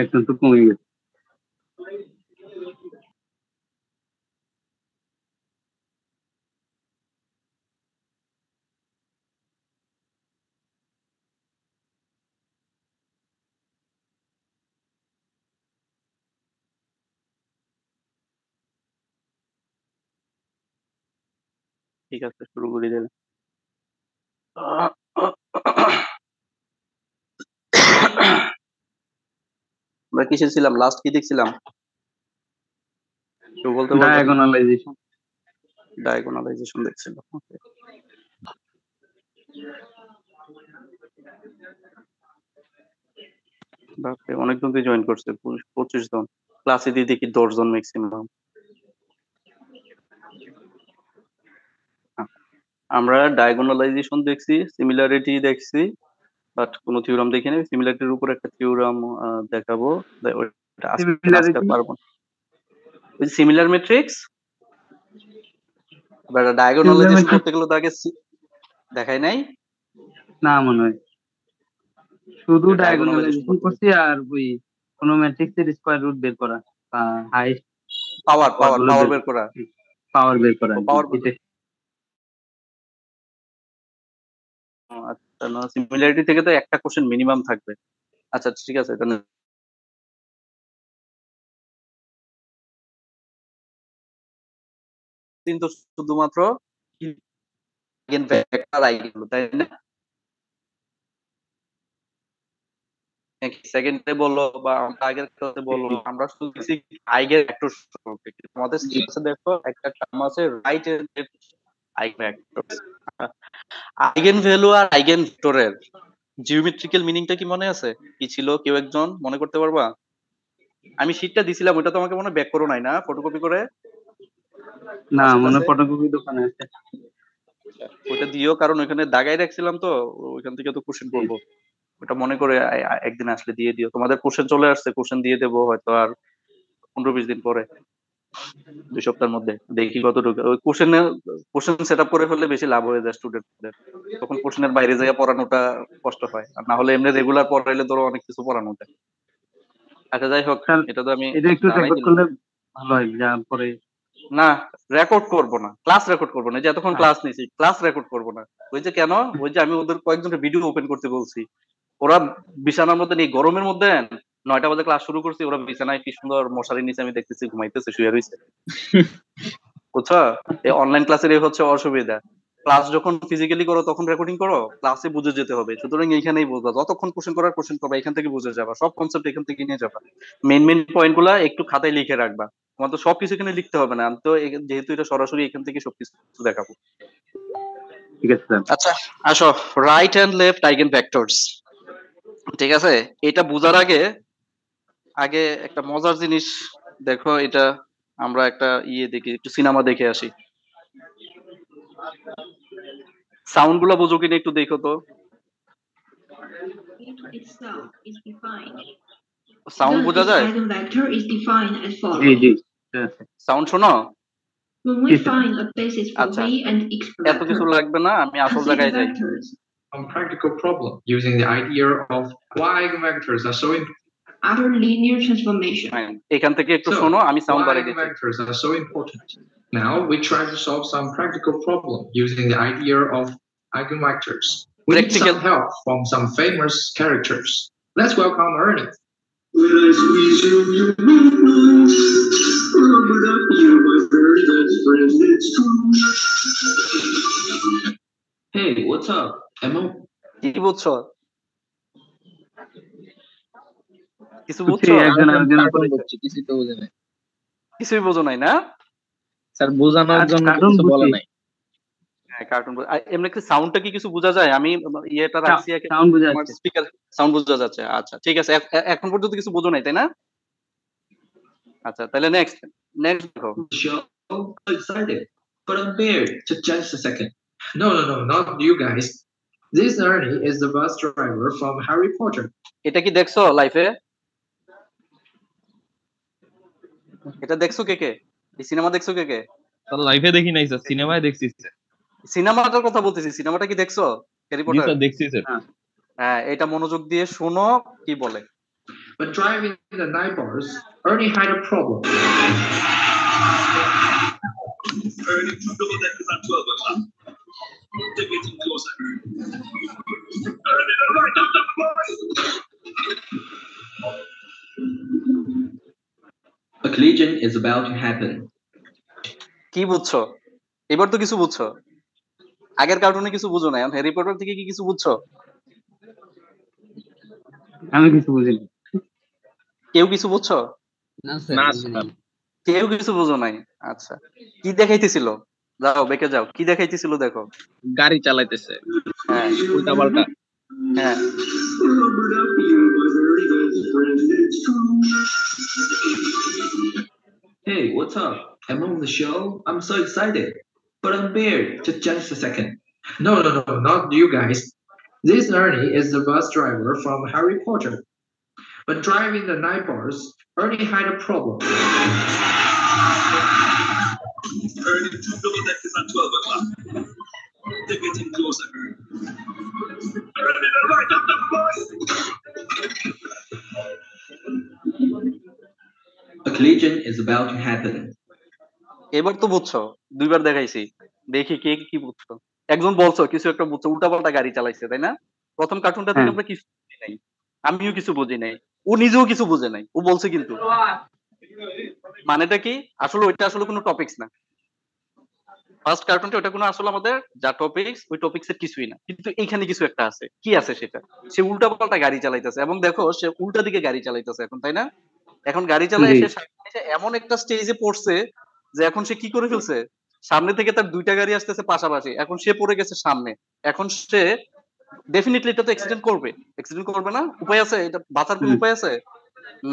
একটু তো কমে গেছে। ঠিক আছে, শুরু করে দেন। আমরা কিসে ছিলাম? লাস্ট কি দেখছিলাম কেউ বলতে পারবেন? ডায়াগোনালাইজেশন। ডায়াগোনালাইজেশন দেখছিলাম। Okay. বাপরে, অনেকজন জয়েন করছে, 25 জন। ক্লাসে দিয়ে দেখি 10 জন ম্যাক্সিমাম। আমরা ডায়াগোনালাইজেশন দেখছি, সিমিলারিটি দেখছি, বাট কোনো থিওরাম দেখিনি। সিমিলারিটির উপর একটা থিওরাম দেখাবো, ওইটা আজকে পারবো না। ওই সিমিলার ম্যাট্রিক্স বাট ডায়াগোনালাইজেশন করতে গেলে তো আগে দেখাই নাই না, মনে হয় শুধু ডায়াগোনালাইজেশন করছি আর ওই কোন ম্যাট্রিক্সের স্কয়ার রুট বের করা, হাইস্ট পাওয়ার বের করা, পাওয়ার বের করা। আচ্ছা, না সিমিলারিটি থেকে তো একটা কোশ্চেন মিনিমাম থাকবে। আচ্ছা ঠিক আছে, তাহলে কিন্তু শুধুমাত্র তাই না? সেকেন্ডে বললো বা আগের ক্লাসে বললো, আমরা শুধু আইগেন ভেক্টর সম্পর্কে। আমাদের সিলেবাসে দেখো একটা টার্ম আছে রাইট আইগেন ভ্যালু আর আইগেন ভেক্টরের জিওমেট্রিক্যাল মিনিংটা কি মনে আছে? কি ছিল, কেউ একজন মনে করতে পারবা? আমি শীটটা দিছিলাম, ওটা তোমাকে মনে ব্যাক করো নাই না, ফটোকপি করে? না, মনে ফটোকপি দোকানে আছে, ওটা দিও, কারণ ওখানে দাগাই রাখছিলাম তো, ওইখান থেকে তো কোশ্চেন করবো। ওটা মনে করে একদিন আসলে দিয়ে দিও। তোমাদের কোশ্চেন চলে আসছে, কোশ্চেন দিয়ে দেবো হয়তো আর 15-20 দিন পরে, 2 সপ্তাহের মধ্যে। দেখি কতটুকু ওই কোশ্চেন সেট আপ করে ফেললে বেশি লাভ হয়ে যায় স্টুডেন্টদের। তখন কোশ্চেনের বাইরে জায়গা পড়ানোটা কষ্ট হয়, আর না হলে এমনি রেগুলার পড়াইলে ধরো অনেক কিছু পড়ানো যায়। আচ্ছা যাই হোক, এটা তো আমি এটা একটু রেকর্ড করলে ভালো হয়, যা পরে। না, রেকর্ড করবো না, ক্লাস রেকর্ড করবো না। যে এতক্ষণ ক্লাস নিয়েছি, ক্লাস রেকর্ড করবো না। ওই যে কেন, ওই যে আমি ওদের কয়েকজনের ভিডিও ওপেন করতে বলছি, ওরা বিছানার মধ্যে নেই, গরমের মধ্যে 9টা বাজে ক্লাস শুরু করছি, ওরা বিছানায় কি সুন্দর মশারির নিচে আমি দেখতেছি ঘুমাইতেছে, শুয়ে রয়েছে। বুঝছো? এই অনলাইন ক্লাসের এই হচ্ছে অসুবিধা। ক্লাস যখন ফিজিক্যালি করো তখন রেকর্ডিং করো, ক্লাসে বুঝে যেতে হবে। সুতরাং এইখানেই বুঝবা, যতক্ষণ কোশ্চেন করার কোশ্চেন করবা, এখান থেকে বুঝে যাবা, সব কনসেপ্ট এখান থেকে নিয়ে যাবা। মেইন মেইন পয়েন্ট গুলা একটু খাতায় লিখে রাখবা। তোমার তো সবকিছু এখানে লিখতে হবে না, আমি তো যেহেতু এটা সরাসরি এখান থেকে সবকিছু দেখাবো। ঠিক আছে স্যার। আচ্ছা আসো, right and left eigen vectors. ঠিক আছে, এটা বোঝার আগে আগে একটা মজার জিনিস দেখো। এটা আমরা একটা দেখি, একটু সিনেমা দেখে আসি। সাউন্ড গুলা বুঝো কিনা একটু দেখো তো। সাউন্ড বোঝা যায়? জি জি, সাউন্ড শোনো? আচ্ছা, এত কিছু লাগবে না, আমি আসল জায়গায় যাই। Some practical problem using the idea of why eigenvectors are so important. Other linear transformation. এখান থেকে একটু শোনো, আমি সাউন্ড বাড়িয়ে দিচ্ছি। Eigenvectors are so important. Now we try to solve some practical problem using the idea of eigenvectors. We need some help from some famous characters. Let's welcome Ernie. Hey, what's up? কি বুঝছো? কিছু বুঝছো? কিছুই বোঝো নাই না sir? বোঝানোর জন্য কিছু বলা নাই। হ্যাঁ, কার্টুন এমনি কি সাউন্ডটা কি কিছু বোঝা যায়? আমি ইয়েটা রাখছি, আমার স্পিকার সাউন্ড বোঝা যাচ্ছে। আচ্ছা ঠিক আছে, এখন পর্যন্ত কিছু বোঝো নাই তাই না? আচ্ছা তাহলে নেক্সট দেখো। Excited, but I'm scared. Just a second. No, not you guys. This Ernie is the bus driver from Harry Potter. এটা কি দেখছো লাইফে? এটা দেখছো কে কে? এই সিনেমা দেখছো কে কে? লাইফে দেখি নাই স্যার, সিনেমায় দেখছি স্যার। সিনেমাটার কথা বলতেছি, সিনেমাটা কি দেখছো? Harry Potter? জি স্যার, দেখছি স্যার। হ্যাঁ, এটা মনোযোগ দিয়ে শোনো কি বলে। But driving the night bars, Ernie had a problem. Early to double deckers at 12 o'clock. They're getting closer. Early to right up the boys. A collision is about to happen. কি বুঝছো? এবার তো কিছু বুঝছো। আগের কার্টুনে কিছু বুঝো না, এখন হ্যারি পটার থেকে কি কিছু বুঝছো? আমি কিছু বুঝিনি। কেউ কিছু বুঝছো? না স্যার। কেউ কিছু বুঝো নাই। আচ্ছা, কি দেখাইতেছিল? যাও বেঁকে যাও, কি দেখাইতেছিল দেখো। গাড়ি চালাইতেছে, হ্যাঁ উল্টা পাল্টা। হ্যাঁ Hey, what's up? I'm on the show. I'm so excited. But I'm bored. Just a second. No, not you guys. This Ernie is the bus driver from Harry Potter. But driving the night bars, Ernie had a problem. Early to double deckers at 12 o'clock. They're getting closer. Early to right up the boys. A collision is about to happen. এবার তো বুঝছো, দুইবার দেখাইছি, দেখি কে কি বুঝছো। একজন বলছো কিছু একটা বুঝছো, উল্টাপাল্টা গাড়ি চালাইছে, তাই না? প্রথম কার্টুনটা থেকে আমরা কিছু বুঝি নাই, আমিও কিছু বুঝি নাই, ও নিজেও কিছু বুঝে নাই, ও বলছে কিন্তু মানেটা কি আসলে ওইটা আসলে কোনো টপিকস না। ফার্স্ট কার্টুনটা ওটা কোনো আসলে আমাদের যা টপিকস, ওই টপিকস এর কিছুই না, কিন্তু এইখানে কিছু একটা আছে। কি আছে সেটা? সে উল্টাপাল্টা গাড়ি চালাইতেছে এবং দেখো সে উল্টা দিকে গাড়ি চালাইতেছে এখন, তাই না? এখন গাড়ি চালায় সে এমন একটা স্টেজে পড়ছে যে এখন সে কি করে ফেলছে, সামনে থেকে তার দুইটা গাড়ি আসতেছে পাশাপাশি, এখন সে পড়ে গেছে সামনে। এখন সে ডেফিনেটলি এটা তো অ্যাক্সিডেন্ট করবে না? উপায় আছে এটা বাঁচার কোনো উপায় আছে?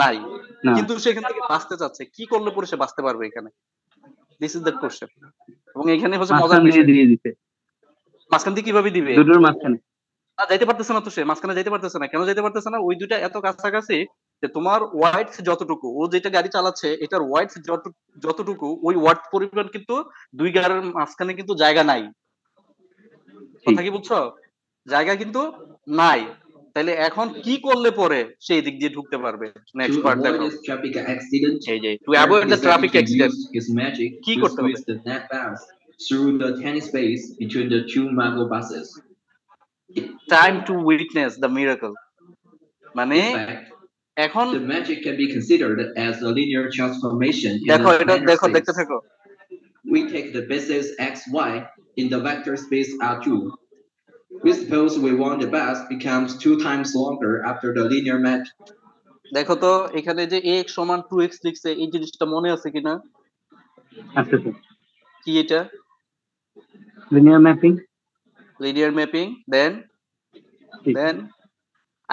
নাই। কিন্তু সে এখান থেকে বাঁচতে চাচ্ছে, কি করলে পরে সে বাঁচতে পারবে এখানে? This is the question. এবং এখানে হচ্ছে মজার বিষয়, দিয়ে দিতে মাঝখান দিয়ে কিভাবে দিবে? দুটোর মাঝখানে যাইতে পারতেছে না তো, সে মাঝখানে যাইতে পারতেছে না। কেন যাইতে পারতেছে না? ওই দুইটা এত কাছাকাছি যে তোমার ওয়াইড যতটুকু, ও যেটা গাড়ি চালাচ্ছে এটার ওয়াইড যতটুকু, ওই ওয়ার্ড পরিমাণ কিন্তু দুই গাড়ির মাঝখানে কিন্তু জায়গা নাই। কথা কি বুঝছো? জায়গা কিন্তু নাই। তাহলে এখন কি করলে পরে সেই দিক দিয়ে ঢুকতে পারবে? নেক্সট পার্ট দেখো। এই যে to avoid the traffic accident, কি করতে হবে? Through the tiny space between the two Marvel buses. Time to witness the miracle. মানে এখন the magic can be considered as a linear transformation. দেখো এটা দেখো, দেখতে থাকো। We take the bases x, y in the vector space R2. We suppose we want the bus becomes 2 times longer after the linear magic. দেখো তো এখানে যে x সমান 2x লিখছে, এই জিনিসটা মনে আছে কিনা? আছে তো। কি এটা? লিনিয়ার ম্যাপিং, দেন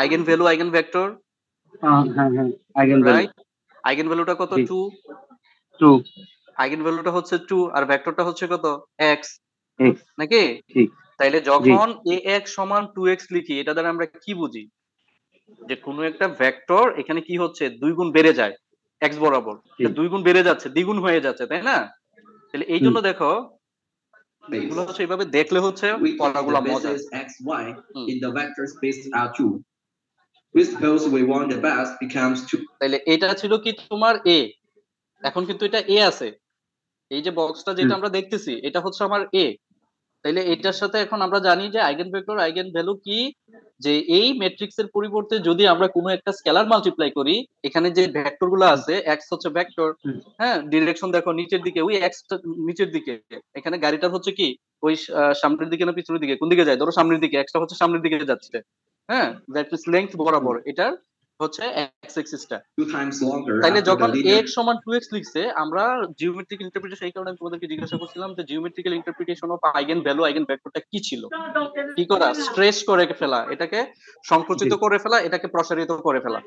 আইগেন ভ্যালু, আইগেন ভেক্টর। হ্যাঁ আইগেন ভ্যালু, আইগেন ভ্যালুটা কত? 2 আইগেন ভ্যালুটা হচ্ছে 2 আর ভেক্টরটা হচ্ছে কত? x নাকি? ঠিক। তাইলে যখন ax সমান 2x লিখি, এটা দ্বারা আমরা কি বুঝি? যে কোনো একটা ভেক্টর এখানে কি হচ্ছে, 2 গুণ বেড়ে যায় x বরাবর, 2 গুণ বেড়ে যাচ্ছে, দ্বিগুণ হয়ে যাচ্ছে, তাই না? তাহলে এই জন্য দেখো এগুলো হচ্ছে এইভাবে দেখলে হচ্ছে পড়াগুলো মজা। x, y in the vector space R2. We suppose we want the bus becomes 2. তাহলে এটা ছিল কি তোমার a, এখন কিন্তু এটা a আছে, এই যে বক্সটা যেটা আমরা দেখতেছি এটা হচ্ছে আমার a। তাইলে এটার সাথে এখন আমরা জানি যে আইগেন ভেক্টর, আইগেন ভ্যালু কি, যে এই ম্যাট্রিক্সের পরিবর্তে যদি আমরা কোনো একটা স্কেলার মাল্টিপ্লাই করি, এখানে যে ভেক্টর গুলো আছে, x হচ্ছে ভেক্টর, হ্যাঁ ডিরেকশন দেখো নিচের দিকে, ওই x নিচের দিকে, এখানে গাড়িটার হচ্ছে কি ওই সামনের দিকে না পিছনের দিকে, কোন দিকে যায়? ধরো সামনের দিকে, x টা হচ্ছে সামনের দিকে যাচ্ছে, হ্যাঁ দ্যাট ইজ লেংথ বরাবর, এটার হচ্ছে x এক্সিসটা 2 times longer. তাইলে যখন x সমান 2x লিখছে, আমরা জিওমেট্রিক্যাল ইন্টারপ্রিটেশন, এই কারণে আমি তোমাদেরকে জিজ্ঞাসা করছিলাম যে geometrical interpretation of eigen value, eigen ভেক্টরটা কি ছিল? কি করা? স্ট্রেস করে ফেলা, এটাকে সংকুচিত করে ফেলা, এটাকে প্রসারিত করে ফেলা।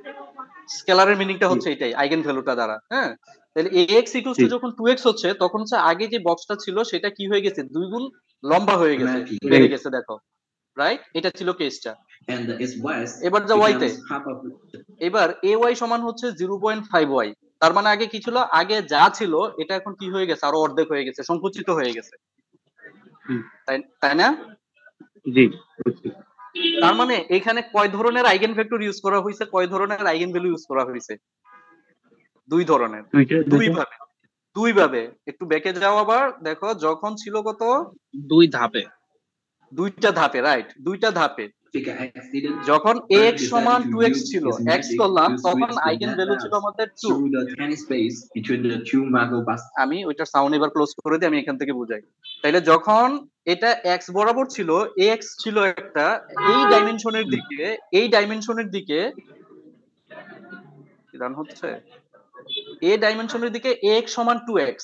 স্কেলারের মিনিংটা হচ্ছে এটাই, আইগেন ভ্যালুটা দ্বারা। হ্যাঁ, তাহলে ax ইকুয়ালস টু যখন 2x হচ্ছে, তখন হচ্ছে আগে যে বক্সটা ছিল সেটা কি হয়ে গেছে, 2 গুণ লম্বা হয়ে গেছে, বেড়ে গেছে, দেখো রাইট? এটা ছিল কেসটা। এবার যা y তে, এবার ay সমান হচ্ছে 0.5y, তার মানে আগে কি ছিল? আগে যা ছিল এটা এখন কি হয়ে গেছে? আরো অর্ধেক হয়ে গেছে, সংকুচিত হয়ে গেছে, তাই না? জি। তার মানে এখানে কয় ধরনের আইগেন ভেক্টর ইউজ করা হয়েছে, কয় ধরনের আইগেন ভ্যালু ইউজ করা হয়েছে? দুই ধরনের, দুই ভাবে। একটু ব্যাকে যাও আবার, দেখো যখন ছিল কত, দুই ধাপে, দুইটা ধাপে, রাইট, দুইটা ধাপে। যখন x সমান 2x ছিল, x করলাম, তখন আইগেন ভ্যালু ছিল আমাদের 2। আমি ওইটার সাউন্ড এবার ক্লোজ করে দিই, আমি এখান থেকে বুঝাই। তাইলে যখন এটা x বরাবর ছিল, ax ছিল একটা, এই ডাইমেনশনের দিকে কি রান হচ্ছে, এই ডাইমেনশনের দিকে ax সমান 2x।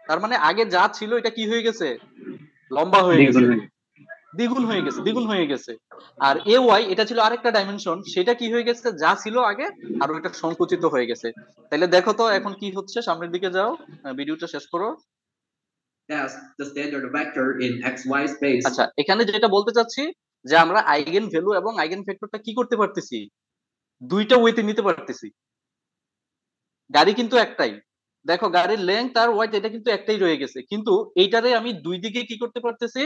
তার মানে আগে যা ছিল এটা কি হয়ে গেছে, লম্বা হয়ে গেছে, দ্বিগুণ হয়ে গেছে। আর ay এটা ছিল আরেকটা ডাইমেনশন, সেটা কি হয়ে গেছে, যা ছিল আগে আর ওটা সংকুচিত হয়ে গেছে। তাহলে দেখো তো এখন কি হচ্ছে, সামনের দিকে যাও, ভিডিওটা শেষ করো। আচ্ছা, এখানে যেটা বলতে চাচ্ছি যে আমরা আইগেন ভ্যালু এবং আইগেন ভেক্টরটা কি করতে পারতেছি, দুইটা ওয়েতে নিতে পারতেছি। গাড়ি কিন্তু একটাই, দেখো গাড়ির লেন্থ আর ওয়েট এটা কিন্তু একটাই রয়ে গেছে, কিন্তু এইটারে আমি দুই দিকে কি করতে পারতেছি,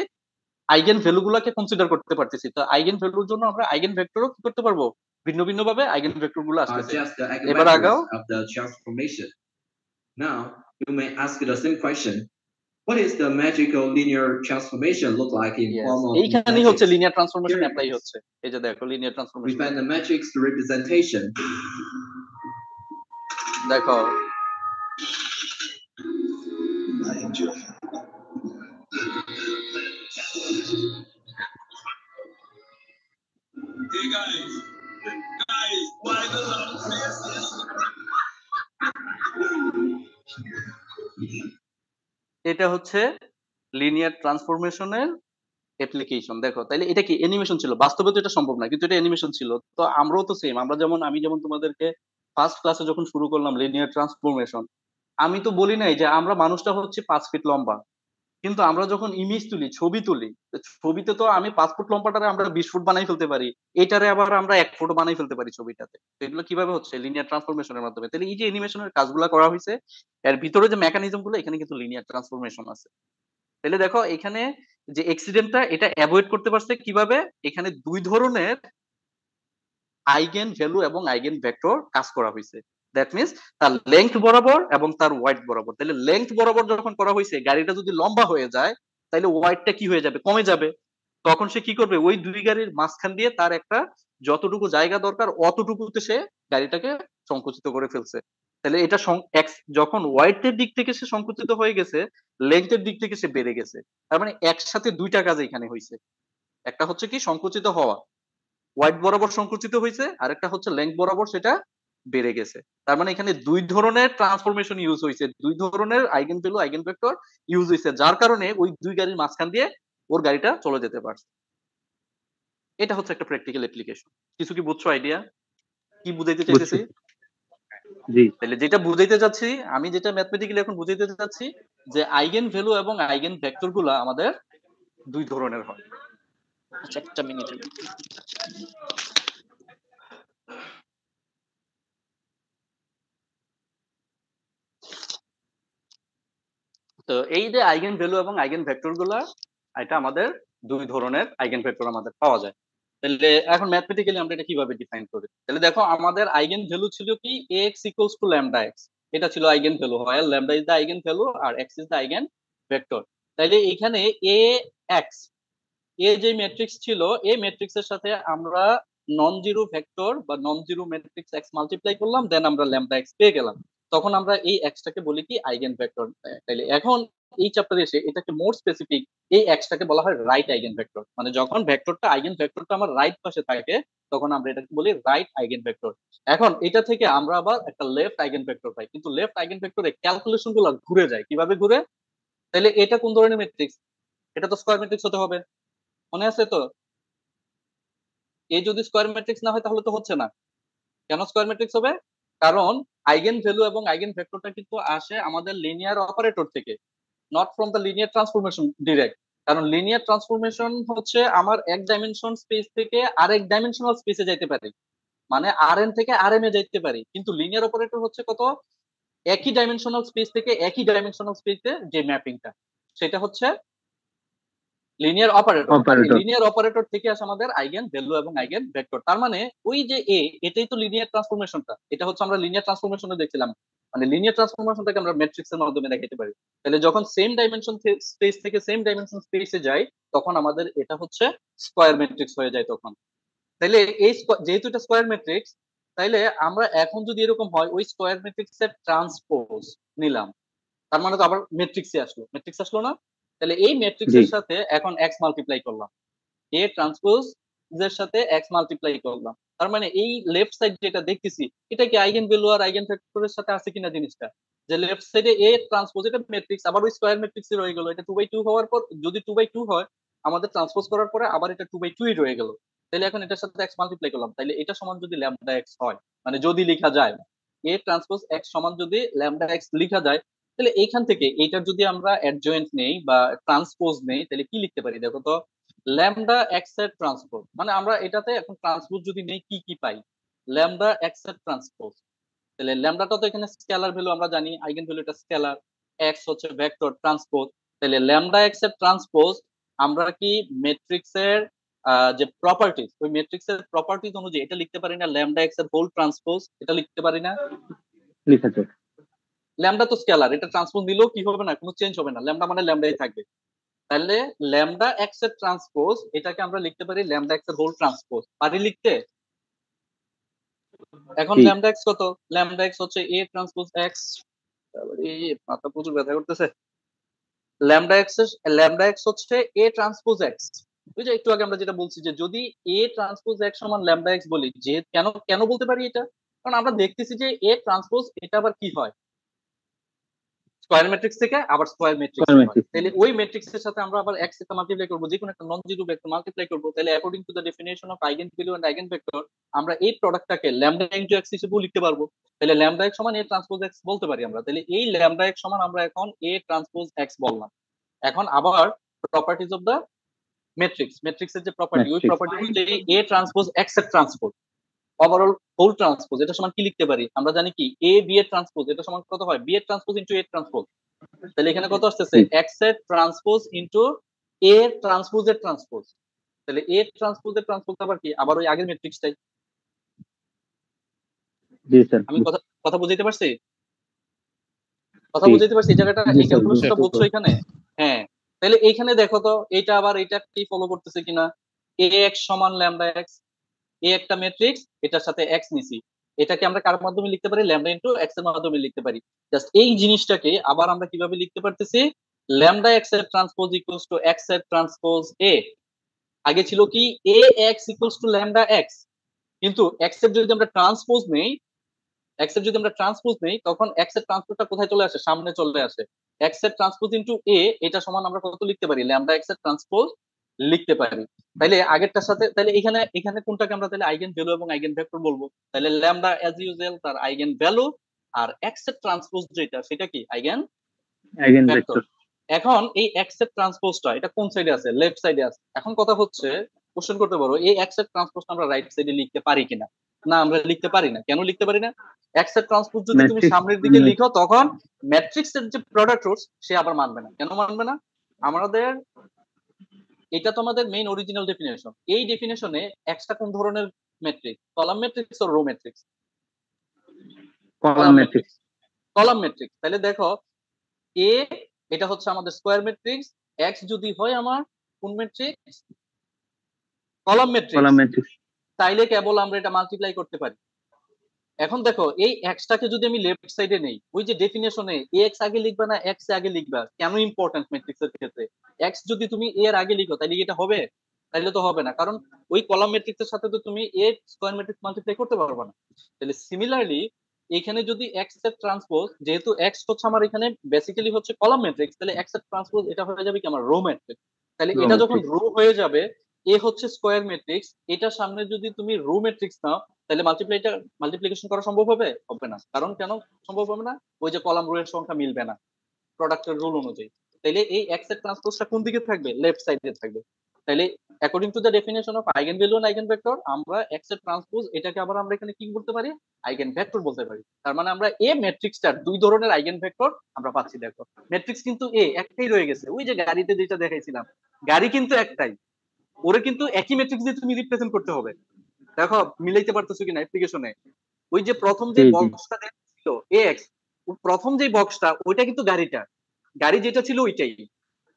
আইগেন ভ্যালু গুলাকে কনসিডার করতে পারতেছি। তো আইগেন ভ্যালুর জন্য আমরা আইগেন ভেক্টরও কি করতে পারবো, ভিন্ন ভিন্ন ভাবে আইগেন ভেক্টর গুলো আসতেছে। এবার আগাও। Now you may ask the same question. What is the magical linear transformation look like in form of এইখানেই হচ্ছে লিনিয়ার ট্রান্সফরমেশন অ্যাপ্লাই হচ্ছে। এই যে দেখো linear transformation. We find the matrix representation. দেখো Hey guys, why the long faces? এটা হচ্ছে linear ট্রান্সফরমেশনের application. দেখো তাইলে এটা কি অ্যানিমেশন ছিল, বাস্তবে তো এটা সম্ভব না, কিন্তু এটা অ্যানিমেশন ছিল। তো আমরাও তো সেম, আমি যেমন তোমাদেরকে ফার্স্ট ক্লাসে যখন শুরু করলাম লিনিয়ার ট্রান্সফরমেশন, আমি তো বলি নাই যে আমরা মানুষটা হচ্ছে 5 ফিট লম্বা, কিন্তু আমরা যখন ইমেজ তুলি, ছবি তুলি, ছবিতে তো আমি 5 ফুট লম্বাটারে আমরা 20 ফুট বানাই ফেলতে পারি, এটারে আবার আমরা 1 ফুট বানাই ফেলতে পারি ছবিটাতে। তো এগুলো কিভাবে হচ্ছে, লিনিয়ার ট্রান্সফরমেশনের মাধ্যমে। তাহলে এই যে অ্যানিমেশনের কাজগুলো করা হয়েছে, এর ভিতরে যে মেকানিজম গুলো, এখানে কিন্তু লিনিয়ার ট্রান্সফরমেশন আছে। তাহলে দেখো এখানে যে অ্যাক্সিডেন্টটা, এটা অ্যাভয়েড করতে পারছে কিভাবে, এখানে দুই ধরনের আইগেন ভ্যালু এবং আইগেন ভেক্টর কাজ করা হয়েছে। দ্যাট মিনস তার লেংথ বরাবর এবং তার ওয়াইড বরাবর। তাহলে লেংথ বরাবর যখন করা হয়েছে, গাড়িটা যদি লম্বা হয়ে যায়, তাহলে ওয়াইডটা কি হয়ে যাবে, কমে যাবে। তখন সে কি করবে, ওই দুই গাড়ির মাঝখান দিয়ে তার একটা যতটুকু জায়গা দরকার অতটুকুতে সে গাড়িটাকে সংকুচিত করে ফেলছে। তাহলে এটা যখন ওয়াইডের দিক থেকে সে সংকুচিত হয়ে গেছে, লেংথের দিক থেকে সে বেড়ে গেছে। তার মানে একসাথে দুইটা কাজ এখানে হয়েছে। একটা হচ্ছে কি সংকুচিত হওয়া, ওয়াইড বরাবর সংকুচিত হয়েছে, আর একটা হচ্ছে লেংথ বরাবর সেটা বেড়ে গেছে। তার মানে এখানে দুই ধরনের ট্রান্সফরমেশন ইউজ হয়েছে, দুই ধরনের eigen value eigen vector use হয়েছে, যার কারণে ওই দুই গাড়ির মাঝখান দিয়ে ওর গাড়িটা চলে যেতে পারছে। এটা হচ্ছে একটা প্র্যাকটিক্যাল অ্যাপ্লিকেশন। কিছু কি বুঝছো, আইডিয়া কি বুঝাইতে চাইতেছি? জি, তাহলে যেটা বুঝাইতে যাচ্ছি আমি, যেটা ম্যাথমেটিক্যালি এখন বুঝাইতে যাচ্ছি, যে আইগেন ভ্যালু এবং আইগেন ভেক্টর গুলা আমাদের দুই ধরনের হয়। আচ্ছা একটা মিনিট। তো এই যে আইগেন ভ্যালু এবং আইগেন ভেক্টর গুলা, এটা আমাদের দুই ধরনের আইগেন ভেক্টর আমাদের পাওয়া যায়। তাহলে এখন ম্যাথমেটিক্যালি আমরা এটা কিভাবে ডিফাইন করি? তাহলে দেখো আমাদের আইগেন ভ্যালু ছিল কি ax equals to lambda x, এটা ছিল আইগেন ভ্যালু, হয় lambda is the eigen value আর x is the eigen vector. তাইলে এখানে ax, এ যে ম্যাট্রিক্স ছিল, এই ম্যাট্রিক্সের সাথে আমরা নন জিরো ভেক্টর বা non zero matrix x multiply করলাম, দেন আমরা ল্যামডা x পেয়ে গেলাম। তখন আমরা এই x টাকে বলি কি আইগেন ভেক্টর। তাইলে এখন এই চ্যাপ্টারে এসে এটাকে মোর স্পেসিফিক, এই x টাকে বলা হয় রাইট আইগেন ভেক্টর। মানে যখন ভেক্টরটা আইগেন ভেক্টরটা আমার রাইট পাশে থাকে, তখন আমরা এটাকে বলি রাইট আইগেন ভেক্টর। এখন এটা থেকে আমরা আবার একটা লেফট আইগেন ভেক্টর পাই, কিন্তু লেফট আইগেন ভেক্টরে ক্যালকুলেশন গুলো ঘুরে যায়। কিভাবে ঘুরে? তাহলে এটা কোন ধরনের ম্যাট্রিক্স? এটা তো স্কয়ার ম্যাট্রিক্স হতে হবে, মনে আছে তো? এই যদি স্কয়ার ম্যাট্রিক্স না হয় তাহলে তো হচ্ছে না। কেন স্কয়ার ম্যাট্রিক্স হবে? কারণ আইগেন ভ্যালু এবং আইগেন ভেক্টরটা কিন্তু আসে আমাদের লিনিয়ার অপারেটর থেকে, not from the linear transformation direct. কারণ লিনিয়ার ট্রান্সফরমেশন হচ্ছে আমার এক ডাইমেনশন স্পেস থেকে আরেক ডাইমেনশনাল স্পেসে যাইতে পারে, মানে rn থেকে rm এ যাইতে পারি। কিন্তু লিনিয়ার অপারেটর হচ্ছে কত, একই ডাইমেনশনাল স্পেস থেকে একই ডাইমেনশনাল স্পেসে যে ম্যাপিংটা, সেটা হচ্ছে লিনিয়ার অপারেটর। লিনিয়ার অপারেটর থেকে আসে আমাদের আইগেন ভ্যালু এবং আইগেন ভেক্টর। তার মানে ওই যে এ, এটাই তো লিনিয়ার ট্রান্সফরমেশনটা। এটা হচ্ছে আমরা লিনিয়ার ট্রান্সফরমেশনে দেখছিলাম, মানে লিনিয়ার ট্রান্সফরমেশনটাকে আমরা ম্যাট্রিক্সের মাধ্যমে দেখাতে পারি। তাহলে যখন সেম ডাইমেনশন স্পেস থেকে সেম ডাইমেনশন স্পেসে যায়, তখন আমাদের এটা হচ্ছে স্কয়ার ম্যাট্রিক্স হয়ে যায় তখন। তাহলে এই যেহেতু এটা স্কয়ার ম্যাট্রিক্স, তাইলে আমরা এখন যদি এরকম হয় ওই স্কয়ার ম্যাট্রিক্সের ট্রান্সপোজ নিলাম, তার মানে তো আবার ম্যাট্রিক্সে আসলো, ম্যাট্রিক্স আসলো না? তাহলে এই ম্যাট্রিক্সের সাথে এখন এক্স মাল্টিপ্লাই করলাম, এ ট্রান্সপোজ এর সাথে এক্স মাল্টিপ্লাই করলাম। তার মানে এই লেফট সাইড যেটা দেখতেছি, এটা কি আইগেন ভ্যালু আর আইগেন ভেক্টরের সাথে আছে কিনা জিনিসটা, যে লেফট সাইডে এ ট্রান্সপোজ, এটা ম্যাট্রিক্স আবার ওই স্কয়ার ম্যাট্রিক্সে রয়ে গেল। এটা 2/2 হওয়ার পর যদি 2/2 হয়, আমাদের ট্রান্সপোজ করার পরে আবার এটা 2/2 ই রয়ে গেল। তাহলে এখন এটার সাথে এক্স মাল্টিপ্লাই করলাম, তাহলে এটা সমান যদি ল্যামডা এক্স হয়, মানে যদি লেখা যায় এ ট্রান্সপোজ এক্স সমান যদি ল্যামডা এক্স লেখা যায়, তাহলে এইখান থেকে এইটার যদি আমরা অ্যাডজয়েন্ট নেই বা ট্রান্সপোজ নেই, তাহলে কি লিখতে পারি দেখো তো? ল্যামডা এক্স এর ট্রান্সপোজ, মানে আমরা এটাতে এখন ট্রান্সপোজ যদি নেই কি কি পাই? ল্যামডা এক্স এর ট্রান্সপোজ। তাহলে ল্যামডাটা তো এখানে স্কেলার ভ্যালু, আমরা জানি আইগেন ভ্যালু এটা স্কেলার, এক্স হচ্ছে ভেক্টর ট্রান্সপোজ। তাহলে ল্যামডা এক্স এর ট্রান্সপোজ আমরা কি ম্যাট্রিক্সের যে প্রপার্টিজ, ওই ম্যাট্রিক্সের প্রপার্টিজ অনুযায়ী এটা লিখতে পারি না? ল্যামডা এক্স এর হোল ট্রান্সপোজ এটা লিখতে পারি না? লিখা যায়। ল্যামডা তো স্কেলার, এটা ট্রান্সপোজ দিলেও কি হবে না, কোনো চেঞ্জ হবে না, ল্যামডা মানে ল্যামডাই থাকবে। তাহলে ল্যামডা এক্স এর ট্রান্সপোজ এটাকে আমরা লিখতে পারি ল্যামডা এক্স এর হোল ট্রান্সপোজ, পারি লিখতে? এখন ল্যামডা এক্স কত? ল্যামডা এক্স হচ্ছে এ ট্রান্সপোজ এক্স, এই মাথা প্রচুর ব্যথা করতেছে। ল্যামডা এক্স হচ্ছে এ ট্রান্সপোজ এক্স। ওই যে একটু আগে আমরা যেটা বলছি যে যদি এ ট্রান্সপোজ এক্স সমান ল্যামডা এক্স বলি, যে কেন কেন বলতে পারি এটা? কারণ আমরা দেখতেছি যে এ ট্রান্সপোজ এটা আবার কি হয়, স্কয়ার ম্যাট্রিক্স থেকে আবার স্কয়ার ম্যাট্রিক্স হয়। তাহলে ওই ম্যাট্রিক্সের সাথে আমরা আবার এক্স এর মাল্টিপ্লাই করব, যে কোনো একটা নন জিরো ভেক্টর মাল্টিপ্লাই করব। তাহলে according to the definition of eigen value and eigen vector, আমরা এই প্রোডাক্টটাকে ল্যামডা ইনটু এক্স হিসেবে লিখতে পারবো। তাহলে ল্যামডা এক্স সমান এ ট্রান্সপোজ এক্স বলতে পারি আমরা। তাহলে এই ল্যামডা এক্স সমান আমরা এখন এ ট্রান্সপোজ এক্স বললাম। এখন আবার প্রপার্টিজ অফ দ্য ম্যাট্রিক্স, ম্যাট্রিক্সের যে প্রপার্টি, ওই প্রপার্টি হচ্ছে এ ট্রান্সপোজ এক্স এর ট্রান্সপোজ ওভারঅল হোল ট্রান্সপোজ, এটা সমান কি লিখতে পারি? আমরা জানি কি এ বি এর ট্রান্সপোজ এটা সমান কত হয়? বি এর ট্রান্সপোজ ইনটু এ ট্রান্সপোজ। তাহলে এখানে কত আসতেছে? এক্স এর ট্রান্সপোজ ইনটু এ ট্রান্সপোজ এর ট্রান্সপোজ। তাহলে এ ট্রান্সপোজ এর ট্রান্সপোজ আবার কি? আবার ওই আগের ম্যাট্রিক্সটাই। জি স্যার, আমি কথা বুঝাইতে পারছি? কথা বুঝাইতে পারছি? এই জায়গাটা এই ক্যালকুলেশনটা বুঝছো এখানে? হ্যাঁ। তাহলে এইখানে দেখো তো এটা আবার এটা কি ফলো করতেছে কিনা? এ এক্স সমান ল্যামডা এক্স, এ একটা ম্যাট্রিক্স, এটার সাথে এক্স নিছি, এটাকে আমরা কার মাধ্যমে লিখতে পারি? ল্যামডা ইনটু এক্স এর মাধ্যমে লিখতে পারি। জাস্ট এই জিনিসটাকে আবার আমরা কিভাবে লিখতে পারতেছি? ল্যামডা এক্স এর ট্রান্সপোজ ইকুয়ালস টু এক্স এর ট্রান্সপোজ এ। আগে ছিল কি A X equals to lambda X, কিন্তু এক্স এর যদি আমরা ট্রান্সপোজ নেই, তখন এক্স এর ট্রান্সপোজটা কোথায় চলে আসে? সামনে চলে আসে। এক্স এর ট্রান্সপোজ ইনটু এ, এটা সমান আমরা কত লিখতে পারি? ল্যামডা এক্স এর ট্রান্সপোজ লিখতে পারি। তাইলে আগেরটার সাথে, তাহলে এখানে কোনটাকে আমরা তাহলে আইগেন ভ্যালু এবং আইগেন ভেক্টর বলবো? তাহলে ল্যামডা অ্যাজ ইউজুয়াল তার আইগেন ভ্যালু, আর এক্স এর ট্রান্সপোজ যেটা সেটা কি? Eigen vector. এখন এই এক্স এর ট্রান্সপোজটা এটা কোন সাইডে আছে? লেফট সাইডে আছে। এখন কথা হচ্ছে, কোশ্চেন করতে পারো এই এক্স এর ট্রান্সপোজটা আমরা রাইট সাইডে লিখতে পারি কিনা? না, আমরা লিখতে পারি না। কেন লিখতে পারি না? এক্স এর ট্রান্সপোজ যদি তুমি সামনের দিকে লিখো, তখন ম্যাট্রিক্সের যে প্রোডাক্ট রুটস সে আবার মানবে না। কেন মানবে না? আমাদের এটা তো আমাদের মেইন অরিজিনাল ডেফিনেশন। এই ডেফিনেশনে এক্সটা কোন ধরনের ম্যাট্রিক্স? কলাম ম্যাট্রিক্স আর row matrix? Column matrix. Column matrix. তাহলে দেখো এ এটা হচ্ছে আমাদের স্কয়ার ম্যাট্রিক্স, এক্স যদি হয় আমার কোন ম্যাট্রিক্স? Column matrix. তাইলে কেবল আমরা এটা মাল্টিপ্লাই করতে পারি। এখন দেখো এই এক্সটাকে যদি আমি লেফট সাইডে নেই, ওই যে ডেফিনেশনে এ এক্স আগে লিখবা না এক্স এ আগে লিখবা, কেন ইম্পর্টেন্ট ম্যাট্রিক্সের ক্ষেত্রে? এক্স যদি তুমি এ এর আগে লিখো তাহলে এটা হবে? তাইলে তো হবে না, কারণ ওই কলাম ম্যাট্রিক্সের সাথে তো তুমি এ স্কয়ার ম্যাট্রিক্স মাল্টিপ্লাই করতে পারবে না। তাহলে সিমিলারলি এখানে যদি এক্স এর ট্রান্সপোজ, যেহেতু এক্স হচ্ছে আমার এখানে বেসিক্যালি হচ্ছে কলাম ম্যাট্রিক্স, তাহলে এক্স এর ট্রান্সপোজ এটা হয়ে যাবে কি আমার রো ম্যাট্রিক্স। তাহলে এটা যখন রো হয়ে যাবে, এ হচ্ছে স্কয়ার ম্যাট্রিক্স, এটার সামনে যদি তুমি রো ম্যাট্রিক্স নাও, তাহলে মাল্টিপ্লিকেশন করা সম্ভব হবে? হবে না। কারণ কেন সম্ভব হবে না? ওই যে কলাম রো এর সংখ্যা মিলবে না প্রোডাক্টের রুল অনুযায়ী। তাইলে এই এক্স এর ট্রান্সপোজটা কোন দিকে থাকবে? লেফট সাইডে থাকবে। তাইলে according to the definition of eigen value and eigen vector, আমরা এক্স এর ট্রান্সপোজ এটাকে আবার আমরা এখানে কি বলতে পারি, আইগেন ভেক্টর বলতে পারি। তার মানে আমরা এ ম্যাট্রিক্সটার দুই ধরনের আইগেন ভেক্টর আমরা পাচ্ছি। দেখো ম্যাট্রিক্স কিন্তু এ একটাই রয়ে গেছে, ওই যে গাড়িতে যেটা দেখাইছিলাম, গাড়ি কিন্তু একটাই, ওরে কিন্তু একই ম্যাট্রিক্স দিয়ে তুমি রিপ্রেজেন্ট করতে হবে। দেখো মিলাইতে পারতেছো কিনা অ্যাপ্লিকেশনে, ওই যে প্রথম যে বক্সটা ছিল এক্স, প্রথম যে বক্সটা ওইটা কিন্তু গাড়ি যেটা ছিল ওইটাই,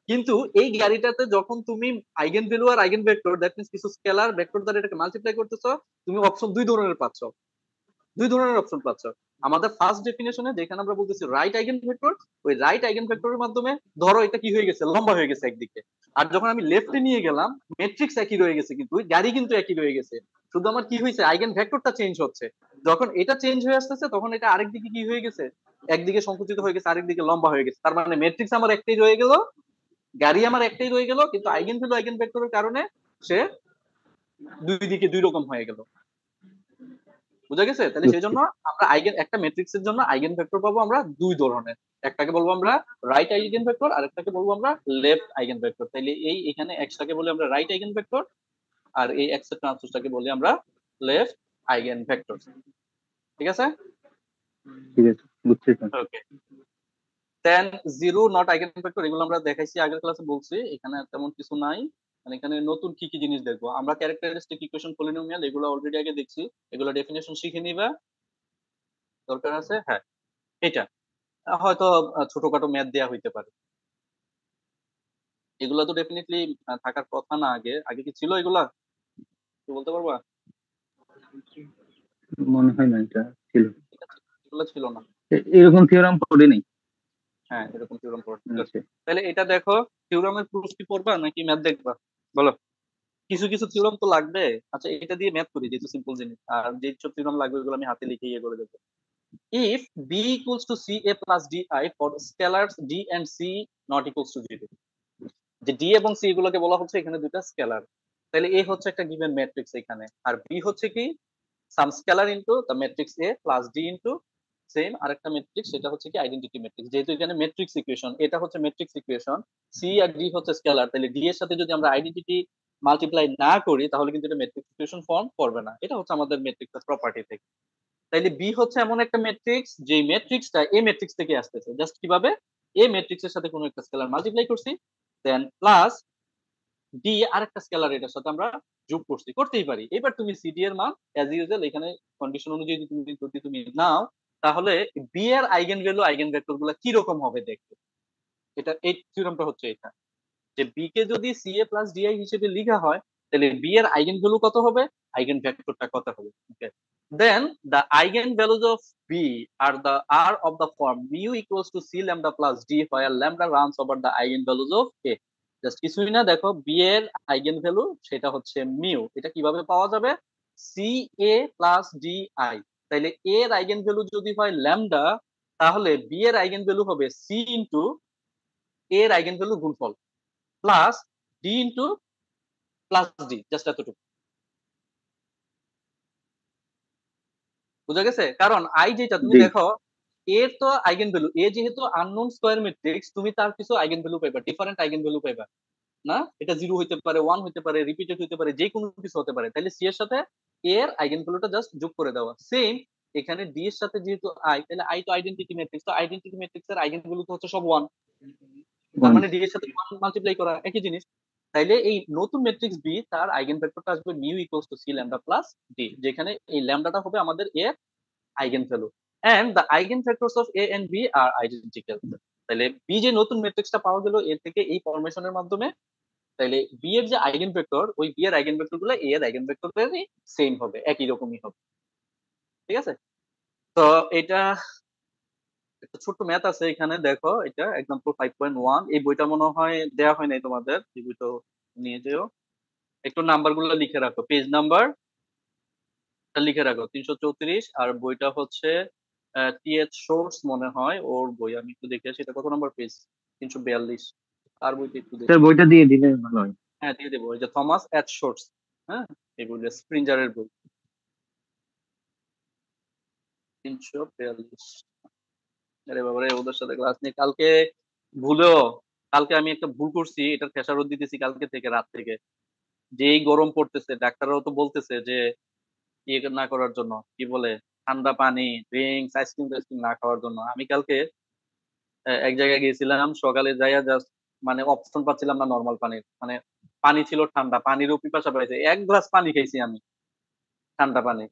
কিন্তু এই গাড়িটাতে যখন তুমি আইগেন ভ্যালু আর আইগেন ভেক্টর দ্যাট মিন্স কিছু স্কেলার ভেক্টর দ্বারা এটাকে মাল্টিপ্লাই করতেছো, তুমি অপশন দুই ধরনের অপশন পাচ্ছ। আমাদের ফার্স্ট ডেফিনেশনে যেখানে আমরা বলতেছি রাইট আইগেন ভেক্টর, ওই রাইট আইগেন ভেক্টরের মাধ্যমে ধরো এটা কি হয়ে গেছে, লম্বা হয়ে গেছে একদিকে, আর যখন আমি লেফটে নিয়ে গেলাম ম্যাট্রিক্স একই রয়ে গেছে, কিন্তু ওই গাড়ি কিন্তু একই রয়ে গেছে, শুধু আমার কি হয়েছে আইগেন ভেক্টরটা চেঞ্জ হচ্ছে। যখন এটা চেঞ্জ হয়ে আসতেছে তখন এটা আরেক দিকে কি হয়ে গেছে, একদিকে সংকুচিত হয়ে গেছে, আরেকদিকে লম্বা হয়ে গেছে। তার মানে ম্যাট্রিক্স আমার একটাই রয়ে গেল, গাড়ি আমার একটাই রয়ে গেল, কিন্তু আইগেন ভ্যালু আইগেন ভেক্টরের কারণে সে দুই দিকে দুই রকম হয়ে গেল। বুঝা গেছে? তাহলে সেই জন্য আমরা একটা ম্যাট্রিক্সের জন্য আইগেন ভেক্টর পাবো আমরা দুই ধরনের, একটাকে বলবো আমরা রাইট আইগেন ভেক্টর, আর একটাকে বলবো আমরা লেফট আইগেন ভেক্টর। তাহলে এখানে এক্সটাকে বলি আমরা রাইট আইগেন ভেক্টর, আর এই এক্স এর ট্রান্সপোজটাকে বলি আমরা লেফট আইগেন ভেক্টর। ঠিক আছে, বুঝছি। ওকে, দেন জিরো নট আইগেন ভেক্টর, এগুলো আমরা দেখাইছি আগের ক্লাসে, বলছি এখানে তেমন কিছু নাই। এখানে নতুন কি কি জিনিস দেখবো আমরা, ক্যারেক্টারিস্টিক ইকুয়েশন পলিনোমিয়াল, এগুলো অলরেডি আগে দেখছি, এগুলো ডেফিনেশন শিখে নিবা, দরকার আছে। হ্যাঁ, এটা হয়তো ছোটখাটো ম্যাথ দেয়া হইতে পারে, এগুলা তো ডেফিনেটলি থাকার কথা না। আগে আগে কি ছিল এগুলা, তুই বলতে পারবা? মনে হয় না এটা ছিল, এগুলো ছিল না, এরকম থিওরাম পড়ে নাই। হ্যাঁ এরকম থিওরাম পড়ে। তাহলে এটা দেখো, থিওরামের প্রুফ কি পড়বা নাকি ম্যাথ দেখবা বলো? কিছু কিছু থিওরাম তো লাগবে। আচ্ছা এটা দিয়ে ম্যাথ করি, যেহেতু সিম্পল জিনিস, আর যে সব থিওরাম লাগবে ওগুলো আমি হাতে লিখে ইয়ে করে দেবো। If b equals to ca plus di for scalars d and c not equals to 0, যে d এবং c এগুলোকে বলা হচ্ছে এখানে দুটো স্কেলার, তাহলে a হচ্ছে একটা গিভেন ম্যাট্রিক্স এখানে, আর b হচ্ছে কি some scalar into the matrix a plus d into same আরেকটা ম্যাট্রিক্স, সেটা হচ্ছে কি আইডেন্টিটি ম্যাট্রিক্স। যেহেতু এখানে ম্যাট্রিক্স ইকুয়েশন, এটা হচ্ছে ম্যাট্রিক্স ইকুয়েশন, c আর d হচ্ছে স্কেলার, তাহলে d এর সাথে যদি আমরা আইডেন্টিটি মাল্টিপ্লাই না করি তাহলে কিন্তু এটা ম্যাট্রিক্স ইকুয়েশন ফর্ম করবে না। এটা হচ্ছে আমাদের ম্যাট্রিক্সের প্রপার্টি থেকে। তাইলে বি হচ্ছে এমন একটা ম্যাট্রিক্স যে ম্যাট্রিক্সটা এ ম্যাট্রিক্স থেকে আসতেছে, জাস্ট কিভাবে এ ম্যাট্রিক্সের সাথে কোনো একটা স্কেলার মাল্টিপ্লাই করছি, দেন প্লাস ডি আরেকটা স্কেলার এটার সাথে আমরা যোগ করছি, করতেই পারি। এবার তুমি সিডি এর মান অ্যাজ ইউজুয়াল এখানে কন্ডিশন অনুযায়ী যদি তুমি নাও, তাহলে বি এর আইগেন ভ্যালু আইগেন ভেক্টর গুলো কি রকম হবে দেখতে। এটা এই থিওরামটা হচ্ছে এটা, যে বি কে যদি সি এ প্লাস ডিআই হিসেবে লেখা হয় তাহলে বি এর আইগেন ভ্যালু কত হবে, আইগেন ভেক্টরটা কত হবে। ওকে, then the eigenvalues of b are the are of the form mu equals to c lambda plus d where lambda runs over the eigenvalues of a। Just কিছুই না, দেখো b এর eigen value সেটা হচ্ছে mu, এটা কিভাবে পাওয়া যাবে, C A plus D I, তাইলে a এর আইগেন ভ্যালু যদি হয় ল্যামডা, তাহলে b এর আইগেন ভ্যালু হবে c ইনটু a এর আইগেন ভ্যালু গুণফল plus D into plus D, just এতটুকু। বুঝা গেছে? কারণ আই যেটা তুমি দেখো এর তো আইগেন ভ্যালু, এ যেহেতু আননোন স্কয়ার ম্যাট্রিক্স, তুমি তার কিছু আইগেন ভ্যালু পাইবা, ডিফারেন্ট আইগেন ভ্যালু পাইবা না, এটা 0 হইতে পারে, 1 হইতে পারে, রিপিটেড হইতে পারে, যে কোনো কিছু হতে পারে। তাহলে সি এর সাথে এ এর আইগেন ভ্যালুটা জাস্ট যোগ করে দেওয়া। সেম এখানে ডি এর সাথে যেহেতু আই, তাহলে আই তো আইডেন্টিটি ম্যাট্রিক্স, তো আইডেন্টিটি ম্যাট্রিক্সের আইগেন ভ্যালু তো হচ্ছে সব 1, তার মানে ডি এর সাথে 1 মাল্টিপ্লাই করা একই জিনিস। তাইলে এই নতুন ম্যাট্রিক্স বি তার আইগেন ভেক্টরটা আসবে mu equals to C lambda plus D, যেখানে এই ল্যামডাটা হবে আমাদের এর eigenvalue and the eigenvectors of a and b are identical। তাহলে b যে নতুন ম্যাট্রিক্সটা পাওয়া গেল এর থেকে এই ফরমেশনের মাধ্যমে, তাহলে b এর যে আইগেনভেক্টর, ওই b এর আইগেনভেক্টর গুলো a এর আইগেনভেক্টরেরই সেম হবে, একই রকমই হবে। ঠিক আছে, তো এটা একটা ছোট্ট ম্যাথ আছে এখানে, দেখো এটা एग्जांपल 5.1, এই বইটা মনে হয় দেয়া হয় নাই তোমাদের, এই বইটা নিয়ে যেও, একটু নাম্বার গুলো লিখে রাখো, পেজ নাম্বার লিখে রাখো 334, আর বইটা হচ্ছে টিএচ শর্টস মনে হয় ওর বই, আমি একটু দেখে আসি এটা কত নাম্বার পেজ, 342। আর বইটা একটু দেখি, বইটা দিয়ে দিলে ভালো হয়। হ্যাঁ দিয়ে দেবো, ওই যে থমাস এচ শর্টস, হ্যাঁ এই বইটা স্প্রিঞ্জারের বই 342। আরে বাবারে, ওদের সাথে ক্লাস নিয়ে কালকে ভুলেও, কালকে আমি একটা ভুল করছি, এটার খেসারত দিতেছি কালকে থেকে রাত থেকে। যেই গরম পড়তেছে ডাক্তাররাও তো বলতেছে যে ইয়ে না করার জন্য, কি বলে, ঠান্ডা পানি, ড্রিঙ্কস, আইসক্রিম টাইসক্রিম না খাওয়ার জন্য। আমি কালকে এক জায়গায় গিয়েছিলাম, সকালে যাইয়া জাস্ট মানে অপশন পাচ্ছিলাম না নর্মাল পানির, মানে পানি ছিল ঠান্ডা, পানিরও পিপাসা পাইছে, এক গ্লাস পানি খাইছি আমি, ঠান্ডা পানি।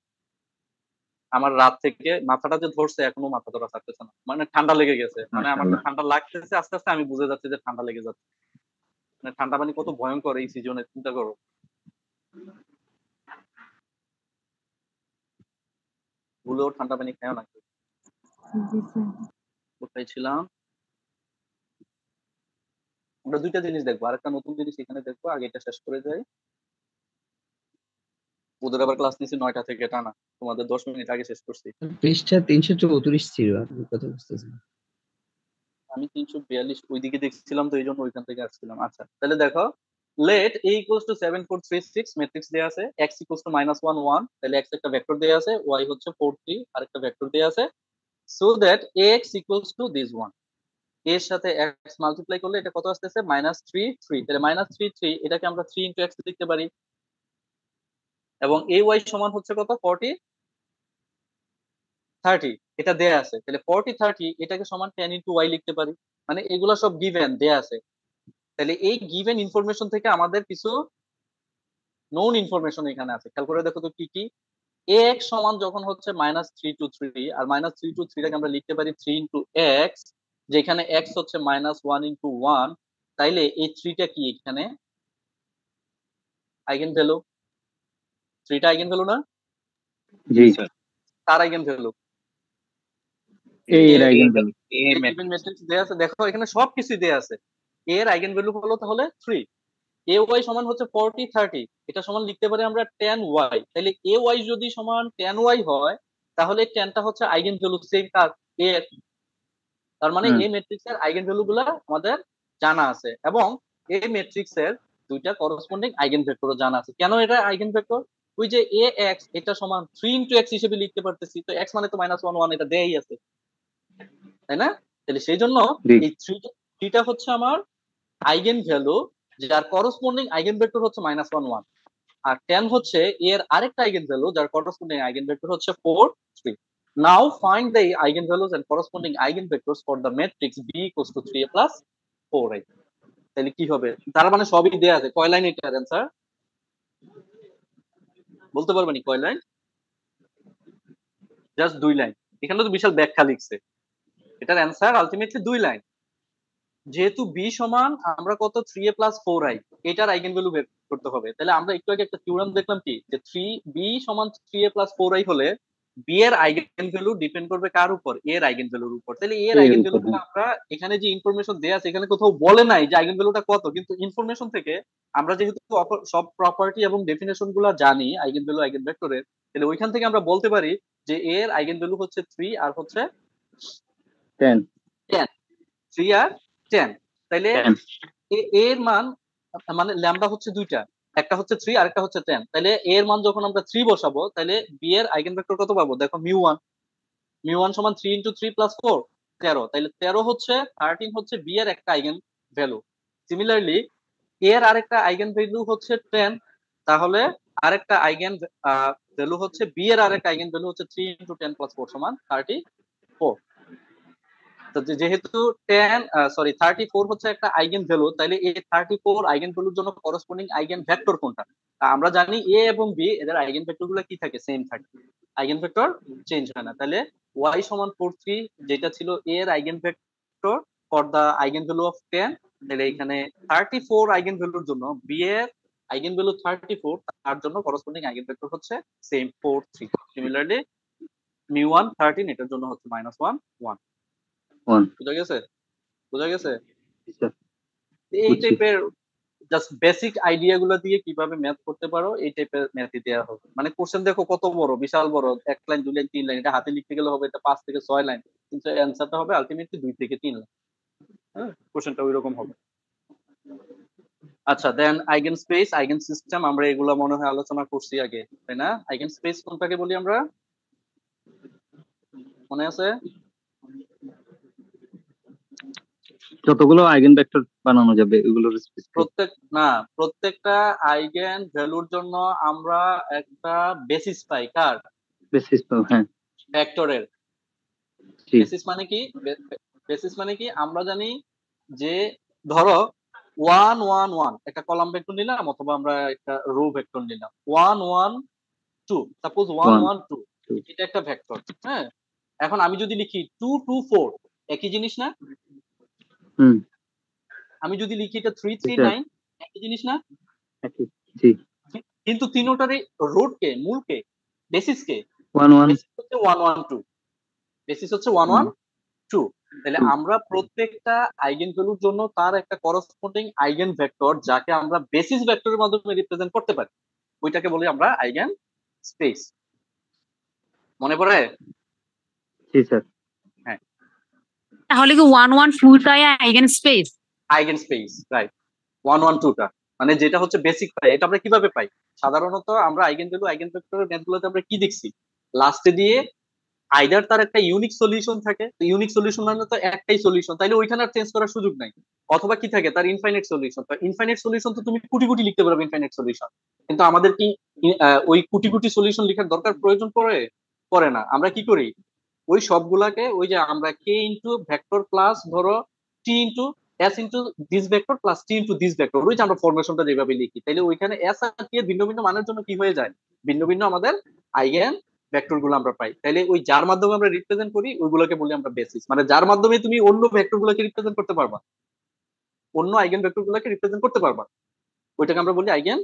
আমার রাত থেকে মাথাটা যে ধরছে এখনো মাথা ধরা থাকতেছে না, মানে ঠান্ডা লেগে গেছে, মানে আমার মাশাআল্লাহ। ঠান্ডা লাগতেছে আস্তে আস্তে, আমি বুঝে যাচ্ছি যে ঠান্ডা লেগে যাচ্ছে। মানে ঠান্ডা পানি কত ভয়ঙ্কর এই সিজনে, চিন্তা করো। ভুলেও ঠান্ডা পানি খাও না। কোথায় ছিলাম? আমরা দুইটা জিনিস দেখবো, আরেকটা নতুন জিনিস এখানে দেখবো, আগে এটা শেষ করে যাই। ওদের আবার ক্লাস নিয়েছি 9টা থেকে টানা, তোমাদের 10 মিনিট আগে শেষ করছি। পৃষ্ঠা 334 ছিল, আপনি কথা বুঝতেছেন। আমি 342 ওইদিকে দেখছিলাম, তো এই জন্য ওইখান থেকে আসছিলাম। আচ্ছা তাহলে দেখো, let a equals to 7 4 3 6 matrix দেয়া আছে, x equals to -1 1, তাহলে x একটা ভেক্টর দেয়া আছে, y হচ্ছে 4 3 আরেকটা ভেক্টর দেয়া আছে, so that ax equals to this one। এর সাথে x মাল্টিপ্লাই করলে এটা কত আসতেছে? -3 3, তাহলে -3 3 এটাকে আমরা 3 into x লিখতে পারি, এবং ay সমান হচ্ছে কত? 40 30, এটা দেয়া আছে, তাহলে 40 30 এটাকে সমান 10 into y লিখতে পারি। মানে এগুলা সব গিভেন দেয়া আছে। তাহলে এই গিভেন ইনফরমেশন থেকে আমাদের কিছু নোন ইনফরমেশন এখানে আছে, খেয়াল করে দেখো তো কি কি। ax সমান যখন হচ্ছে -3 to 3, আর -3 to 3 টাকে আমরা লিখতে পারি 3 into x, যেখানে x হচ্ছে -1 into 1, তাইলে এই 3 টা কি এখানে আইগেন ভ্যালু? 3 টা আইগেন ভ্যালু না? জি স্যার। তার আইগেন ভ্যালু এর আইগেন ভ্যালু ম্যাট্রিক্স দেয়া আছে, দেখো এখানে সবকিছু দেয়া আছে। এর আইগেন ভ্যালু হলো তাহলে 3, ay সমান হচ্ছে 40 30, এটা সমান লিখতে পারি আমরা 10y। তাহলে ay যদি সমান 10y হয়, তাহলে 10 টা হচ্ছে আইগেন ভ্যালু সেম কার এর। তার মানে এই ম্যাট্রিক্সের আইগেন ভ্যালু গুলা আমাদের জানা আছে, এবং এই ম্যাট্রিক্সের দুইটা করসপন্ডিং আইগেন ভেক্টরও জানা আছে। কেন এটা আইগেন ভেক্টর? ওই যে ax এটা সমান 3 into x হিসেবে লিখতে পারতেছি, তো x মানে তো -1 1 এটা দেয়াই আছে, তাই না? তাহলে সেই জন্য এই 3 টা হচ্ছে আমার আইগেন ভ্যালু, যার করসপন্ডিং আইগেন ভেক্টর হচ্ছে -1 1, আর 10 হচ্ছে এর আরেকটা আইগেন ভ্যালু, যার করসপন্ডিং আইগেন ভেক্টর হচ্ছে 4 3। নাও find the eigenvalues and corresponding eigenvectors for the matrix b equals to 3a plus 4a। তাহলে কি হবে? তার মানে সবই দেয়া আছে। কয় লাইন এটার অ্যানসার বলতে পারবেন? কয় লাইন? Just 2 line. এখানে তো বিশাল ব্যাখ্যা লিখছে। এটার অ্যানসার আলটিমেটলি 2 লাইন। যেহেতু b সমান আমরা কত 3a plus 4i, এটার আইগেন ভ্যালু বের করতে হবে। তাহলে আমরা একটু আগে একটা থিওরেম দেখলাম কি, যে 3b সমান 3a plus 4i হলে b এর আইগেন ভ্যালু ডিপেন্ড করবে কার উপর? a এর আইগেন ভ্যালুর উপর। তাহলে a এর আইগেন ভ্যালুটা আমরা এখানে যে ইনফরমেশন দেয়া আছে, এখানে কোথাও বলে নাই যে আইগেন ভ্যালুটা কত, কিন্তু ইনফরমেশন থেকে আমরা যেহেতু সব প্রপার্টি এবং ডেফিনেশন গুলা জানি আইগেন ভ্যালু আইগেন ভেক্টরের, তাহলে ওইখান থেকে আমরা বলতে পারি যে a এর আইগেন ভ্যালু হচ্ছে 3 আর হচ্ছে 10 3 আর 10। তাইলে এর মান মানে ল্যামডা হচ্ছে দুইটা, একটা হচ্ছে 3 আর একটা হচ্ছে 10। তাহলে এর মান যখন আমরা 3 বসাবো, তাহলে বি এর আইগেনভেক্টর কত পাবো? দেখো মিউ1 সমান 3 into 3 plus 4 13, তাহলে 13 হচ্ছে 13 হচ্ছে বি এর একটা আইগেন ভ্যালু। সিমিলারলি এর আরেকটা আইগেন ভ্যালু হচ্ছে 10, তাহলে আরেকটা আইগেন ভ্যালু হচ্ছে বি এর আরেকটা আইগেন ভ্যালু হচ্ছে 3 into 10 plus 4 সমান 34। যেহেতু 34 হচ্ছে একটা আইগেন ভ্যালু, তাহলে এই 34 আইগেন ভ্যালুর জন্য করসপন্ডিং আইগেন ভেক্টর কোনটা? আমরা জানি এ এবং বি এদের আইগেন ভেক্টর গুলো কি থাকে? সেম থাকে, আইগেন ভেক্টর চেঞ্জ হয় না। তাহলে y সমান 4 3 যেটা ছিল এ এর eigen vector for the eigen value of 10, তাহলে এখানে 34 আইগেন ভ্যালুর জন্য বি এর আইগেন ভ্যালু 34, তার জন্য করসপন্ডিং আইগেন ভেক্টর হচ্ছে সেম 4 3। সিমিলারলি মিউ1 13 এটার জন্য হচ্ছে -1 1। বুঝা গেছে? বুঝা গেছে? এই টাইপের জাস্ট বেসিক আইডিয়া গুলো দিয়ে কিভাবে ম্যাথ করতে পারো, এই টাইপের ম্যাথই দেওয়া হবে। মানে কোশ্চেন দেখো কত বড়, বিশাল বড়, 1 লাইন 2 লাইন 3 লাইন, এটা হাতে লিখতে গেলে হবে এটা 5 থেকে 6 লাইন, কিন্তু অ্যানসারটা হবে আলটিমেটলি 2 থেকে 3 লাইন। হ্যাঁ, কোশ্চেনটা ওইরকম হবে। আচ্ছা, দেন আইগেন স্পেস, আইগেন সিস্টেম, আমরা এগুলো মনে হয় আলোচনা করছি আগে, তাই না? আইগেন স্পেস কোনটাকে বলি আমরা, মনে আছে? যতগুলো আইগেন ভেক্টর বানানো যাবে এগুলোর স্পেস প্রত্যেকটা আইগেন ভ্যালুর জন্য আমরা একটা বেসিস পাই। কার বেসিস? হ্যাঁ, ভেক্টরের বেসিস মানে কি? বেসিস মানে কি আমরা জানি যে ধরো 1 1 1 একটা কলাম ভেক্টর নিলাম, অথবা আমরা একটা রো ভেক্টর নিলাম 1 1 2, সাপোজ 1 1 2, এটা একটা ভেক্টর। হ্যাঁ, এখন আমি যদি লিখি 2 2 4, একই জিনিস না? আমি যদি লিখি এটা 3 3 9, একই জিনিস না? জি। কিন্তু তিনটারই রুট কে, মূল কে, বেসিস কে? 1 1 বেসিস হচ্ছে 1 1 2, বেসিস হচ্ছে 1 1 2। তাহলে আমরা প্রত্যেকটা আইগেন ভ্যালুর জন্য তার একটা করসপন্ডিং আইগেন ভেক্টর, যাকে আমরা বেসিস ভেক্টরের মাধ্যমে রিপ্রেজেন্ট করতে পারি, ওইটাকে বলি আমরা আইগেন স্পেস। মনে পড়ে? জি স্যার। হ্যাঁ, তাহলে কি 1 1 2 টাই eigen space? Eigen space, right. 1 1 2 টা মানে যেটা হচ্ছে বেসিক পাই। এটা আমরা কিভাবে পাই? সাধারণত আমরা আইগেন ভ্যালু, আইগেন ভেক্টরের ম্যাথগুলোতে আমরা কি দেখছি? লাস্টে দিয়ে আইদার তার একটা ইউনিক সলিউশন থাকে, ইউনিক সলিউশন মানে তো একটাই সলিউশন, তাইলে ওইখানে আর চেঞ্জ করার সুযোগ নাই। অথবা কি থাকে, তার ইনফাইনাইট সলিউশন। তো ইনফাইনাইট সলিউশন তো তুমি কোটি কোটি লিখতে পারবে, ইনফাইনাইট সলিউশন। কিন্তু আমাদের কি ওই কোটি কোটি সলিউশন লেখার দরকার, প্রয়োজন পড়ে না। আমরা কি করি, ওই সবগুলাকে ওই যে আমরা কে ইনটু ভেক্টর প্লাস ধরো T into S into this vector plus T into this vector, ওই যে আমরা ফরমেশনটা যেভাবে লিখি, তাইলে ওইখানে এস আর টি এর ভিন্ন ভিন্ন মানের জন্য কি হয়ে যায়, ভিন্ন ভিন্ন আমাদের আইগেন ভেক্টর গুলো আমরা পাই। তাইলে ওই যার মাধ্যমে আমরা রিপ্রেজেন্ট করি ওইগুলোকে বলি আমরা বেসিস। মানে যার মাধ্যমে তুমি অন্য ভেক্টর গুলোকে রিপ্রেজেন্ট করতে পারবা, অন্য আইগেন ভেক্টর গুলোকে রিপ্রেজেন্ট করতে পারবা, ওইটাকে আমরা বলি আইগেন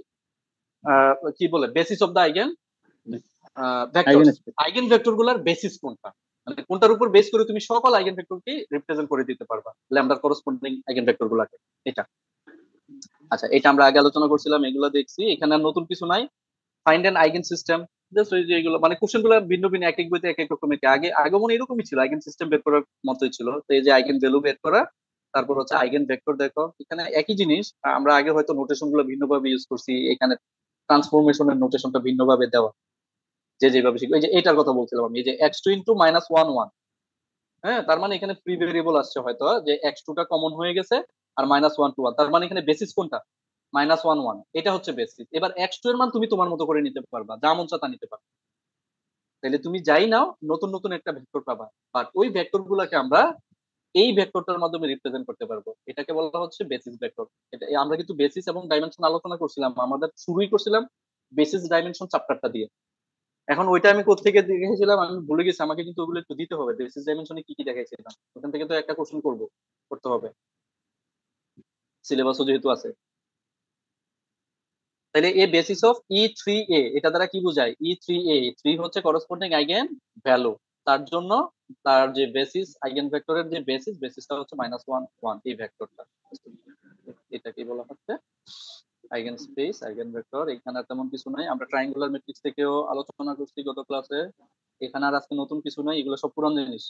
কি বলে, basis of the eigen vector. Eigen vector গুলার বেসিস কোনটা, মানে কোনটার উপর বেস করে তুমি সকল আইগেন ভেক্টরকে রিপ্রেজেন্ট করে দিতে পারবা ল্যামডার করসপন্ডিং আইগেন ভেক্টর গুলাকে। এটা আচ্ছা, এটা আমরা আগে আলোচনা করছিলাম, এগুলো দেখছি। এখানে আর নতুন কিছু নাই। Find an eigen system, just ওই যে এগুলো মানে কোশ্চেন গুলো ভিন্ন ভিন্ন, এক এক বইতে এক এক রকমের। আগে মনে এরকমই ছিল, আইগেন সিস্টেম বের করার মতোই ছিল। তো এই যে আইগেন ভ্যালু বের করা, তারপর হচ্ছে আইগেন ভেক্টর। দেখো এখানে একই জিনিস, আমরা আগে হয়তো নোটেশন গুলো ভিন্নভাবে ইউজ করছি, এখানে ট্রান্সফরমেশনের নোটেশনটা ভিন্নভাবে দেওয়া, যে যেভাবে শিখবে। এই যে এটার কথা বলছিলাম আমি, এই যে x2 ইন্টু মাইনাস 1 1, হ্যাঁ, তার মানে এখানে ফ্রি ভেরিয়েবল আসছে হয়তো, যে x2 টা কমন হয়ে গেছে আর মাইনাস 1 2 1, তার মানে এখানে বেসিস কোনটা, মাইনাস 1 1, এটা হচ্ছে বেসিস। এবার x2 এর মান তুমি তোমার মতো করে নিতে পারবা, যা মন চায় তা নিতে পারবা। তাহলে তুমি যাই নাও, নতুন নতুন একটা ভেক্টর পাবা, বাট ওই ভেক্টর গুলাকে আমরা এই ভেক্টরটার মাধ্যমে রিপ্রেজেন্ট করতে পারবো, এটাকে বলা হচ্ছে বেসিস ভেক্টর। এটা আমরা কিন্তু বেসিস এবং ডাইমেনশন আলোচনা করছিলাম, আমাদের শুরুই করছিলাম বেসিস ডাইমেনশন চ্যাপ্টারটা দিয়ে। এখন ওইটা আমি কোত্থেকে দেখেছিলাম আমি ভুলে গেছি, আমাকে কিন্তু ওগুলো একটু দিতে হবে, বেসিস ডাইমেনশনে কি কি দেখাইছিলাম ওখান থেকে তো একটা কোশ্চেন করতে হবে, সিলেবাসও যেহেতু আছে। তাহলে এ বেসিস অফ E3A, এটা দ্বারা কি বোঝায়, E3A, 3 হচ্ছে করসপন্ডিং আইগেন ভ্যালু, তার জন্য তার যে বেসিস আইগেন ভেক্টরের যে বেসিসটা হচ্ছে মাইনাস 1 1, এই ভেক্টরটা, এটা কি বলা হচ্ছে আইগেন স্পেস, আইগেন ভেক্টর। এখানে আর তেমন কিছু নাই, আমরা ট্রায়াঙ্গুলার ম্যাট্রিক্স থেকেও আলোচনা করছি গত ক্লাসে। এখানে আর আজকে নতুন কিছু নাই, এগুলো সব পুরান জিনিস।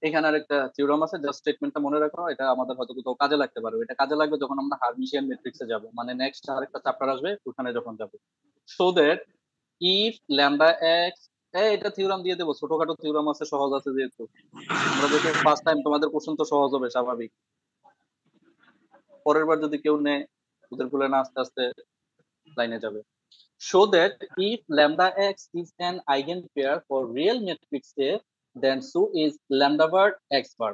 এখানে আর একটা থিওরাম আছে, জাস্ট স্টেটমেন্টটা মনে রাখো, এটা আমাদের হয়তো কোথাও কাজে লাগতে পারে। এটা কাজে লাগবে যখন আমরা হার্মিশিয়ান ম্যাট্রিক্সে যাব, মানে নেক্সট আরেকটা চ্যাপ্টার আসবে ওখানে যখন যাব। So that if lambda x, এটা থিওরাম দিয়ে দেবো, ছোটখাটো থিওরাম আছে, সহজ আছে যেহেতু, আমরা যেহেতু ফার্স্ট টাইম, তোমাদের কোশ্চেন তো সহজ হবে স্বাভাবিক। পরের বার যদি কেউ নেয় ওদের গুলো না আস্তে আস্তে লাইনে যাবে। Show that if lambda x is an eigenpair for real matrix A, then so is lambda bar x bar.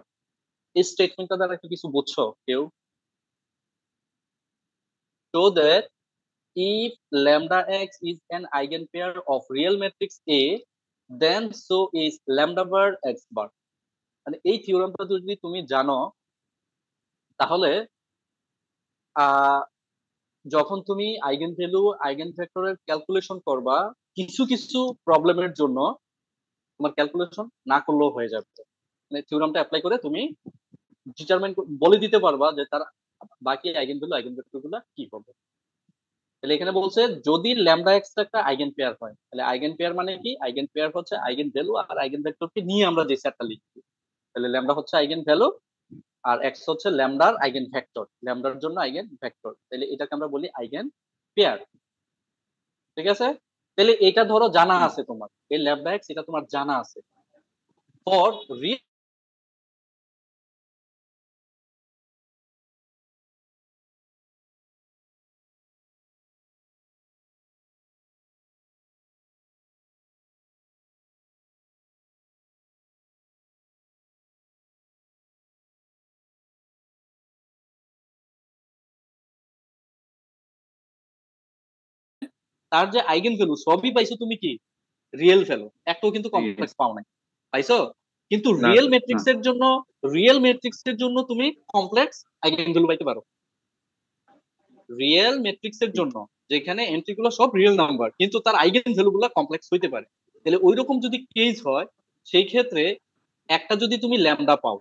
এই স্টেটমেন্টটা দ্বারা কি কিছু বুঝছো কেউ? Show that if lambda x is an eigenpair of real matrix A, then so is lambda bar x bar. মানে এই থিওরামটা যদি তুমি জানো, তাহলে যখন তুমি আইগেন ভ্যালু আইগেন ভেক্টরের ক্যালকুলেশন করবা, কিছু কিছু প্রবলেমের জন্য তোমার ক্যালকুলেশন না করলেও হয়ে যাবে। মানে থিওরামটা অ্যাপ্লাই করে তুমি ডিটারমাইন বলে দিতে পারবা যে তার বাকি আইগেন ভ্যালু আইগেন ভেক্টরগুলো কি হবে। তাহলে এখানে বলছে যদি ল্যামডা এক্স একটা আইগেন পেয়ার হয়, তাহলে আইগেন পেয়ার মানে কি, আইগেন পেয়ার হচ্ছে আইগেন ভ্যালু আর আইগেন ভেক্টরকে নিয়ে আমরা যে সেটটা লিখি। তাহলে ল্যামডা হচ্ছে আইগেন ভ্যালু আর এক্স হচ্ছে ল্যামডার আইগেন ভেক্টর, ল্যামডার জন্য আইগেন ভেক্টর, তাহলে এটাকে আমরা বলি আইগেন পেয়ার। ঠিক আছে, তাহলে এটা ধরো জানা আছে তোমার, এই ল্যামডা এক্স এটা তোমার জানা আছে। ফর রিয়েল তার যে আইগেন ভ্যালু সবই পাইছো তুমি কি রিয়েল ভ্যালু, একটাও কিন্তু কমপ্লেক্স পাও নাই, পাইছো? কিন্তু রিয়েল ম্যাট্রিক্সের জন্য তুমি কমপ্লেক্স আইগেন ভ্যালু পাইতে পারো। রিয়েল ম্যাট্রিক্সের জন্য যেখানে এন্ট্রি গুলো সব রিয়েল নাম্বার কিন্তু তার আইগেন ভ্যালু গুলো কমপ্লেক্স হইতে পারে, তাহলে ওইরকম যদি কেস হয় সেই ক্ষেত্রে একটা যদি তুমি ল্যামডা পাও,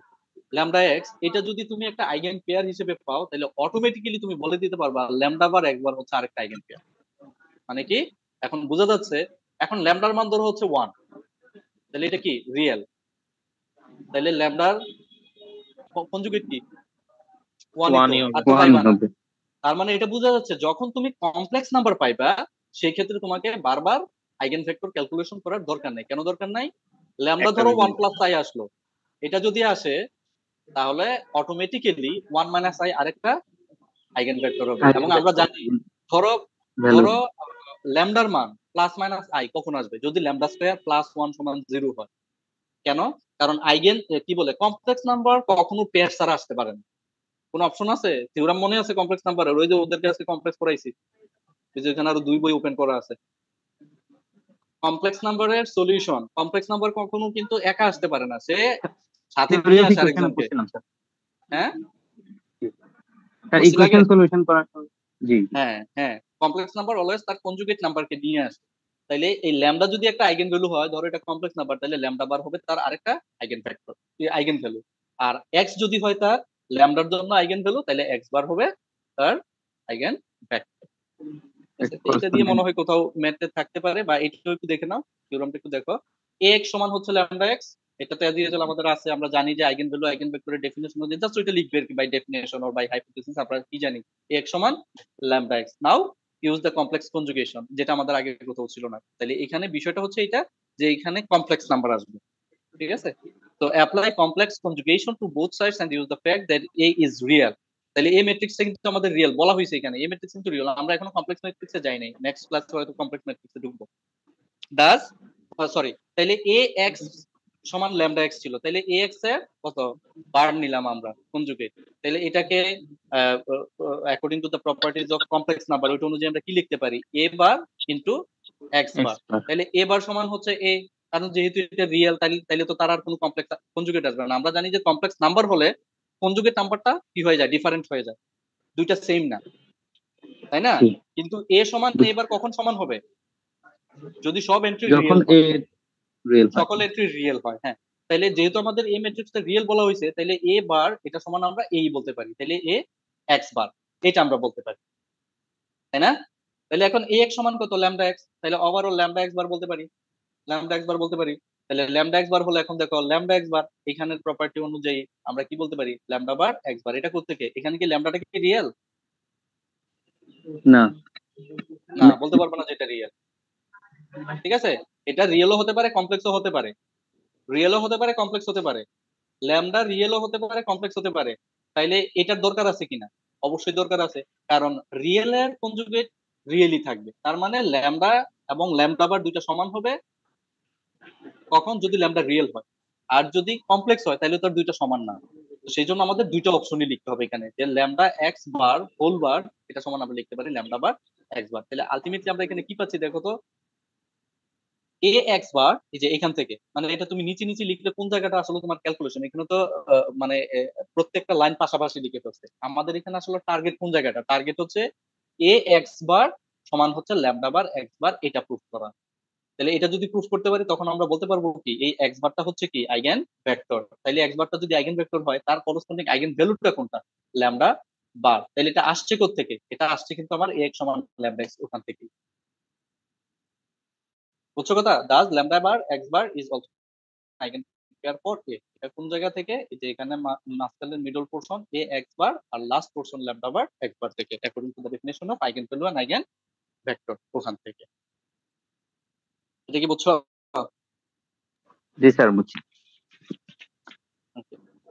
ল্যামডা এক্স, এটা যদি তুমি একটা আইগেন পেয়ার হিসেবে পাও তাহলে অটোমেটিক্যালি তুমি বলে দিতে পারবা ল্যামডা বার একবার হচ্ছে আরেকটা আইগেন পেয়ার। মানে কি এখন বোঝা যাচ্ছে? এখন ল্যামডার মান ধরো হচ্ছে 1, তাহলে এটা কি রিয়েল, তাহলে ল্যামডার কনজুগেট কি 1 তার মানে এটা বোঝা যাচ্ছে যখন তুমি কমপ্লেক্স নাম্বার পাইবা সেই ক্ষেত্রে তোমাকে বারবার আইগেন ভেক্টর ক্যালকুলেশন করার দরকার নেই। কেন দরকার নাই? ল্যামডা ধরো 1 প্লাস আই আসলো, এটা যদি আসে তাহলে অটোমেটিক্যালি 1 মাইনাস আই আরেকটা আইগেন ভেক্টর হবে। এবং আমরা জানি ধরো ল্যামডার মান প্লাস মাইনাস আই কখন আসবে? যদি ল্যামডা স্কয়ার প্লাস 1 সমান 0 হয়। কেন? কারণ আইগেন কি বলে কমপ্লেক্স নাম্বার কখনো পেয়ার ছাড়া আসতে পারে না। কোন অপশন আছে? থিওরাম মনে আছে কমপ্লেক্স নাম্বারের? ওই যে ওদেরকে আজকে কমপ্লেক্স পড়াইছি, এই যে এখানে আরো 2 বই ওপেন করা আছে। কমপ্লেক্স নাম্বারের সলিউশন, কমপ্লেক্স নাম্বার কখনো কিন্তু একা আসতে পারে না, সে সাথে নিয়ে আসে আরেকজনকে। হ্যাঁ ইকুয়েশন সলিউশন করা। জি হ্যাঁ হ্যাঁ, কমপ্লেক্স নাম্বার অলওয়েজ তার কনজুগেট নাম্বারকে নিয়ে আসে। তাইলে এই ল্যামডা যদি একটা আইগেন ভ্যালু হয়, ধরো এটা কমপ্লেক্স নাম্বার, তাহলে ল্যামডা বার হবে তার আরেকটা আইগেন ফ্যাক্টর, আইগেন ভ্যালু। আর এক্স যদি হয় তার ল্যামডার জন্য আইগেন ভ্যালু, তাহলে এক্স বার হবে তার আইগেন ফ্যাক্টর। এটা দিয়ে মনে হয় কোথাও ম্যাথে থাকতে পারে, বা এটাও একটু দেখে নাও, থিওরামটা একটু দেখো। এক্স সমান হচ্ছে ল্যামডা এক্স, এটা তো অ্যাজ আমাদের আছে, আমরা জানি যে আইগেন ভ্যালু আইগেন ভেক্টরের ডেফিনিশন অনুযায়ী জাস্ট ওইটা লিখবে আর কি, by definition or by hypothesis আমরা কি জানি এক্স সমান lambda x. Now use the complex conjugation, যেটা আমাদের আগে কোথাও ছিল না। তাহলে এখানে বিষয়টা হচ্ছে এটা যে এখানে কমপ্লেক্স নাম্বার আসবে, ঠিক আছে? তো apply complex conjugation to both sides and use the fact that A is real. তাহলে এই ম্যাট্রিক্সটা কিন্তু আমাদের রিয়েল বলা হয়েছে এখানে, এই ম্যাট্রিক্স কিন্তু রিয়েল। আমরা এখনো কমপ্লেক্স ম্যাট্রিক্সে যাই নাই, নেক্সট ক্লাসে হয়তো কমপ্লেক্স ম্যাট্রিক্সে ঢুকবো। ডাজ সরি, তাহলে এ এক্স সমান ল্যামডা এক্স ছিল, তাহলে এ এক্স এর কত বার নিলাম আমরা কনজুগেট, তাহলে এটাকে according to the properties of complex number ওইটা অনুযায়ী আমরা কি লিখতে পারি? এ বার ইনটু এক্স বার। তাহলে এ বার সমান হচ্ছে এ, কারণ যেহেতু এটা রিয়েল তাহলে তো তার আর কোনো কমপ্লেক্স কনজুগেট আসবে না। আমরা জানি যে কমপ্লেক্স নাম্বার হলে কনজুগেট নাম্বারটা কি হয়ে যায়? ডিফারেন্ট হয়ে যায়, দুইটা সেম না, তাই না? কিন্তু এ সমান এবার কখন সমান হবে? যদি সব এন্ট্রি রিয়েল, সকল এন্ট্রি রিয়েল হয়। হ্যাঁ, তাহলে যেহেতু আমাদের এ ম্যাট্রিক্সটা রিয়েল বলা হয়েছে, তাহলে এ বার এটা সমান আমরা এই বলতে পারি, তাহলে এ এক্স বার এটা আমরা বলতে পারি, তাই না? তাহলে এখন এ এক্স সমান কত? ল্যামডা এক্স, তাহলে ওভারঅল ল্যামডা এক্স বার বলতে পারি, ল্যামডা এক্স বার বলতে পারি। তাহলে ল্যামডা এক্স বার হলো, এখন দেখো ল্যামডা এক্স বার এখানের প্রপার্টি অনুযায়ী আমরা কি বলতে পারি? ল্যামডা বার এক্স বার। এটা কোত্থেকে? এখানে কি ল্যামডাটা কি রিয়েল? না না, বলতে পারবো না যেটা রিয়েল, ঠিক আছে? এটা রিয়েলও হতে পারে কমপ্লেক্সও হতে পারে, রিয়েলও হতে পারে কমপ্লেক্স হতে পারে, ল্যামডা রিয়েলও হতে পারে কমপ্লেক্স হতে পারে। তাইলে এটার দরকার আছে কিনা? অবশ্যই দরকার আছে, কারণ রিয়েলের কনজুগেট রিয়েলই থাকবে। তার মানে ল্যামডা এবং ল্যামডা বার দুইটা সমান হবে কখন? যদি ল্যামডা রিয়েল হয়। আর যদি কমপ্লেক্স হয় তাহলে তার দুইটা সমান না। তো সেই জন্য আমাদের দুইটা অপশনই লিখতে হবে এখানে, যে lambda x bar whole bar এটা সমান আমরা লিখতে পারি ল্যামডা বার এক্স বার। তাহলে আলটিমেটলি আমরা এখানে কি পাচ্ছি দেখো তো, এ এক্স বার, এই যে এখান থেকে, মানে এটা তুমি নিচে নিচে লিখলে কোন জায়গাটা আসলে তোমার ক্যালকুলেশন, এখানে তো মানে প্রত্যেকটা লাইন পাশাপাশি লিখে ফেলছে। আমাদের এখানে আসলে টার্গেট কোন জায়গাটা? টার্গেট হচ্ছে এ এক্স বার সমান হচ্ছে ল্যামডা বার এক্স বার, এটা প্রুফ করা। তাহলে এটা যদি প্রুফ করতে পারি তখন আমরা বলতে পারবো কি এই এক্স বারটা হচ্ছে কি আইগেন ভেক্টর। তাহলে এক্স বারটা যদি আইগেন ভেক্টর হয় তার করসপন্ডিং আইগেন ভ্যালুটা কোনটা? ল্যামডা বার। তাহলে এটা আসছে কোথা থেকে? এটা আসছে কিন্তু আমার এক্স সমান ল্যামডা এক্স ওখান থেকে। বুঝছো কথা? Does lambda bar x bar is also eigen pair for A. এটা কোন জায়গা থেকে? এই যে এখানে মাঝখানের middle portion A x bar আর last portion lambda bar x bar থেকে, according to the definition of eigen value and eigen vector ওখান থেকে। এটা কি বুঝছো? জি স্যার বুঝছি।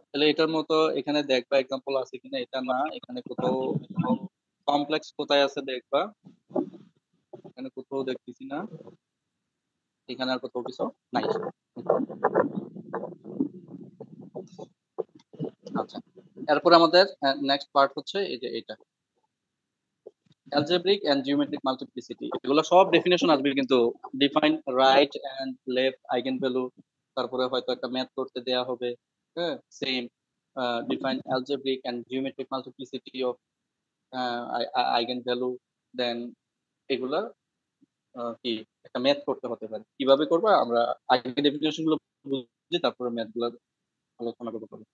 তাহলে এটার মতো এখানে দেখবা এক্সাম্পল আছে কিনা, এটা না, এখানে কোথাও কমপ্লেক্স কোথায় আছে দেখবা, এখানে কোথাও দেখতেছি না, এখানে আর কোথাও কিছু নাই। আচ্ছা, এরপর আমাদের নেক্সট পার্ট হচ্ছে এই যে এটা। অ্যালজেব্রিক এন্ড জিওমেট্রিক মাল্টিপ্লিসিটি, এগুলো সব ডেফিনেশন আসবে কিন্তু define right and left eigen value, তারপরে হয়তো একটা ম্যাথ করতে দেয়া হবে, হ্যাঁ same define algebraic and geometric multiplicity of eigen value, then এগুলা কি একটা ম্যাথ করতে হতে পারে, কিভাবে করবো আমরা আগে ডেফিনেশন গুলো বুঝি তারপরে ম্যাথ গুলো আলোচনা করতে পারবো।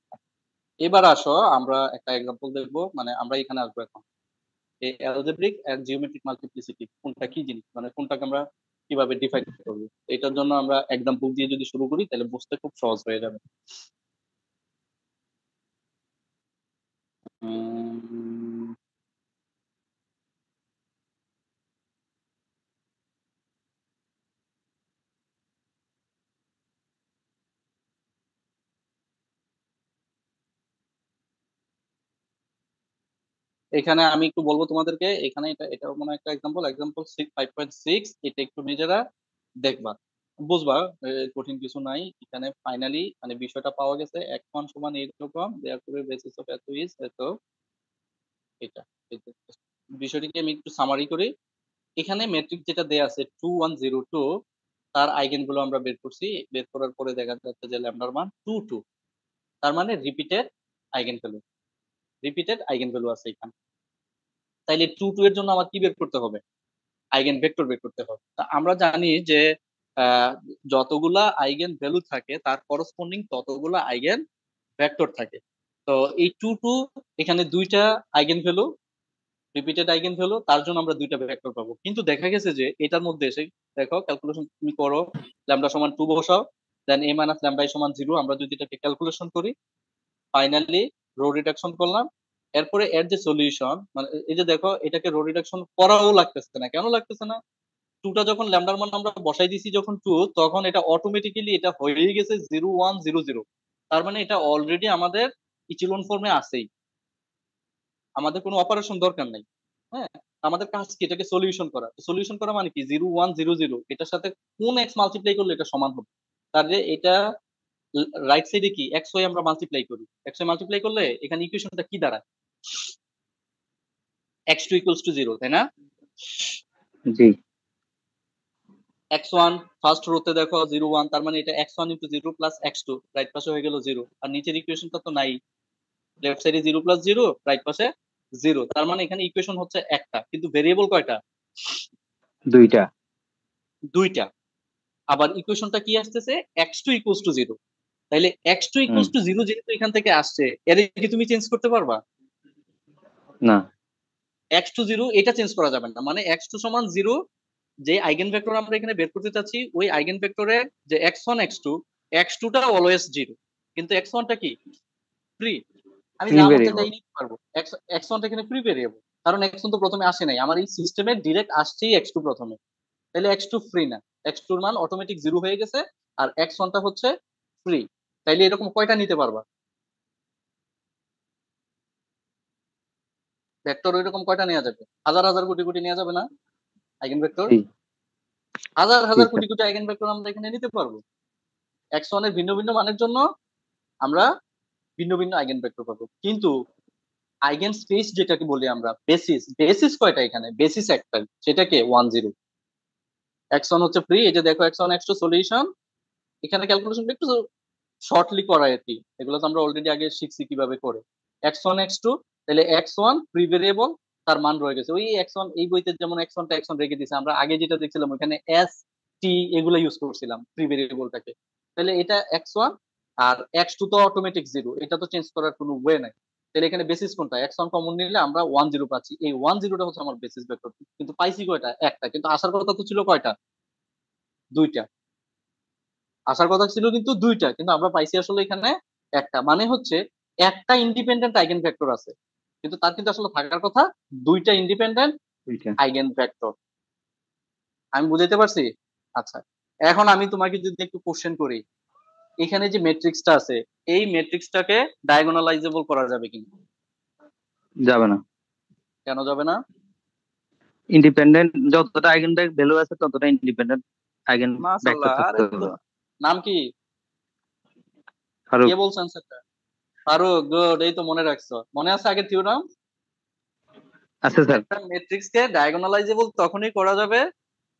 এবার আসো আমরা একটা এক্সাম্পল দেখবো, মানে আমরা এখানে আসবো এখন এই অ্যালজেব্রিক এন্ড জিওমেট্রিক মাল্টিপ্লিসিটি কোনটা কি জিনিস, মানে কোনটাকে আমরা কিভাবে ডিফাইন করবো। এটার জন্য আমরা এক্সাম্পল দিয়ে যদি শুরু করি তাহলে বুঝতে খুব সহজ হয়ে যাবে। এখানে আমি একটু বলবো তোমাদেরকে, এখানে এটা মনে হয় একটা এক্সাম্পল 5.6, এটা একটু নিজেরা দেখবা বুঝবা, কঠিন কিছু নাই এখানে। ফাইনালি মানে বিষয়টা পাওয়া গেছে, x1 সমান এইরকম, দেয়ারফর বেসিস অফ এত ইজ এত, এটা বিষয়টিকে আমি একটু সামারি করি। এখানে ম্যাট্রিক্স যেটা দেয়া আছে 2102, তার আইগেন গুলো আমরা বের করছি, বের করার পরে দেখা যাচ্ছে যে ল্যামডার মান 22, তার মানে repeated eigen value, repeated eigen value আছে এখানে। তাইলে 22 এর জন্য আমার কি বের করতে হবে, আইগেন ভেক্টর বের করতে হবে। তা আমরা জানি যে যতগুলা আইগেন ভ্যালু থাকে তার করসপন্ডিং ততগুলা আইগেন ভেক্টর থাকে। তো এই 22 এখানে দুইটা eigen value, repeated eigen value, তার জন্য আমরা দুইটা ভেক্টর পাবো। কিন্তু দেখা গেছে যে এটার মধ্যে এসে দেখো ক্যালকুলেশন তুমি করো, ল্যামডা সমান 2 বসাও, দেন a মাইনাস ল্যামডা সমান 0, আমরা যদি এটাকে ক্যালকুলেশন করি, ফাইনালি রো রিডাকশন করলাম, এরপরে এর যে সলিউশন, মানে এই যে দেখো এটাকে রো রিডাকশন করাও লাগতেছে না, কেন লাগতেছে না, টুটা যখন ল্যামডার মান আমরা বসাই দিছি যখন 2, তখন এটা অটোমেটিক্যালি এটা হয়ে গেছে 0100, তার মানে এটা অলরেডি আমাদের ইচিলন ফর্মে আছেই, আমাদের কোনো অপারেশন দরকার নাই। হ্যাঁ, আমাদের কাজ কি, এটাকে সলিউশন করা। সলিউশন করা মানে কি, 0100 এটার সাথে কোন এক্স মাল্টিপ্লাই করলে এটা সমান হবে, তাহলে এটা রাইট সাইডে কি এক্স ওয়াই আমরা মাল্টিপ্লাই করি, এক্স ওয়াই মাল্টিপ্লাই করলে এখানে ইকুয়েশনটা কি দাঁড়ায়, x2 equals to 0, তাই না? জি। x1 ফার্স্ট রোতে দেখো 0 1, তার মানে এটা x1 into 0 plus x2, right পাশে হয়ে গেল 0, আর নিচের ইকুয়েশনটা তো নাই, লেফট সাইডে 0 plus 0, রাইট পাশে 0, তার মানে এখানে ইকুয়েশন হচ্ছে একটা, কিন্তু ভেরিয়েবল কয়টা, দুইটা। দুইটা। আবার ইকুয়েশনটা কি আসতেছে, x2 equals to 0, তাইলে x2 equals to 0 যেহেতু এখান থেকে আসছে, এর কি তুমি চেঞ্জ করতে পারবা না, x2 0 এটা চেঞ্জ করা যাবে না, মানে x2 সমান 0, যে আইগেন ভেক্টর আমরা এখানে বের করতে চাচ্ছি ওই আইগেন ভেক্টরের যে x1 x2 টা অলওয়েজ 0, কিন্তু x1 টা কি ফ্রি, আমি যা মন চাই নিতে পারবো, x1 টা এখানে ফ্রি ভেরিয়েবল, কারণ x1 তো প্রথমে আসে নাই, আমার এই সিস্টেমে ডাইরেক্ট আসছেই x2 প্রথমে, তাহলে x2 ফ্রি না, x2 এর মান অটোমেটিক 0 হয়ে গেছে, আর x1 টা হচ্ছে ফ্রি। তাইলে এরকম কয়টা নিতে পারবা ভেক্টর, ওইরকম কয়টা নেওয়া যাবে, হাজার হাজার কোটি কোটি নেওয়া যাবে না আইগেন ভেক্টর, হাজার হাজার কোটি কোটি আইগেন ভেক্টর আমরা এখানে নিতে পারবো। x1 এর ভিন্ন ভিন্ন মানের জন্য আমরা ভিন্ন ভিন্ন আইগেন ভেক্টর পাবো, কিন্তু আইগেন স্পেস যেটাকে বলি আমরা, বেসিস কয়টা এখানে, বেসিস একটাই, সেটাকে 10, x1 হচ্ছে ফ্রি, এই যে দেখো x1 x2 সলিউশন, এখানে ক্যালকুলেশন একটু শর্টলি করা আর কি, এগুলো তো আমরা অলরেডি আগে শিখছি কিভাবে করে। x1 x2, তাহলে x1 ফ্রি ভেরিয়েবল, তার মান রয়ে গেছে ওই x1, এই বইতে যেমন x1 টা x1 রেখে দিয়েছে, আমরা আগে যেটা দেখছিলাম ওখানে s t এগুলো ইউজ করছিলাম ফ্রি ভেরিয়েবলটাকে, তাহলে এটা x1, আর x2 তো অটোমেটিক 0, এটা তো চেঞ্জ করার কোনো ওয়ে নাই, তাহলে এখানে বেসিস কোনটা, x1 কমন নিলে আমরা 10 পাচ্ছি, এই 10টা হচ্ছে আমার বেসিস ভেক্টর, কিন্তু পাইছি কয়টা, একটা, কিন্তু আসার কথা তো ছিল কয়টা, দুইটা, আসার কথা ছিল কিন্তু দুইটা, কিন্তু আমরা পাইছি আসলে এখানে একটা, মানে হচ্ছে একটা ইন্ডিপেন্ডেন্ট আইগেন ভেক্টর আছে, কিন্তু তার কিন্তু আসলে থাকার কথা দুইটা ইন্ডিপেন্ডেন্ট আইগেন ভেক্টর। আমি বুঝাইতে পারছি? আচ্ছা, এখন আমি তোমাকে যদি একটু কোশ্চেন করি, এখানে যে ম্যাট্রিক্সটা আছে এই ম্যাট্রিক্সটাকে ডায়াগোনালাইজেবল করা যাবে কিনা? যাবে না। কেন যাবে না? ইন্ডিপেন্ডেন্ট যতটা আইগেন ভ্যালু আছে ততটা ইন্ডিপেন্ডেন্ট আইগেন ভেক্টর থাকতে হবে। নাম কি? ফারুক। কে বলছেন সেটা? ফারুক, গুড, এই তো মনে রাখছো, মনে আছে আগের থিওরাম? আচ্ছা স্যার, একটা ম্যাট্রিক্সকে ডায়াগোনালাইজেবল তখনই করা যাবে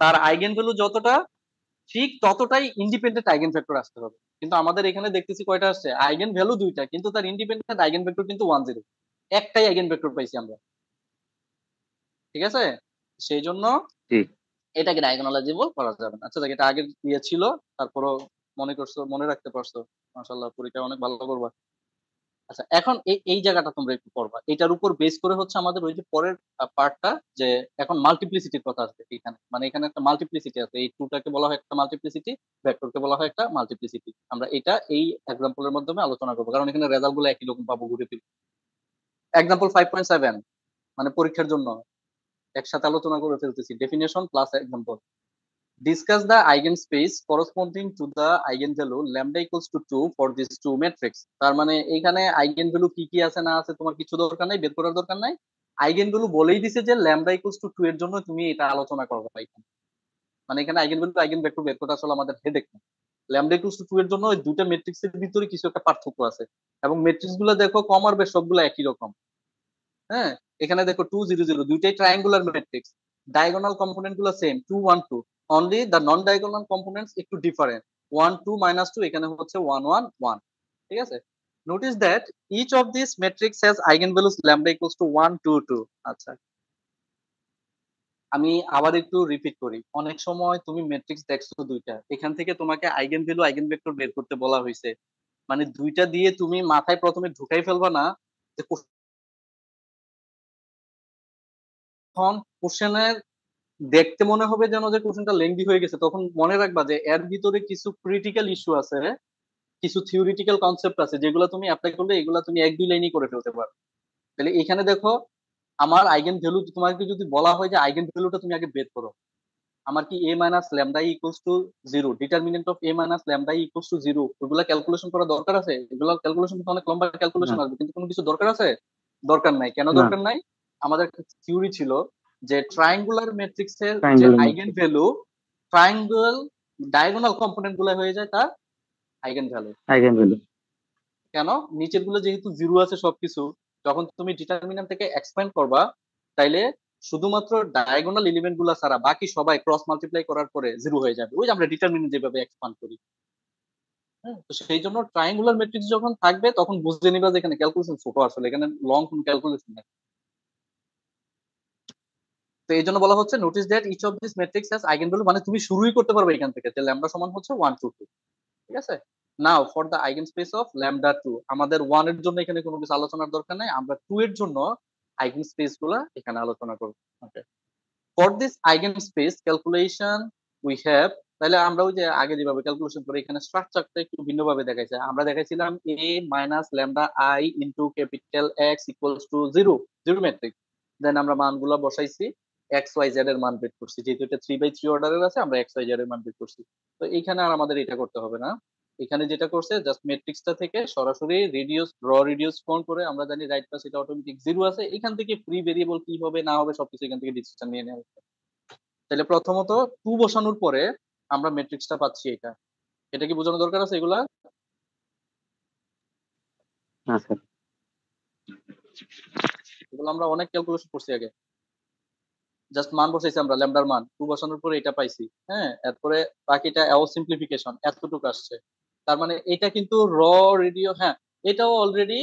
তার আইগেন ভ্যালু যতটা ঠিক ততটাই ইন্ডিপেন্ডেন্ট আইগেন ভেক্টর আসতে হবে। কিন্তু আমাদের এখানে দেখতেছি কয়টা আসছে, আইগেন ভ্যালু দুইটা, কিন্তু তার ইন্ডিপেন্ডেন্ট আইগেন ভেক্টর কিন্তু 1 0, একটাই আইগেন ভেক্টর পাইছি আমরা। ঠিক আছে, সেই জন্য এটাকে ডায়াগোনালাইজেবল করা যাবে না। আচ্ছা, এটা আগের ইয়ে ছিল, তারপরও মনে করছো, মনে রাখতে পারছো, মাশাআল্লাহ, পরীক্ষা অনেক ভালো করবা। আচ্ছা, এখন এই জায়গাটা তোমরা একটু করবা, এটার উপর বেস করে হচ্ছে আমাদের ওই যে পরের পার্টটা, যে এখন মাল্টিপ্লিসিটির কথা আছে এখানে, মানে এখানে একটা মাল্টিপ্লিসিটি আছে, এই টুটাকে বলা হয় একটা মাল্টিপ্লিসিটি, ভেক্টরকে বলা হয় একটা মাল্টিপ্লিসিটি। আমরা এটা এই এক্সাম্পলের মাধ্যমে আলোচনা করবো, কারণ এখানে রেজাল্ট গুলো একই রকম পাবো ঘুরে ফিরে। এক্সাম্পল 5.7, মানে পরীক্ষার জন্য একসাথে আলোচনা করে ফেলতেছি, definition plus example. Discuss the eigenspace corresponding to the eigenvalue lambda equals to 2 for these two matrix. তার মানে এখানে eigenvalue কি কি আছে না আছে তোমার কিছু দরকার নাই, বের করার দরকার নাই। eigenvalue বলেই দিছে যে lambda equals to 2 এর জন্য তুমি এটা আলোচনা করবে এখানে। মানে এখানে eigenvalue eigenvector বের করা আসলে আমাদের হেডেক না। lambda equals to 2 এর জন্য ওই দুটো ম্যাট্রিক্সের ভিতরে কিছু একটা পার্থক্য আছে, এবং ম্যাট্রিক্স গুলো দেখো কম আর বেশ সবগুলো একই রকম। হ্যাঁ, এখানে দেখো 2 0 0 দুইটাই ট্রায়াঙ্গুলার ম্যাট্রিক্স, ডায়াগোনাল কম্পোনেন্ট গুলো same 2 1 2, only the non diagonal components একটু ডিফারেন্ট, 1 2 -2, এখানে হচ্ছে 1 1 1। ঠিক আছে, notice that each of this matrix has eigenvalues lambda equals to 1 2 2। আচ্ছা, আমি আবার একটু রিপিট করি, অনেক সময় তুমি ম্যাট্রিক্স দেখছো দুইটা, এখান থেকে তোমাকে আইগেনভ্যালু আইগেনভেক্টর বের করতে বলা হয়েছে, মানে দুইটা দিয়ে তুমি মাথায় প্রথমে ঢুকাই ফেলবা না যে কোশ্চেনের দেখতে মনে হবে যেন যে কোশ্চেনটা লেংদি হয়ে গেছে, তখন মনে রাখবা যে এর ভিতরে কিছু ক্রিটিক্যাল ইস্যু আছে, কিছু থিওরিটিক্যাল কনসেপ্ট আছে, যেগুলো তুমি অ্যাপ্লাই করলে এগুলো তুমি এক দুই লাইনই করে ফেলতে পারো। তাহলে এখানে দেখো, আমার আইগেন ভ্যালু তোমাকে যদি বলা হয় যে আইগেন ভ্যালুটা তুমি আগে বের করো, আমার কি a minus lambda equals to 0, determinant of a minus lambda equals to 0, ওগুলা ক্যালকুলেশন করা দরকার আছে? এগুলো ক্যালকুলেশন কিন্তু অনেক লম্বা ক্যালকুলেশন আসবে, কিন্তু কোনো কিছু দরকার আছে? দরকার নাই। কেন দরকার নাই? আমাদের থিওরি ছিল যে ট্রায়াঙ্গুলার ম্যাট্রিক্সের যে eigen value triangle diagonal component গুলো হয়ে যায় তার আইগেন ভ্যালু। কেন? নিচের গুলো যেহেতু 0 আছে সবকিছু, যখন তুমি ডিটারমিনেন্ট থেকে এক্সপ্যান্ড করবা, তাইলে শুধুমাত্র ডায়াগোনাল এলিমেন্ট গুলা ছাড়া বাকি সবাই ক্রস মাল্টিপ্লাই করার পরে 0 হয়ে যাবে, ওই যে আমরা ডিটারমিনেন্ট যেভাবে এক্সপ্যান্ড করি। তো সেই জন্য ট্রায়াঙ্গুলার ম্যাট্রিক্স যখন থাকবে তখন বুঝতে নিবা যে এখানে ক্যালকুলেশন ছোট, আসলে এখানে লং কোন ক্যালকুলেশন নাই। তো এই জন্য বলা হচ্ছে notice that each of this matrix has eigenvalue, মানে তুমি শুরুই করতে পারবে এখান থেকে যে ল্যামডা সমান হচ্ছে 1 2 2। ঠিক আছে, নাও for the eigenspace of lambda 2, আমাদের 1 এর জন্য এখানে কোনো কিছু আলোচনার দরকার নাই, আমরা 2 এর জন্য আইগেনস্পেস গুলা এখানে আলোচনা করব। Okay, for this eigenspace calculation we have, তাহলে আমরা ওই যে আগে যেভাবে ক্যালকুলেশন করে এখানে স্ট্রাকচারটা একটু ভিন্নভাবে দেখাইছে। আমরা দেখাইছিলাম a minus lambda i into capital x equals to 0 0 matrix, then আমরা মানগুলো বসাইছি, এক্স ওয়াই জেড এর মান বের করছি, যেহেতু এটা 3/3 অর্ডারের আছে আমরা এক্স ওয়াই জেড এর মান বের করছি। তো এখানে আর আমাদের এটা করতে হবে না, এখানে যেটা করছে জাস্ট ম্যাট্রিক্সটা থেকে সরাসরি রিডিউস রিডিউস ফর্ম করে, আমরা জানি রাইট পাশে এটা অটোমেটিক 0 আছে, এখান থেকে ফ্রি ভেরিয়েবল কি হবে না হবে সবকিছু এখান থেকে ডিসিশন নিয়ে নেওয়া হচ্ছে। তাহলে প্রথমত 2 বসানোর পরে আমরা ম্যাট্রিক্সটা পাচ্ছি, এটা কি বোঝানো দরকার আছে এগুলা? এগুলো আমরা অনেক ক্যালকুলেশন করছি আগে, জাস্ট মান বসাইছি আমরা, ল্যামডার মান 2 বসানোর পরে এটা পাইছি। হ্যাঁ, এরপরে বাকিটা এও সিম্পলিফিকেশন, এতটুকু আসছে। তার মানে এটা কিন্তু রেডিও, হ্যাঁ এটাও অলরেডি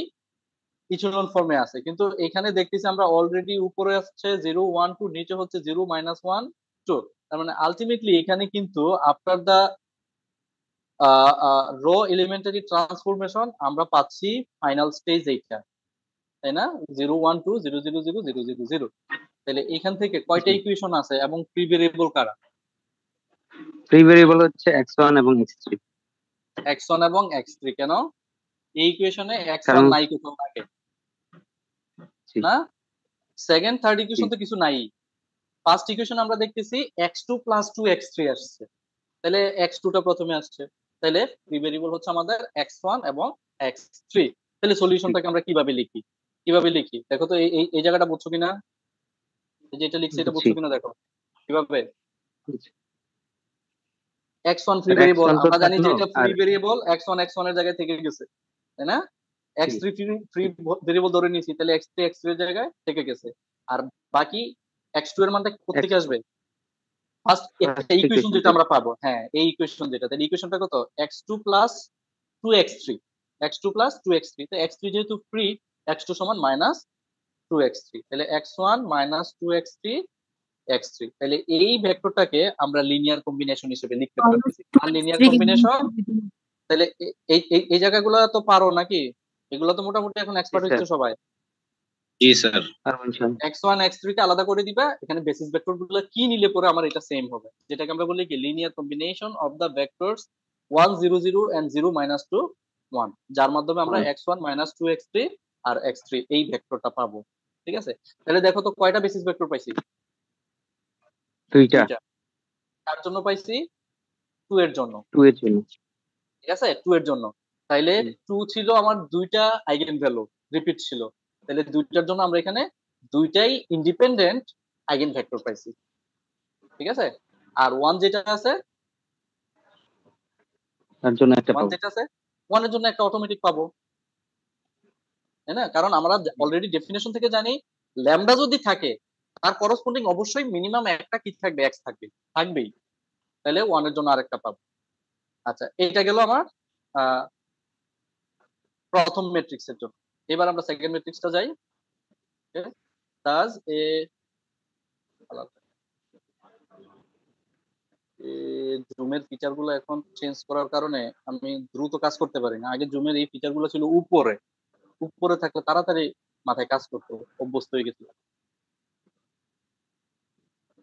ইচেলন ফর্মে আছে, কিন্তু এখানে দেখতেছি আমরা অলরেডি উপরে আসছে 0 1 2, নিচে হচ্ছে 0 -1 2। তার মানে আলটিমেটলি এখানে কিন্তু আফটার দা এলিমেন্টারি ট্রান্সফরমেশন আমরা পাচ্ছি ফাইনাল স্টেজ এইটা, তাই না? 0 1 2 0 0 0 0 0 0। তাহলে এখান থেকে কয়টা ইকুয়েশন আছে এবং ফ্রি ভেরিয়েবল কারা? ফ্রি ভেরিয়েবল হচ্ছে x1 এবং x3। x1 এবং x3, কেন? এই ইকুয়েশনে x1 নাই কোথাও থাকে না, সেকেন্ড থার্ড ইকুয়েশন তো কিছু নাই, ফার্স্ট ইকুয়েশন আমরা দেখতেছি x2 + 2 x3 আসছে, তাহলে x2 টা প্রথমে আসছে, তাহলে ফ্রি ভেরিয়েবল হচ্ছে আমাদের x1 এবং x3। তাহলে সলিউশনটাকে আমরা কিভাবে লিখি দেখো তো, এই জায়গাটা বুঝছো কিনা, এই যে এটা লিখছি এটা বুঝছো কিনা দেখো কিভাবে। x1 ফ্রি ভেরিয়েবল, আমরা জানি যে এটা ফ্রি ভেরিয়েবল, x1 x1 এর জায়গায় থেকে গেছে, তাই না? x3 ফ্রি ভেরিয়েবল ধরে নিয়েছি, তাহলে x3 x3 এর জায়গায় থেকে গেছে। আর বাকি x2 এর মানটা কোথা থেকে আসবে? ফার্স্ট ইকুয়েশন যেটা আমরা পাবো, হ্যাঁ এই ইকুয়েশন যেটা, তাহলে ইকুয়েশনটা কত? x2 plus 2x3, x2 plus 2x3, তো x3 যেহেতু ফ্রি, x2 সমান মাইনাস 2x3, তাহলে x1 মাইনাস 2x3 x3, তাহলে এই ভেক্টরটাকে আমরা লিনিয়ার কম্বিনেশন হিসেবে লিখতে পারতেছি। আর লিনিয়ার কম্বিনেশন, তাহলে এই জায়গাগুলো তো পারো নাকি? এগুলো তো মোটামুটি এখন এক্সপার্ট হচ্ছে সবাই। জি স্যার। x1 x3 কে আলাদা করে দিবা, এখানে বেসিস ভেক্টরগুলো কি নিলে পরে আমার এটা সেম হবে, যেটাকে আমরা বলি কি linear combination of the vectors 1 0 0 and 0 -2 1, যার মাধ্যমে আমরা x1 2x3 আর x3 এই ভেক্টরটা পাবো। ঠিক আছে, তাহলে দেখো তো কয়টা বেসিস ভেক্টর পাইছি? দুইটা। কার জন্য পাইছি? 2 এর জন্য। 2 এর জন্য, ঠিক আছে, 2 এর জন্য। তাইলে 2 ছিল আমার দুইটা আইগেন ভ্যালু রিপিট ছিল, তাহলে দুইটার জন্য আমরা এখানে দুইটাই ইন্ডিপেন্ডেন্ট আইগেন ভেক্টর পাইছি। ঠিক আছে, আর 1 যেটা আছে তার জন্য একটা 1 যেটা আছে 1 এর জন্য একটা অটোমেটিক পাবো, তাই না? কারণ আমরা অলরেডি ডেফিনেশন থেকে জানি ল্যামডা যদি থাকে তার করসপন্ডিং অবশ্যই মিনিমাম একটা কি থাকবে, x থাকবে, থাকবেই, তাহলে 1 এর জন্য আরেকটা পাবো। আচ্ছা, এটা গেল আমার প্রথম ম্যাট্রিক্সের জন্য। এবার আমরা সেকেন্ড ম্যাট্রিক্সটা যাই। জুমের ফিচার গুলো এখন চেঞ্জ করার কারণে আমি দ্রুত কাজ করতে পারি না। আগে জুমের এই ফিচার গুলো ছিল উপরে, উপরে থাকলে তাড়াতাড়ি মাথায় কাজ করতে অভ্যস্ত হয়ে গেছিল।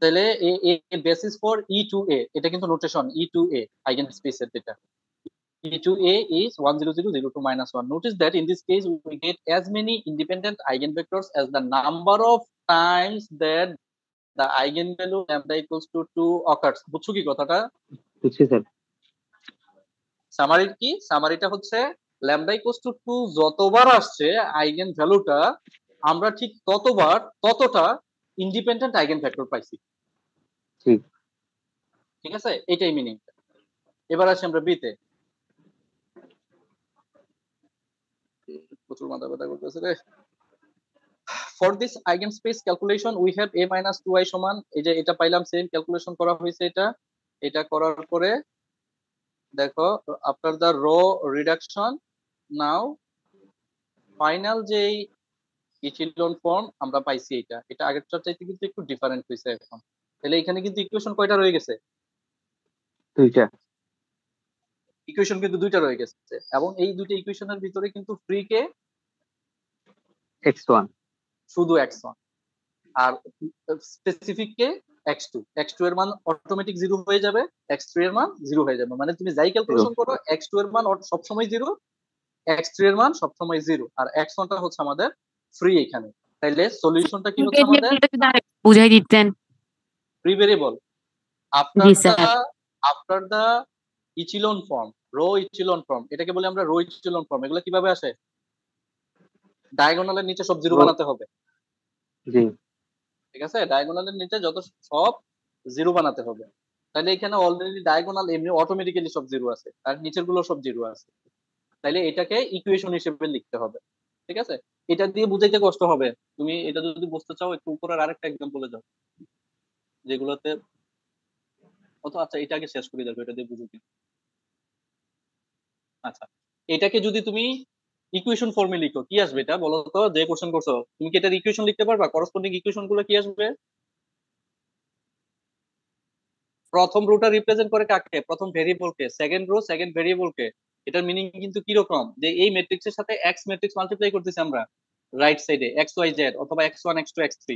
তাহলে বেসিস ফর E2A, এটা কিন্তু নোটেশন E2A আইগেন স্পেসের যেটা E2A is 1 0 0 0 2 -1. Notice that in this case we get as many independent eigenvectors as the number of times that the eigenvalue lambda equals to 2 occurs. বুঝছো কি কথাটা? বুঝছি sir. Summary কি? সামারিটা হচ্ছে lambda equals to 2 যতবার আসছে আইগেন ভ্যালুটা, আমরা ঠিক ততটা ইন্ডিপেন্ডেন্ট আইগেন ভেক্টর পাইছি। ঠিক আছে, এটাই মিনিং। এবার আসি আমরা বিতে। প্রচুর মাথা ব্যথা করতেছে রে। For this eigenspace calculation we have a minus 2i সমান, এই যে এটা পাইলাম, সেম ক্যালকুলেশন করা হয়েছে, এটা করার পরে দেখো after the row reduction now final যে ইচিলন ফর্ম আমরা পাইছি, এটা আগেরটার চাইতে কিন্তু একটু ডিফারেন্ট হয়েছে এখন। তাহলে এখানে কিন্তু ইকুয়েশন কয়টা রয়ে গেছে? দুইটা। ইকুয়েশন কিন্তু দুইটা রয়ে গেছে, এবং এই দুইটা ইকুয়েশনের ভিতরে কিন্তু ফ্রি কে x1, শুধু x1, আর স্পেসিফিক কে x2। x2 এর মান অটোমেটিক 0 হয়ে যাবে, x3 এর মান 0 হয়ে যাবে, মানে তুমি যাই ক্যালকুলেশন করো x2 এর মান সবসময় 0, x3 এর মান সবসময় 0, আর x1 টা হচ্ছে আমাদের ফ্রি এখানে। তাইলে সলিউশনটা কি হচ্ছে আমাদের? বুঝাই দিতেন। Free variable after the echelon form, row echelon form, এটাকে বলি আমরা রো ইচিলন ফর্ম। এগুলো কিভাবে আসে? ডায়াগোনালের নিচে সব 0 বানাতে হবে। জি, ঠিক আছে, ডায়াগোনালের নিচে যত সব 0 বানাতে হবে। তাহলে এখানে অলরেডি ডায়াগোনাল এমনি অটোমেটিক্যালি সব 0 আছে, আর নিচের গুলো সব 0 আছে। তাহলে এটাকে ইকুয়েশন হিসেবে লিখতে হবে। ঠিক আছে, এটা দিয়ে বুঝাইতে কষ্ট হবে। তুমি এটা যদি বুঝতে চাও একটু উপরের আরেকটা এক্সাম্পলে যাও, যেগুলোতে আচ্ছা এটা আগে শেষ করে যাবে, এটা দিয়ে বুঝতে। আচ্ছা, এটাকে যদি তুমি ইকুয়েশন ফর্মে লিখো কি আসবে? এটা বলো তো, যে কোশ্চেন করছো তুমি কি এটার ইকুয়েশন লিখতে পারবা? করসপন্ডিং ইকুয়েশন গুলো কি আসবে? প্রথম রোটা রিপ্রেজেন্ট করে কাকে? প্রথম ভেরিয়েবলকে। সেকেন্ড রো সেকেন্ড ভেরিয়েবলকে। এটার মিনিং কিন্তু কি রকম, যে এই ম্যাট্রিক্সের সাথে এক্স ম্যাট্রিক্স মাল্টিপ্লাই করতেছি আমরা রাইট সাইডে, এক্স ওয়াই জেড অথবা x1 x2 x3।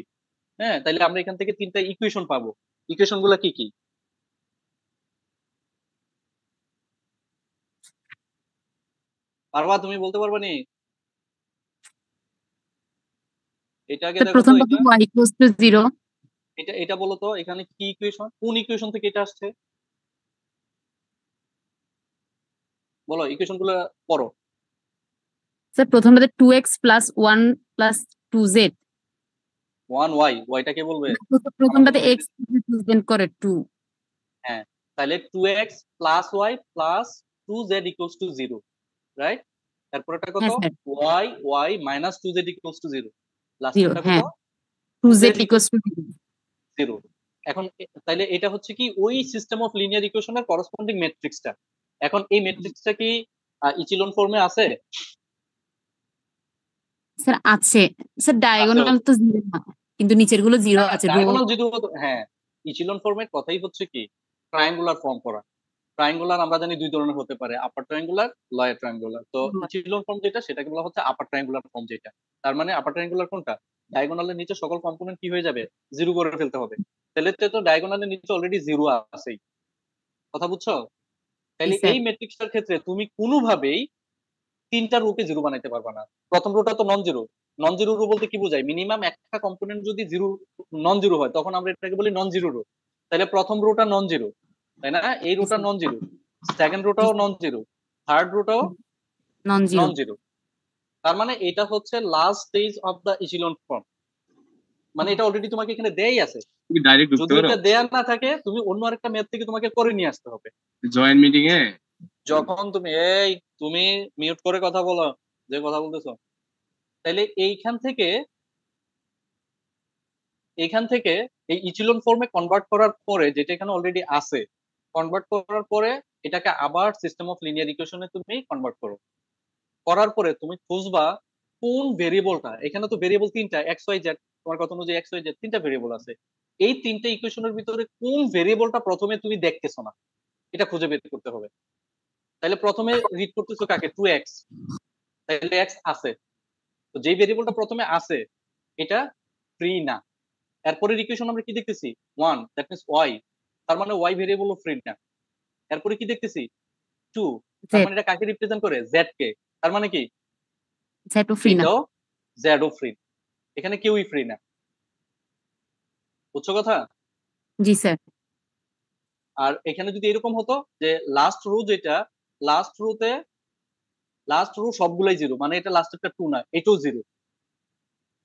হ্যাঁ, তাহলে আমরা এখান থেকে তিনটা ইকুয়েশন পাবো। ইকুয়েশন গুলো কি কি? পারবা? তুমি বলতে পারবা নি? এটা আগে দেখো তো, এটা বলো তো এখানে কি ইকুয়েশন, কোন ইকুয়েশন থেকে এটা আসছে? বলো ইকুয়েশন গুলো পড়ো। Sir প্রথমটাতে 2x + 1 + 2z। 1y, yটা কে বলবে? প্রথমটাতে x রিপ্রেজেন্ট করে 2। হ্যাঁ, তাহলে 2x + y + 2z = 0, রাইট? তারপরটা কত? y y - 2z = 0। লাস্টটা কত? 2z equals to 0। এখন তাইলে এটা হচ্ছে কি ওই সিস্টেম অফ লিনিয়ার ইকুয়েশনের করসপন্ডিং ম্যাট্রিক্সটা। এখন এই ম্যাট্রিক্সটা কি ইচিলন ফর্মে আছে? স্যার আছে স্যার, ডায়াগোনাল তো 0 না, কিন্তু নিচের গুলো 0 আছে। ডায়াগোনাল যদি হ্যাঁ, ইচিলন ফর্মের কথাই হচ্ছে কি ট্রায়াঙ্গুলার ফর্ম করা। ট্রায়াঙ্গুলার আমরা জানি দুই ধরনের হতে পারে, আপার ট্রায়াঙ্গুলার, লোয়ার ট্রায়াঙ্গুলার। তো ইচিলন ফর্ম যেটা সেটাকে বলা হচ্ছে আপার ট্রায়াঙ্গুলার ফর্ম। যেটা তার মানে আপার ট্রায়াঙ্গুলার কোনটা? ডায়াগোনালের নিচে সকল কম্পোনেন্ট কি হয়ে যাবে? 0 করে ফেলতে হবে। তাহলে তো ডায়াগোনালের নিচে অলরেডি 0 আছেই। কথা বুঝছো? তাহলে এই ম্যাট্রিক্সটার ক্ষেত্রে তুমি কোনোভাবেই তিনটা রোকে 0 বানাইতে পারবা না। প্রথম রোটা তো non zero. Non zero row বলতে কি বোঝায়? মিনিমাম একটা কম্পোনেন্ট যদি নন জিরো হয় তখন আমরা এটাকে বলি নন জিরো রো। তাহলে প্রথম রোটা নন জিরো, তাই না? এই রোটা নন জিরো, সেকেন্ড রোটাও নন জিরো, থার্ড রোটাও নন জিরো। তার মানে এটা হচ্ছে last stage of the echelon form. মানে এটা অলরেডি তোমাকে এখানে দেয়াই আছে। তুমি ডাইরেক্ট ঢুকতে যদি পারো, এটা দেয়া না থাকে তুমি অন্য আরেকটা ম্যাথ থেকে তোমাকে করে নিয়ে আসতে হবে জয়েন্ট মিটিং এ। যখন তুমি মিউট করে কথা বলো, যে কথা বলতেছো। তাইলে এইখান থেকে এই ইচিলন ফর্মে কনভার্ট করার পরে, যেটা এখানে অলরেডি আছে, কনভার্ট করার পরে এটাকে আবার সিস্টেম অফ লিনিয়ার ইকুয়েশনে তুমি কনভার্ট করো। করার পরে তুমি খুঁজবা কোন ভেরিয়েবলটা, এখানে তো ভেরিয়েবল তিনটা, এক্স ওয়াই জেড, তোমার কথা অনুযায়ী এক্স ওয়াই জেড তিনটা ভেরিয়েবল আছে। এই তিনটা ইকুয়েশনের ভিতরে কোন ভেরিয়েবলটা প্রথমে তুমি দেখতেছো না, এটা খুঁজে বের করতে হবে। তাহলে প্রথমে রিড করতেছো কাকে? 2x। তাহলে x আছে, তো যেই ভেরিয়েবলটা প্রথমে আছে এটা ফ্রি না। এরপরের ইকুয়েশন আমরা কি দেখতেছি? 1, দ্যাট মিন্স y, তার মানে y ভেরিয়েবলও ফ্রি না। এরপরে কি দেখতেছি? 2, তার মানে এটা কাকে রিপ্রেজেন্ট করে? z কে। তার মানে কি z ও ফ্রি না, z ও ফ্রি। এখানে কেউই ফ্রি না। বুঝছো কথা? জি স্যার। আর এখানে যদি এরকম হতো যে লাস্ট রো যেটা, লাস্ট রো সবগুলাই 0, মানে এটা লাস্টেরটা 2 না, এটাও 0।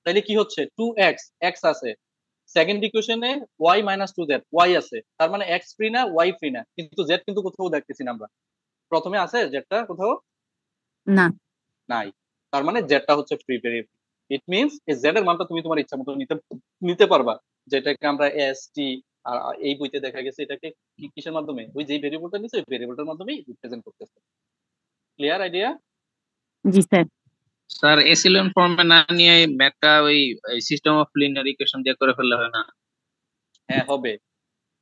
তাহলে কি হচ্ছে? 2x, x আছে। সেকেন্ড ইকুয়েশনে y - 2z, y আছে। তার মানে x ফ্রি না, y ফ্রি না, কিন্তু z কিন্তু কোথাও দেখতেছি না আমরা। প্রথমে আছে জেডটা, কোথাও না, নাই। তার মানে জেডটা হচ্ছে ফ্রি ভেরিয়েবল। ইট মিন্স এই জেড এর মানটা তুমি তোমার ইচ্ছা মতো নিতে পারবা, যেটাকে আমরা এস টি, আর এই বইতে দেখা গেছে এটাকে কিসের মাধ্যমে, ওই যে ভেরিয়েবলটা নিছে ওই ভেরিয়েবলটার মাধ্যমেই রিপ্রেজেন্ট করতেছে। Clear idea? জি স্যার। স্যার এসিলন ফর্মে না নিয়ে ম্যাথটা ওই সিস্টেম অফ লিনিয়ার ইকুয়েশন দিয়ে করে ফেললে হয় না? হ্যাঁ হবে,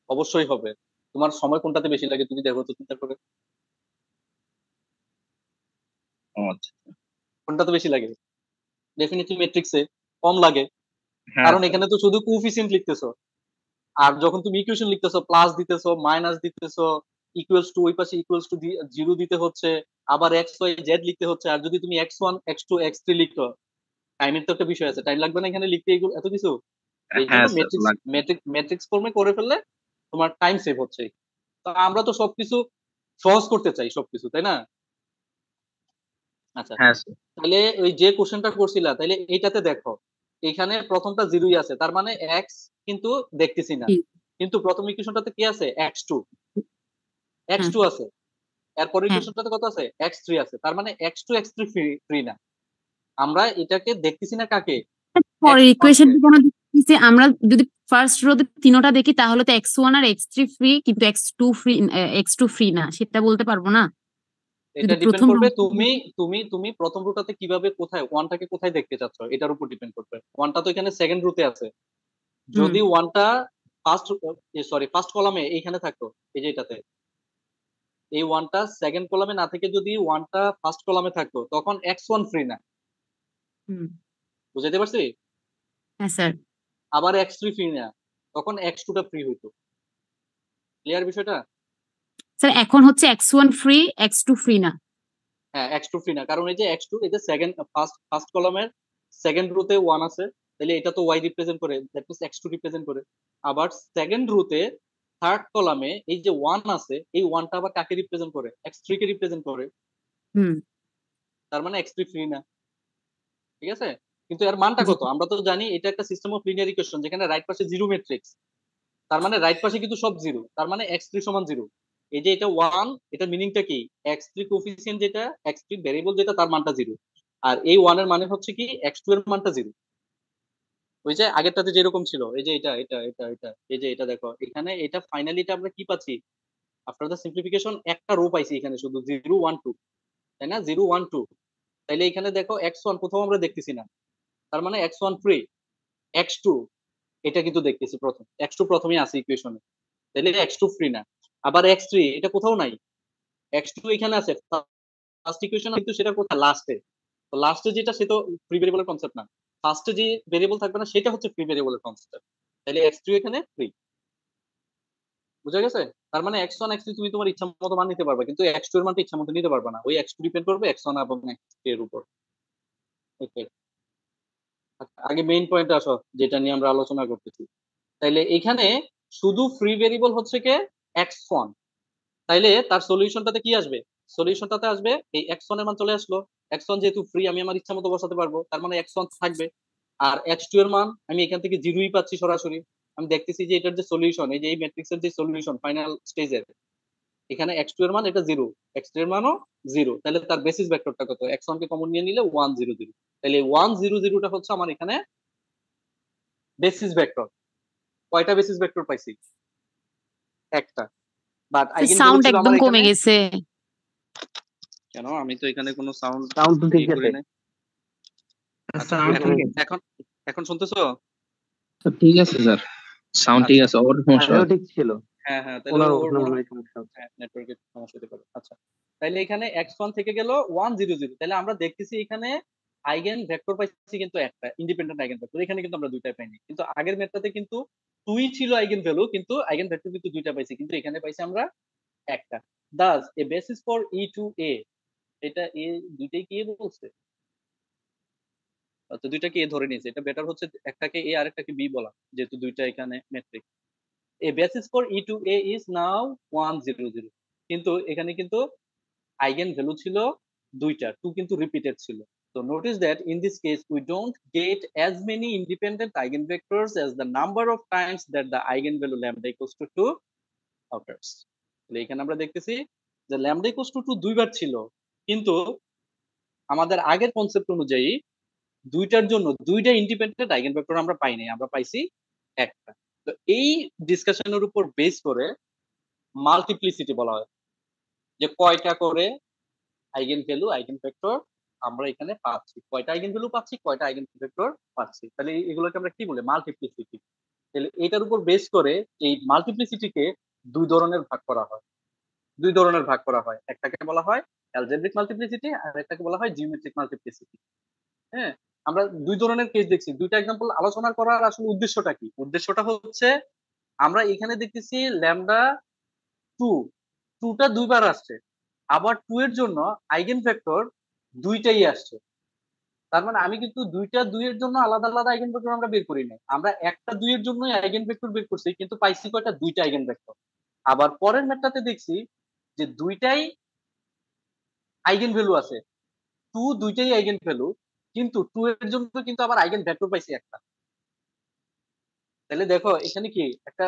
অবশ্যই হবে। তোমার সময় কোনটাতে বেশি লাগে তুমি দেখো তো, চিন্তা করে কোনটাতে বেশি লাগে? ডেফিনেটলি ম্যাট্রিক্সে কম লাগে, কারণ এখানে তো শুধু কোএফিসিয়েন্ট লিখতেছো। আর যখন তুমি ইকুয়েশন লিখতেছো, প্লাস দিতেছো, মাইনাস দিতেছো, ইকুয়ালস টু, ওই পাশে ইকুয়ালস টু 0 দিতে হচ্ছে, আবার এক্স ওয়াই জেড লিখতে হচ্ছে। আর যদি তুমি x1 x2 x3 লিখো, টাইমের তো একটা বিষয় আছে, টাইম লাগবে না এখানে লিখতে এগুলো এত কিছু। এই জন্য ম্যাট্রিক্স ফর্মে করে ফেললে তোমার টাইম সেভ হচ্ছে। তো আমরা তো সবকিছু সহজ করতে চাই সবকিছু, তাই না? আচ্ছা, তাহলে ওই যে কোশ্চেনটা করছিলা, তাহলে এইটাতে দেখো এখানে প্রথমটা 0ই আছে, তার মানে x কিন্তু দেখতেছি না, কিন্তু প্রথম ইকুয়েশনটাতে কি আছে? x2 আছে। এরপর ইকুয়েশনটাতে কত আছে? x3 আছে। তার মানে x2 x3 ফ্রি না। আমরা এটাকে দেখতেছি না কাকে? পরের ইকুয়েশন কেন দিতেছি? আমরা যদি ফার্স্ট রোতে তিনটা দেখি তাহলে তো x1 আর x3 ফ্রি, কিন্তু x2 ফ্রি না, সেটা বলতে পারবো না। এটা ডিপেন্ড করবে তুমি প্রথম রোটাতে কিভাবে, কোথায় ওয়ানটাকে কোথায় দেখতে চাচ্ছ, এটার উপর ডিপেন্ড করবে। ওয়ানটা তো এখানে সেকেন্ড রোতে আছে। যদি ওয়ানটা ফার্স্ট কলামে এইখানে থাকতো, এই যে এটাতে, এই ওয়ানটা সেকেন্ড কলামে না থেকে যদি ওয়ানটা ফার্স্ট কলামে থাকতো, তখন x1 ফ্রি না। বুঝাইতে পারছি? হ্যাঁ স্যার। আবার x3 ফ্রি না, তখন x2 টা ফ্রি হইতো। ক্লিয়ার বিষয়টা? স্যার এখন হচ্ছে x1 ফ্রি, x2 ফ্রি না। হ্যাঁ, x2 ফ্রি না, কারণ এই যে x2, এই যে সেকেন্ড ফার্স্ট কলামের সেকেন্ড রোতে 1 আছে, তাহলে এটা তো y রিপ্রেজেন্ট করে, দ্যাট মিন্স x2 রিপ্রেজেন্ট করে। আবার সেকেন্ড রোতে থার্ড কলামে এই যে 1 আছে, এই 1টা আবার কাকে রিপ্রেজেন্ট করে? x3 কে রিপ্রেজেন্ট করে। তার মানে x3 ফ্রি না। ঠিক আছে? কিন্তু এর মানটা কত? আমরা তো জানি এটা একটা সিস্টেম অফ লিনিয়ার ইকুয়েশন, যেখানে রাইট পাশে 0 ম্যাট্রিক্স। তার মানে রাইট পাশে কিন্তু সব 0, তার মানে x3 সমান 0। এই যে এটা 1, এটা মিনিংটা কি? x3 কোএফিসিয়েন্ট যেটা, x3 ভেরিয়েবল যেটা, তার মানটা 0। আর এই 1 এর মানে হচ্ছে কি? x2 এর মানটা 0। ওই যে আগেরটাতে যেরকম ছিল, এই যে এটা এটা এটা এটা এই যে এটা দেখো এখানে এটা ফাইনালি এটা আমরা কি পাচ্ছি আফটার দ্য সিম্পলিফিকেশন একটা রো পাইছি এখানে শুধু 0 1 2, তাই না? 0 1 2। তাইলে এখানে দেখো x1 কোথাও আমরা দেখতেছি না, তার মানে x1 ফ্রি, x2 এটা কিন্তু দেখতেছি প্রথম, x2 প্রথমেই আছে ইকুয়েশনে, তাইলে x2 ফ্রি না। আবার x3 এটা কোথাও নাই, x2 এখানে আছে ফার্স্ট ইকুয়েশন, কিন্তু সেটা কোথায় লাস্টে। তো লাস্টে যেটা সেটা ফ্রি ভেরিয়েবলের কনসেপ্ট না, ফার্স্টে যে ভেরিয়েবল থাকবে না সেটা হচ্ছে ফ্রি ভেরিয়েবলের কনসেপ্ট। তাহলে x3 এখানে ফ্রি, বুঝা গেছে? তার মানে x1 x3 তুমি তোমার ইচ্ছা মতো মান নিতে পারবে, কিন্তু x2 এর মানটা ইচ্ছা মতো নিতে পারবে না, ওই x2 ডিপেন্ড করবে x1 এবং x3 এর উপর। ওকে, আগে মেইন পয়েন্টে আসো যেটা নিয়ে আমরা আলোচনা করতেছি। তাইলে এখানে শুধু ফ্রি ভেরিয়েবল হচ্ছে কে x1, তাইলে তার সলিউশনটাতে কি আসবে? সলিউশনটাতে আসবে এই x1 এর মান চলে আসলো, x1 যেহেতু ফ্রি আমি আমার ইচ্ছা মতো বসাতে পারবো, তার মানে x1 থাকবে। আর x2 এর মান আমি এখান থেকে 0ই পাচ্ছি সরাসরি। আমি দেখতেছি যে এটার যে সলিউশন, এই যে এই ম্যাট্রিক্সের যে সলিউশন ফাইনাল স্টেজের, এখানে x2 এর মান এটা 0, x3 এর মানও 0, তাহলে তার বেসিস ভেক্টরটা কত? x1 কে কমন নিয়ে নিলে 1 0 0, তাহলে 1 0 0টা হচ্ছে আমার এখানে বেসিস ভেক্টর। কয়টা বেসিস ভেক্টর পাইছি? একটা। বাট আইগেনভ্যালু সাউন্ড ছিল একদম আমার কমে এখানে, গেছে। কেন? আমি তো এখানে কোনো সাউন্ড তো ঠিক আছে। করি নাই। আচ্ছা, এখন এখন শুনতেছো? তো ঠিক আছে স্যার, সাউন্ড ঠিক আছে, ওর সমস্যা ঠিক ছিল। হ্যাঁ হ্যাঁ, তাহলে ওর মনে হয় সমস্যা হচ্ছে, নেটওয়ার্কের সমস্যা হতে পারে। আচ্ছা, তাহলে এখানে x1 থেকে গেল 1 0 0, তাহলে আমরা দেখতেছি এখানে আইগেন ভেক্টর পাইছি কিন্তু একটা ইন্ডিপেন্ডেন্ট আইগেন ভেক্টর, এখানে কিন্তু আমরা দুইটা পাইনি। কিন্তু আগের মেথডে কিন্তু 2ই ছিল আইগেন ভ্যালু, কিন্তু আইগেন ভেক্টর কিন্তু দুইটা পাইছি, কিন্তু এখানে পাইছি আমরা একটা। দাস এ বেসিস ফর ই টু এ, এটা এ দুইটাই কি বলছে? তো দুইটাকে এ ধরে নিয়েছে, এটা বেটার হচ্ছে একটাকে এ আর একটাকে বি বলা, যেহেতু দুইটা এখানে matrix. A basis for E to A is now 1 0 0, কিন্তু এখানে কিন্তু আইগেন ভ্যালু ছিল দুইটা, 2 কিন্তু রিপিটেড ছিল। So notice that in this case we don't get as many independent eigenvectors as the number of times that the eigenvalue lambda equals to 2 occurs. তাহলে এখানে আমরা দেখতেছি যে lambda equals to 2 দুইবার ছিল, কিন্তু আমাদের আগের কনসেপ্ট অনুযায়ী দুইটার জন্য দুইটা ইন্ডিপেন্ডেন্ট আইগেনভেক্টর আমরা পাই নাই, আমরা পাইছি একটা। তো এই ডিসকাশনের উপর বেস করে মাল্টিপ্লিসিটি বলা হয়, যে কয়টা করে আইগেন ভ্যালু আইগেন ভেক্টর আমরা এখানে পাচ্ছি, কয়টা আইগেন ভ্যালু পাচ্ছি, কয়টা আইগেন ভেক্টর পাচ্ছি, তাহলে এগুলোকে আমরা কি বলি? মাল্টিপ্লিসিটি। তাহলে এটার উপর বেস করে এই মাল্টিপ্লিসিটিকে দুই ধরনের ভাগ করা হয়, দুই ধরনের ভাগ করা হয়। একটাকে বলা হয় অ্যালজেব্রিক মাল্টিপ্লিসিটি, আর একটাকে বলা হয় জিওমেট্রিক মাল্টিপ্লিসিটি। হ্যাঁ, আমরা দুই ধরনের কেস দেখছি, দুইটা एग्जांपल আলোচনা করার আসলে উদ্দেশ্যটা কি? উদ্দেশ্যটা হচ্ছে আমরা এখানে দেখতেছি ল্যামডা 2, 2টা দুইবার আসছে, আবার 2 এর জন্য আইগেন ভেক্টর দুইটাই আসছে। তার মানে আমি কিন্তু দুইটা 2 এর জন্য আলাদা আলাদা আইগেন ভেক্টর আমরা বের করি নাই, আমরা একটা 2 এর জন্যই আইগেন ভেক্টর বের করছি, কিন্তু পাইছি কয়টা? দুইটা আইগেন ভেক্টর। আবার পরের ম্যাথটাতে দেখছি যে দুইটাই আইগেন ভ্যালু আছে, 2 দুইটাই আইগেন ভ্যালু, কিন্তু 2 এর জন্য কিন্তু আবার আইগেন ভেক্টর পাইছি একটা। তাহলে দেখো এখানে কি একটা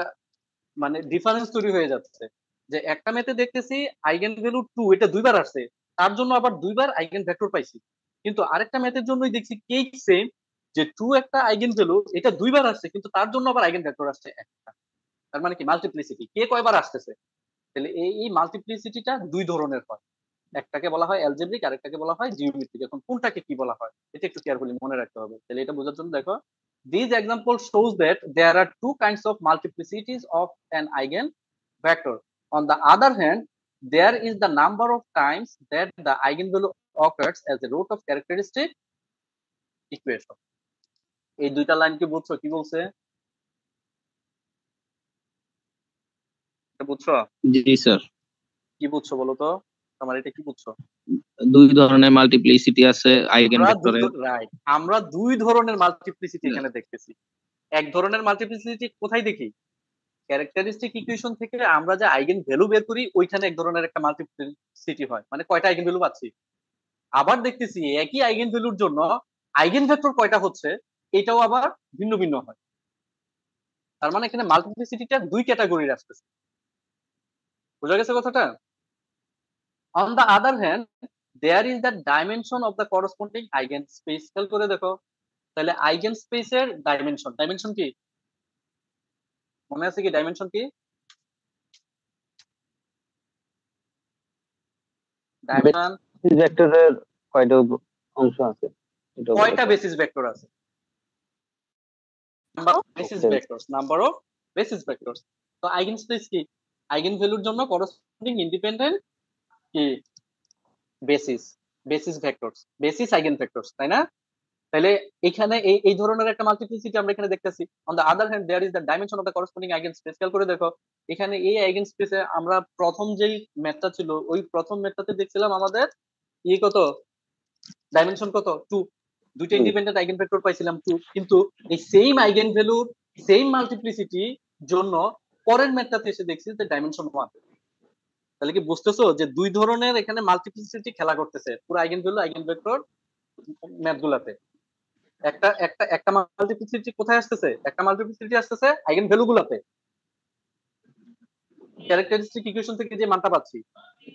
মানে ডিফারেন্স তৈরি হয়ে যাচ্ছে, যে একটা মেথে দেখতেছি আইগেন ভ্যালু 2 এটা দুইবার আসছে, তার জন্য আবার দুইবার আইগেন ভেক্টর পাইছি, কিন্তু আরেকটা মেথের জন্যই দেখছি কেক সেম, যে 2 একটা আইগেন ভ্যালু এটা দুইবার আসছে, কিন্তু তার জন্য আবার আইগেন ভেক্টর আসছে একটা। তার মানে কি মাল্টিপ্লিসিটি, কে কয়বার আসতেছে। তাহলে এই মাল্টিপ্লিসিটিটা দুই ধরনের হয়, একটাকে বলা হয় অ্যালজেব্রিক, আরেকটাকে বলা হয় জিওমেট্রিক। এখন কোনটাকে কি বলা হয় এটা একটু কেয়ারফুলি মনে রাখতে হবে। তাহলে এটা বোঝার জন্য দেখো, these example shows that there are two kinds of multiplicities of an eigenvector. On the other hand, there is the number of times that the eigenvalue occurs as a root of characteristic equation. এই দুইটা line কি বুঝছো কি বলছে? এটা বুঝছো? জি sir. কি বুঝছো বলো তো, তোমার এটা কি বুঝছো? দুই ধরনের মাল্টিপ্লিসিটি আছে আইগেন ভেক্টরের। রাইট, আমরা দুই ধরনের মাল্টিপ্লিসিটি এখানে দেখতেছি। এক ধরনের মাল্টিপ্লিসিটি কোথায় দেখি? ক্যারেক্টারিস্টিক ইকুয়েশন থেকে আমরা যে আইগেন ভ্যালু বের করি ওইখানে এক ধরনের একটা মাল্টিপ্লিসিটি হয়, মানে কয়টা আইগেন ভ্যালু পাচ্ছি। আবার দেখতেছি একই আইগেন ভ্যালুর জন্য আইগেন ভেক্টর কয়টা হচ্ছে, এটাও আবার ভিন্ন ভিন্ন হয়। তার মানে এখানে মাল্টিপ্লিসিটিটা দুই ক্যাটাগরির আসতেছে, বুঝা গেছে কথাটা? On the other hand, there is the dimension of the corresponding eigenspace. খেয়াল করে দেখো, তাহলে আইগেন স্পেসের ডাইমেনশন, ডাইমেনশন কি মনে আছে কি? ডাইমেনশন কি? ডাইমেনশন ভেক্টরের কয়টা অংশ আছে? কয়টা বেসিস ভেক্টর আছে? Number of basis vectors, number of basis vectors. তো আইগেন স্পেস কি? আইগেন ভ্যালুর জন্য করসপন্ডিং ইন্ডিপেন্ডেন্ট কি basis, basis vectors, basis eigen vectors, তাই না? তাহলে এখানে এই ধরনের একটা মাল্টিপ্লিসিটি আমরা এখানে দেখতেছি। On the other hand there is the dimension of the corresponding eigen space. খেয়াল করে দেখো এখানে এই আইগেন স্পেসে আমরা প্রথম যেই ম্যাথটা ছিল ওই প্রথম ম্যাথটাতে দেখছিলাম আমাদের কত ডাইমেনশন কত 2, দুইটা ইন্ডিপেন্ডেন্ট আইগেন ভেক্টর পাইছিলাম 2, কিন্তু এই সেম আইগেন ভ্যালুর সেম মাল্টিপ্লিসিটি জন্য পরের ম্যাথটাতে এসে দেখছি যে ডাইমেনশন 1। তাহলে কি বুঝতেছো যে দুই ধরনের এখানে মাল্টিপ্লিসিটি খেলা করতেছে পুরো আইগেন ভ্যালু আইগেন ভেক্টর ম্যাথগুলাতে। একটা একটা একটা মাল্টিপ্লিসিটি কোথায় আসতেছে? একটা মাল্টিপ্লিসিটি আসতেছে আইগেন ভ্যালু গুলাতে, ক্যারেক্টারিস্টিক ইকুয়েশন থেকে যে মানটা পাচ্ছি।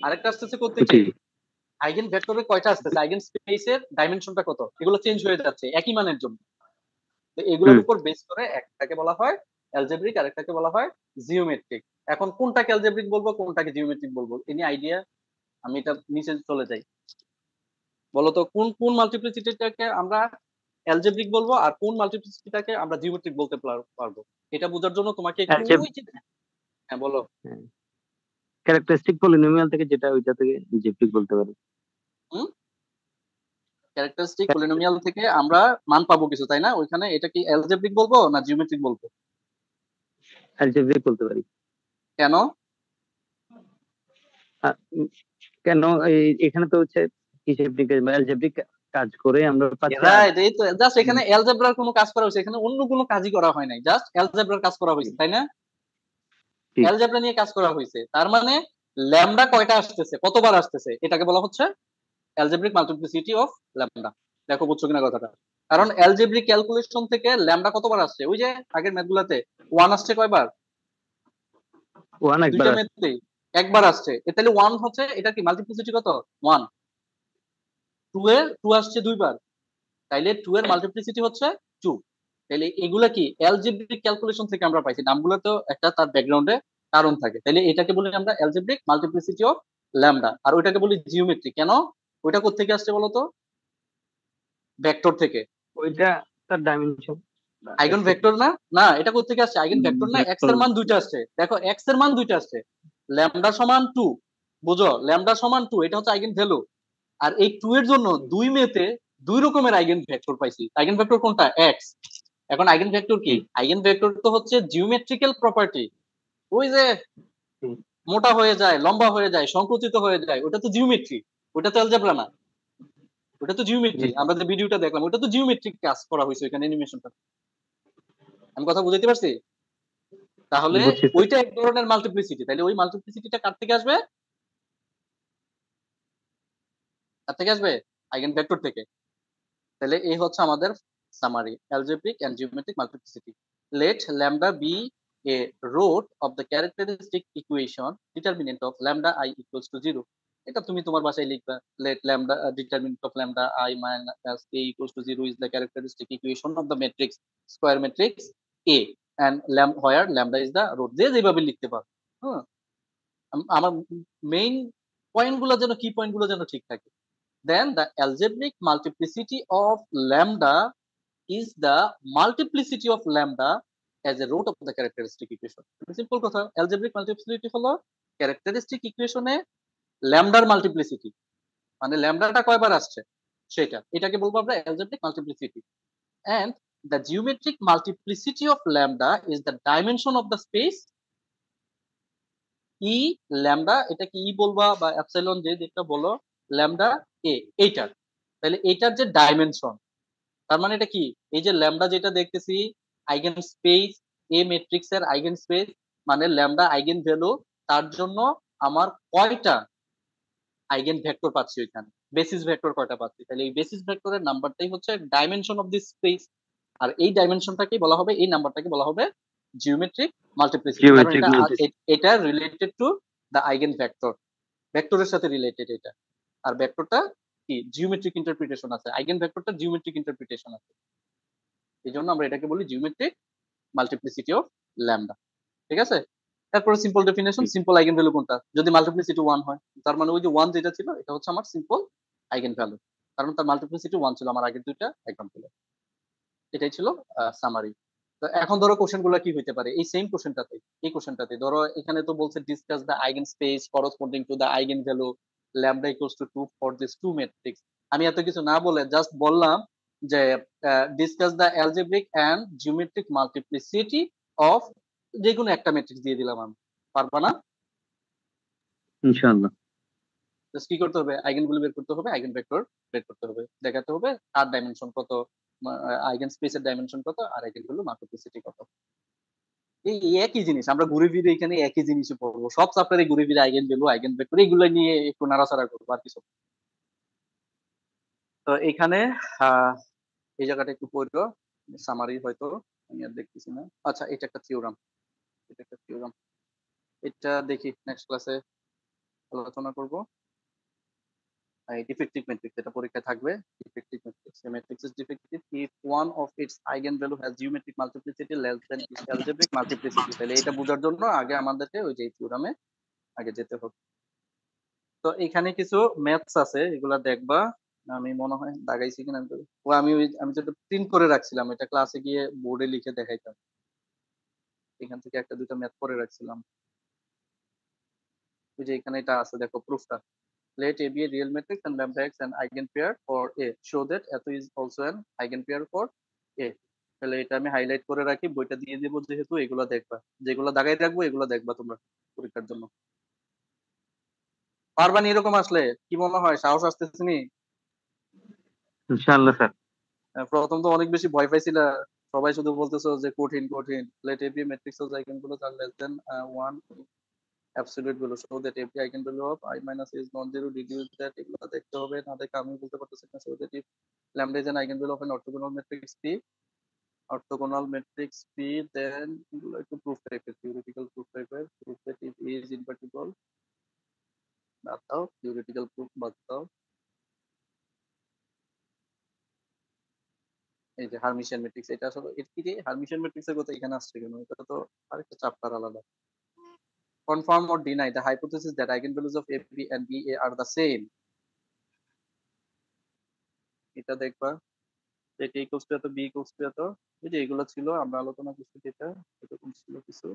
আরেকটা আসতেছে কোত্থেকে? আইগেন ভেক্টরে কয়টা আসতেছে, আইগেন স্পেসের ডাইমেনশনটা কত, এগুলো চেঞ্জ হয়ে যাচ্ছে একই মানের জন্য। তো এগুলোর উপর বেস করে একটাকে বলা হয় অ্যালজেব্রিক আর একটাকে বলা হয় জিওমেট্রিক। এখন কোনটাকে অ্যালজেব্রিক বলবো কোনটাকে জিওমেট্রিক বলবো এনি আইডিয়া? আমি এটা নিচে চলে যাই। বলতো কোন কোন মাল্টিপ্লিসিটিটাকে আমরা অ্যালজেব্রিক বলবো আর কোন মাল্টিপ্লিসিটিটাকে আমরা জিওমেট্রিক বলতে পারবো? এটা বোঝার জন্য তোমাকে একটু হ্যাঁ বলো। ক্যারেক্টারিস্টিক পলিনোমিয়াল থেকে যেটা ওইটা থেকে জিওমেট্রিক বলতে পারি। ক্যারেক্টারিস্টিক পলিনোমিয়াল থেকে আমরা মান পাবো কিছু, তাই না? ওইখানে এটা কি অ্যালজেব্রিক বলবো না জিওমেট্রিক বলবো? অ্যালজেব্রিক বলতে পারি। কেন? কেন এখানে তো হচ্ছে অ্যালজেব্রিক কাজ করে আমরা পাচ্ছি। রাইট, এই তো জাস্ট এখানে অ্যালজেব্রার কোনো কাজ করা হয়েছে, এখানে অন্য কোনো কাজই করা হয় নাই, জাস্ট অ্যালজেব্রার কাজ করা হয়েছে, তাই না? অ্যালজেব্রা নিয়ে কাজ করা হয়েছে, তার মানে ল্যামডা কয়টা আসতেছে, কতবার আসতেছে, এটাকে বলা হচ্ছে অ্যালজেব্রিক মাল্টিপ্লিসিটি অফ ল্যামডা। দেখো বুঝছো কিনা কথাটা? কারণ অ্যালজেব্রিক ক্যালকুলেশন থেকে ল্যামডা কতবার আসছে? ওই যে আগের ম্যাথগুলোতে 1 আসছে কয়বার? 1 একবার আসছে, একবার আসছে। তাহলে 1 হচ্ছে এটা কি মাল্টিপ্লিসিটি কত? 1। 2 এর 2 আসছে দুইবার, তাইলে 2 এর মাল্টিপ্লিসিটি হচ্ছে 2। তাহলে এগুলা কি অ্যালজেব্রিক ক্যালকুলেশন থেকে আমরা পাইছি, নামগুলো তো একটা তার ব্যাকগ্রাউন্ডে কারণ থাকে। তাহলে এটাকে বলি আমরা অ্যালজেব্রিক মাল্টিপ্লিসিটি অফ ল্যামডা। আর ওইটাকে বলি জিওমেট্রি। কেন? ওইটা কোথা থেকে আসছে বলতো? ভেক্টর থেকে। ওইটা তার ডাইমেনশন আইগেন ভেক্টর না? না, এটা কোথা থেকে আসছে? আইগেন ভেক্টর না, এক্স এর মান দুইটা আসছে। দেখো এক্স এর মান দুইটা আসছে, ল্যামডা সমান 2, বুঝো ল্যামডা সমান 2, এটা হচ্ছে আইগেন ভ্যালু। আর এই 2 এর জন্য দুই মেতে দুই রকমের আইগেন ভেক্টর পাইছি। আইগেন ভেক্টর কোনটা? এক্স। এখন আইগেন ভেক্টর কি? আইগেন ভেক্টর তো হচ্ছে জিওমেট্রিক্যাল প্রপার্টি। ওই যে মোটা হয়ে যায়, লম্বা হয়ে যায়, সংকুচিত হয়ে যায়, ওটা তো জিওমেট্রি, ওটা তো অ্যালজেব্রা না, ওটা তো জিওমেট্রি। আমরা যে ভিডিওটা দেখলাম ওটা তো জিওমেট্রিক কাজ করা হয়েছে এখানে অ্যানিমেশনটা। আমি কথা বুঝাইতে পারছি? তাহলে ওইটা এক ধরনের মাল্টিপ্লিসিটি। তাহলে ওই মাল্টিপ্লিসিটিটা কার থেকে আসবে? কার থেকে আসবে? আইগেন ভেক্টর থেকে। তাহলে এই হচ্ছে আমাদের summary: algebraic and geometric multiplicity. Let lambda be a root of the characteristic equation determinant of lambda I equals to 0. এটা তুমি তোমার ভাষায় লিখবা। Let lambda determinant of lambda I minus a equals to 0 is the characteristic equation of the matrix square matrix A, and where lambda is the root. যে যেভাবে লিখতে পারো। হ্যাঁ, আমার মেইন পয়েন্টগুলো যেন কি পয়েন্টগুলো যেন ঠিক থাকে। Then the algebraic multiplicity of lambda is the multiplicity of lambda as a root of the characteristic equation. Simple কথা, algebraic multiplicity হলো characteristic equation এ ল্যামডার মাল্টিপ্লিসিটি, মানে ল্যামডাটা কয়বার আসছে সেটা, এটাকে বলবো আমরা algebraic multiplicity. And the geometric multiplicity of lambda is the dimension of the space E lambda, এটা কি ই বলবা বা এপসাইলন যে যেটা বলো, ল্যামডা এ, এইটার। তাহলে এইটার যে ডাইমেনশন, তার মানে এটা কি? এই যে ল্যামডা যেটা দেখতেছি আইগেন স্পেস এ ম্যাট্রিক্স এর আইগেন স্পেস, মানে ল্যামডা আইগেন ভ্যালু, তার জন্য আমার কয়টা আইগেন ভেক্টর পাচ্ছি ওইখানে, বেসিস ভেক্টর কয়টা পাচ্ছি। তাহলে এই বেসিস ভেক্টরের নাম্বারটাই হচ্ছে ডাইমেনশন অফ দিস স্পেস। আর এই ডাইমেনশনটাকে বলা হবে, এই নাম্বারটাকে বলা হবে জিওমেট্রিক মাল্টিপ্লিসিটি। এটা related to the eigen vector, ভেক্টরের সাথে রিলেটেড এটা। আর ভেক্টরটা কি জিওমেট্রিক ইন্টারপ্রিটেশন আছে, আইগেন ভেক্টরটা জিওমেট্রিক ইন্টারপ্রিটেশন আছে। এই জন্য আমরা এটাকে বলি জিওমেট্রিক মাল্টিপ্লিসিটি অফ ল্যামডা। ঠিক আছে, তারপরে simple definition, simple eigen value কোনটা, যদি মাল্টিপ্লিসিটি 1 হয় তার মানে ওই যে 1 যেটা ছিল এটা হচ্ছে আমার সিম্পল আইগেন ভ্যালু, কারণ তার মাল্টিপ্লিসিটি 1 ছিল আমার আগের দুইটা এক্সাম্পল। এটাই ছিল সামারি। তো এখন ধরো কোশ্চেন গুলো কি হইতে পারে এই সেম কোশ্চেনটাতে, এই কোশ্চেনটাতে ধরো এখানে তো বলছে discuss the eigen space corresponding to the eigen value lambda equals to 2 for this two matrix. আমি এত কিছু না বলে জাস্ট বললাম যে discuss the algebraic and geometric multiplicity of যে কোনো একটা ম্যাট্রিক্স দিয়ে দিলাম আমি, পারবা না? ইনশাআল্লাহ। জাস্ট কি করতে হবে, আইগেন ভ্যালু বের করতে হবে, আইগেন ভেক্টর বের করতে হবে, দেখাতে হবে তার ডাইমেনশন কত, আইগেন স্পেসের ডাইমেনশন কত, আর আইগেন ভ্যালু মাল্টিপ্লিসিটি কত। এই একই জিনিস আমরা ঘুরে ফিরে এখানে একই জিনিসই পড়বো, সব চ্যাপ্টারে ঘুরে ফিরে আইগেন ভ্যালু আইগেন ভেক্টর এগুলো নিয়ে একটু নাড়াচাড়া করবো আর কিছু। তো এখানে এই জায়গাটা একটু পড়বো, সামারি হয়তো আমি আর দেখতেছি না। আচ্ছা, এটা একটা থিওরাম, এটা একটা থিওরাম, এটা দেখি নেক্সট ক্লাসে আলোচনা করব। ডিফেক্টিভ ম্যাট্রিক্স এটা পরীক্ষায় থাকবে। Defective matrix, a matrix is defective if one of its eigenvalue has geometric multiplicity less than its algebraic multiplicity। তাহলে এটা বোঝার জন্য আগে আমাদেরকে ওই যে থিওরামে আগে যেতে হবে। তো এখানে কিছু ম্যাথস আছে, এগুলা দেখবা, আমি মনে হয় দাগাইছি কিনা ও আমি যেটা প্রিন্ট করে রাখছিলাম, এটা ক্লাসে গিয়ে বোর্ডে লিখে দেখাইতাম। এখান থেকে একটা দুটো ম্যাথ করে রাখছিলাম, ওই যে এখানে এটা আছে দেখো প্রুফটা। Let A be a real matrix and lambda x an eigenpair for A. Show that A is also an eigenpair for A. তাহলে এটা আমি হাইলাইট করে রাখি, বইটা দিয়ে দেবো যেহেতু, এগুলো দেখবা, যেগুলো দাগাই রাখবো এগুলো দেখবা তোমরা পরীক্ষার জন্য। পারবা নি এরকম আসলে? কি মনে হয়, সাহস আসতেছে নি? ইনশাআল্লাহ স্যার। প্রথম তো অনেক বেশি ভয় পাইছিলা, সবাই শুধু বলতেছো যে কঠিন কঠিন। Let A be a matrix whose eigenvalues are less than 1 absolute value, so that every eigenvalue of I minus A is non-zero, deduce that এগুলো দেখতে হবে, না দেখে আমি বলতে পারতেছি না। So that if lambda is an eigenvalue of an orthogonal matrix P, then এগুলো একটু proof টাইপের, theoretical proof টাইপের, proof that if A is invertible, বাদ দাও, theoretical proof বাদ দাও। এই যে হার্মিশিয়ান ম্যাট্রিক্স, এটা আসলে কি যে হার্মিশিয়ান ম্যাট্রিক্সের কথা এখানে আসছে কেন, এটা তো আরেকটা চ্যাপ্টার আলাদা। Confirm or deny the hypothesis that eigenvalues of A, B and B A are the same. এটা দেখবা, এটা ইকুয়ালস টু এত, বি ইকুয়ালস টু এত, এই যে এগুলো ছিল আমরা আলোচনা করছি, যেটা এরকম ছিল কিছু।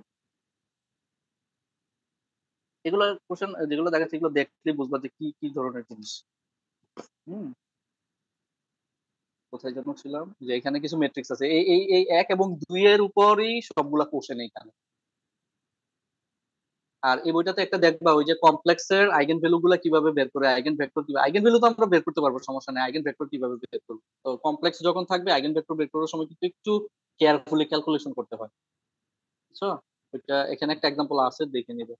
এগুলো কোশ্চেন যেগুলো দেখাচ্ছে এগুলো দেখলে বুঝবা যে কি কি ধরনের জিনিস। কোথায় যেন ছিলাম, যে এখানে কিছু ম্যাট্রিক্স আছে, এই এই এই 1 এবং 2 এর উপরই সবগুলা কোশ্চেন এখানে। আর এই বইটাতে একটা দেখবা ওই যে কমপ্লেক্সের আইগেন ভ্যালু গুলা কিভাবে বের করে, আইগেন ভেক্টর কিভাবে, আইগেন ভ্যালু তো আমরা বের করতে পারবো সমস্যা নেই, আইগেন ভেক্টর কিভাবে বের করবো। তো কমপ্লেক্স যখন থাকবে আইগেন ভেক্টর বের করার সময় কিন্তু একটু কেয়ারফুলি ক্যালকুলেশন করতে হয়, বুঝছো? ওইটা এখানে একটা एग्जांपल আছে, দেখে নিবে।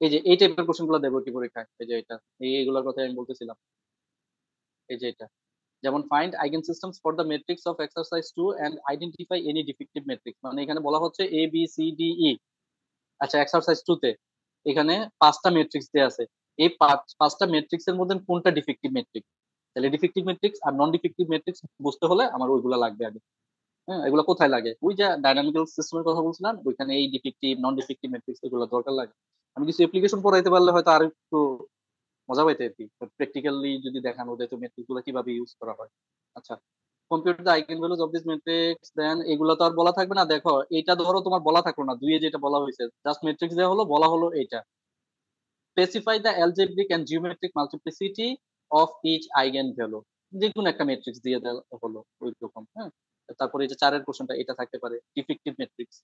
এই যে এই টাইপের কোশ্চেনগুলো দেবো কি পরীক্ষায়, এই যে এটা, এইগুলোর কথা আমি বলতেছিলাম। এই যে এটা যেমন find eigen systems for the matrix of exercise 2 and identify any defective matrix. মানে এখানে বলা হচ্ছে A B C D E. আচ্ছা, এক্সারসাইজ 2 তে এখানে 5টা ম্যাট্রিক্স দেয়া আছে, এই 5টা ম্যাট্রিক্স এর মধ্যে কোনটা ডিফেক্টিভ ম্যাট্রিক্স। তাহলে ডিফেক্টিভ ম্যাট্রিক্স আর নন ডিফেক্টিভ ম্যাট্রিক্স বুঝতে হলে আমার ওইগুলা লাগবে আগে। হ্যাঁ, এগুলো কোথায় লাগে, ওই যে ডাইনামিক্যাল সিস্টেমের কথা বলছিলাম ওইখানে এই ডিফেক্টিভ নন ডিফেক্টিভ ম্যাট্রিক্স এগুলো দরকার লাগে। আমি কিছু অ্যাপ্লিকেশন পড়াইতে পারলে হয়তো আর একটু মজা পাইতে আর কি, প্র্যাকটিক্যালি যদি দেখানো যায় তো ম্যাট্রিক্স গুলো কিভাবে ইউজ করা হয়। আচ্ছা, compute the eigen values of this matrix, then এগুলো তো আর বলা থাকবে না। দেখো এটা ধরো তোমার বলা থাকলো না, 2 এ যেটা বলা হয়েছে জাস্ট ম্যাট্রিক্স দেওয়া হলো, বলা হলো এটা specify the algebraic and geometric multiplicity of each eigen value, যে কোনো একটা ম্যাট্রিক্স দিয়ে দেওয়া হলো ওই রকম। হ্যাঁ, তারপরে এই যে 4 এর কোশ্চেনটা এটা থাকতে পারে ডিফেক্টিভ ম্যাট্রিক্স।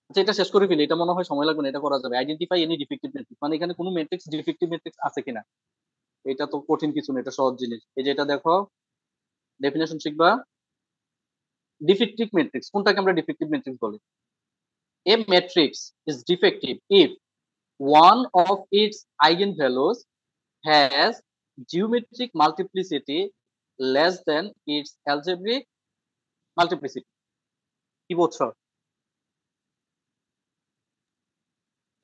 আচ্ছা, এটা শেষ করে ফেলি, এটা মনে হয় সময় লাগবে না, এটা করা যাবে। আইডেন্টিফাই এনি ডিফেক্টিভ ম্যাট্রিক্স, মানে এখানে কোনো ম্যাট্রিক্স ডিফেক্টিভ ম্যাট্রিক্স আছে কিনা, এটা তো কঠিন কিছু না, এটা সহজ জিনিস। এই যে এটা দেখো, ডেফিনেশন শিখবা। ডিফেক্টিভ ম্যাট্রিক্স কোনটাকে আমরা ডিফেক্টিভ ম্যাট্রিক্স বলি? A matrix is defective if one of its eigenvalues has geometric multiplicity less than its algebraic multiplicity. কি বলছো?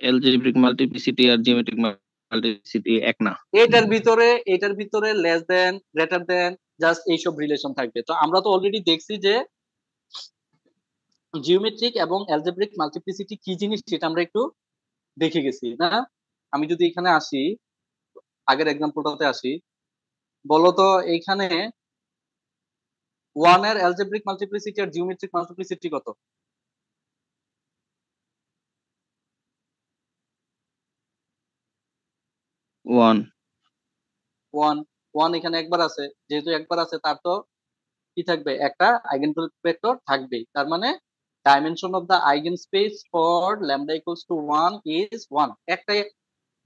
algebraic multiplicity আর geometric multiplicity এক না। এটার ভিতরে less than, greater than, just এইসব রিলেশন থাকবে। তো আমরা তো অলরেডি দেখছি যে জিওমেট্রিক এবং অ্যালজেব্রিক মাল্টিপ্লিসিটি কি জিনিস সেটা আমরা একটু দেখে গেছি না। আমি যদি এখানে আসি, আগের এক্সাম্পলটাতে আসি, বলতো এইখানে 1 এর অ্যালজেব্রিক মাল্টিপ্লিসিটি আর জিওমেট্রিক মাল্টিপ্লিসিটি কত? 1 1 1 এখানে একবার আছে, যেহেতু একবার আছে তার তো কি থাকবে, একটা আইগেনভেক্টর থাকবেই। তার মানে dimension of the eigenspace for lambda equals to 1 is 1, একটাই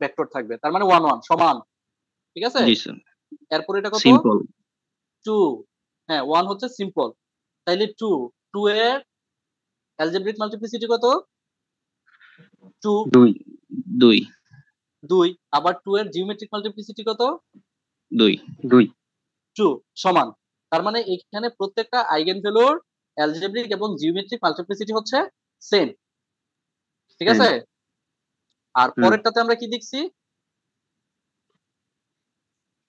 ভেক্টর থাকবে, তার মানে 1 1 সমান। ঠিক আছে, জি স্যার এরপর এটা কত? সিম্পল 2। হ্যাঁ 1 হচ্ছে সিম্পল, তাইলে 2 2 এর অ্যালজেব্রিক মাল্টিপ্লিসিটি কত? 2 2 2 2। আবার 2 এর জিওমেট্রিক মাল্টিপ্লিসিটি কত? 2 2 2 সমান। তার মানে এখানে প্রত্যেকটা আইগেনভ্যালুর অ্যালজেব্রিক এবং জিওমেট্রিক মাল্টিপ্লিসিটি হচ্ছে সেম। ঠিক আছে, আর পরেরটাতে আমরা কি দেখছি?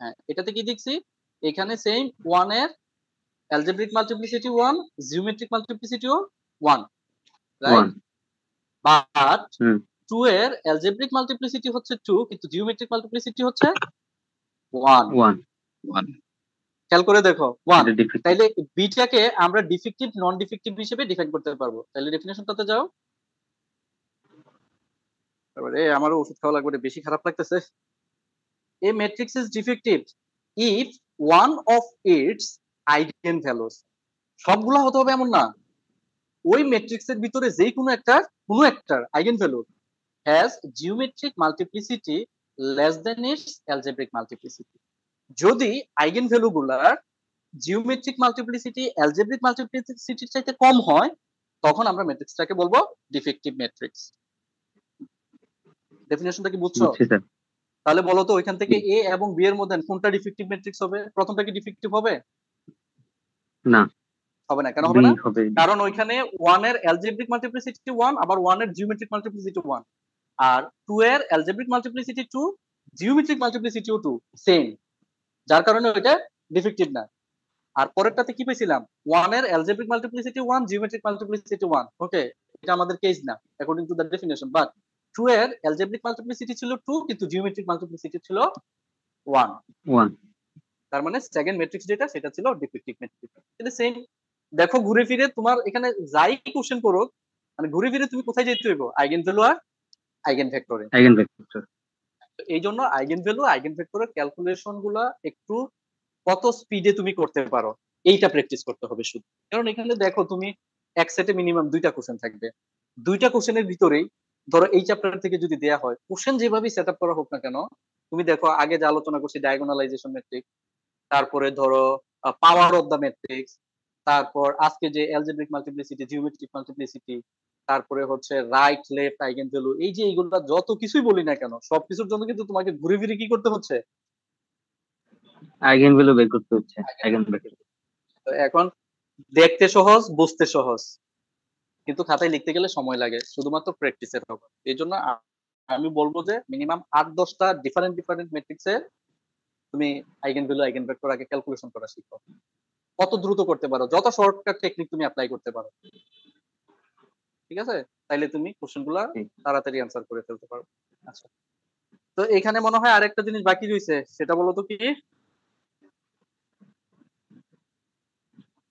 হ্যাঁ এটাতে কি দেখছি, এখানে সেম 1 এর অ্যালজেব্রিক মাল্টিপ্লিসিটি 1, জিওমেট্রিক মাল্টিপ্লিসিটিও 1, রাইট? বাট 2 এর অ্যালজেব্রিক মাল্টিপ্লিসিটি হচ্ছে 2 কিন্তু জিওমেট্রিক মাল্টিপ্লিসিটি হচ্ছে 1 1 1। খেয়াল করে দেখো 1। তাইলে বিটাকে আমরা ডিফেক্টিভ নন ডিফেক্টিভ হিসেবে ডিফাইন করতে পারবো। তাহলে ডেফিনেশনটাতে যাও। তারপরে আমারও ওষুধ খাওয়া লাগবে, বেশি খারাপ লাগতেছে। A matrix is defective if one of its eigenvalues, সবগুলা হতে হবে এমন না, ওই ম্যাট্রিক্সের ভিতরে যে কোনো একটার eigenvalue has geometric multiplicity less than it's algebraic multiplicity. যদি আইগেনভ্যালু গুলার জিওমেট্রিক মাল্টিপ্লিসিটি অ্যালজেব্রিক মাল্টিপ্লিসিটির চাইতে কম হয়, তখন আমরা ম্যাট্রিক্সটাকে বলবো ডিফেক্টিভ ম্যাট্রিক্স। ডেফিনেশনটা কি বুঝছো? তাহলে বলো তো ওইখান থেকে এ এবং বি এর মধ্যে কোনটা ডিফেক্টিভ ম্যাট্রিক্স হবে? প্রথমটা কি ডিফেক্টিভ হবে? না হবে না। কেন হবে না? কারণ ওইখানে 1 এর অ্যালজেব্রিক মাল্টিপ্লিসিটি 1, আবার 1 এর জিওমেট্রিক মাল্টিপ্লিসিটি 1, আর 2 এর অ্যালজেব্রিক মাল্টিপ্লিসিটি 2, জিওমেট্রিক মাল্টিপ্লিসিটিও 2, সেম। যার কারণে ওইটা ডিফেক্টিভ না। আর পরেরটাতে কি পেয়েছিলাম? 1 এর অ্যালজেব্রিক মাল্টিপ্লিসিটি 1, জিওমেট্রিক মাল্টিপ্লিসিটি 1। ওকে, এটা আমাদের কেস না according to the definition. But 2 এর অ্যালজেব্রিক মাল্টিপ্লিসিটি ছিল 2 কিন্তু জিওমেট্রিক মাল্টিপ্লিসিটি ছিল 1 1। তার মানে সেকেন্ড ম্যাট্রিক্স যেটা সেটা ছিল ডিফেক্টিভ ম্যাট্রিক্স। এটা সেম। দেখো ঘুরে ফিরে তোমার এখানে যাই কোশ্চেন করো, মানে ঘুরে ফিরে তুমি কোথায় যেতে হইব? আইগেনভ্যালু আর আইগেনভেক্টরে। এই জন্য আইগেনভ্যালু আইগেনভেক্টরের ক্যালকুলেশন গুলা একটু কত স্পিডে তুমি করতে পারো এইটা প্র্যাকটিস করতে হবে শুধু। কারণ এখানে দেখো তুমি এক সেটে মিনিমাম 2টা কোশ্চেন থাকবে, 2টা কোশ্চেনের ভিতরেই ধরো এই চ্যাপ্টার থেকে যদি দেয়া হয়, কোশ্চেন যেভাবেই সেটআপ করা হোক না কেন, তুমি দেখো আগে যে আলোচনা করছি ডায়াগোনালাইজেশন ম্যাট্রিক্স, তারপরে ধরো পাওয়ার অফ দা ম্যাট্রিক্স, তারপর আজকে যে অ্যালজেব্রিক মাল্টিপ্লিসিটি, জিওমেট্রিক মাল্টিপ্লিসিটি, তারপরে হচ্ছে রাইট লেফট আইগেনভ্যালু, এই যে এইগুলা যত কিছুই বলি না কেন সবকিছুর জন্য কিন্তু তোমাকে ঘুরে ফিরে কি করতে হচ্ছে? আইগেনভ্যালু বের করতে হচ্ছে। আইগেনভ্যালু তো এখন দেখতে সহজ, বুঝতে সহজ, কিন্তু খাতায় লিখতে গেলে সময় লাগে, শুধুমাত্র প্র্যাকটিসের হবে। এই জন্য আমি বলবো যে মিনিমাম 8-10টা ডিফারেন্ট ম্যাট্রিক্সে তুমি আইগেনভ্যালু আইগেনভেক্টর আগে ক্যালকুলেশন করা শিখো। কত দ্রুত করতে পারো, যত শর্টকাট টেকনিক তুমি অ্যাপ্লাই করতে পারো, ঠিক আছে? তাইলে তুমি কোশ্চেনগুলো তাড়াতাড়ি অ্যানসার করে ফেলতে পারো। আচ্ছা, তো এখানে মনে হয় আরেকটা জিনিস বাকি রয়েছে, সেটা বলো তো কি?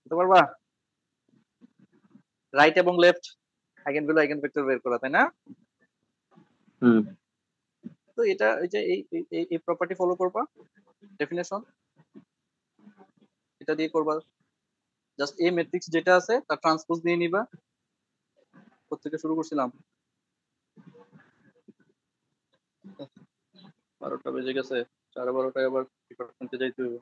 বলতে পারবা? রাইট এবং লেফট আইগেনভ্যালু আইগেনভেক্টর বের করা, তাই না? তো এটা এই যে এই প্রপার্টি ফলো করবা, ডেফিনেশন এটা দিয়ে করবা। জাস্ট এই ম্যাট্রিক্স যেটা আছে তার ট্রান্সপোজ দিয়ে নিবা। কোথা থেকে শুরু করছিলাম? 12টা বেজে গেছে, 12:30টায় আবার ডিপার্টমেন্টে যাইতে হবে।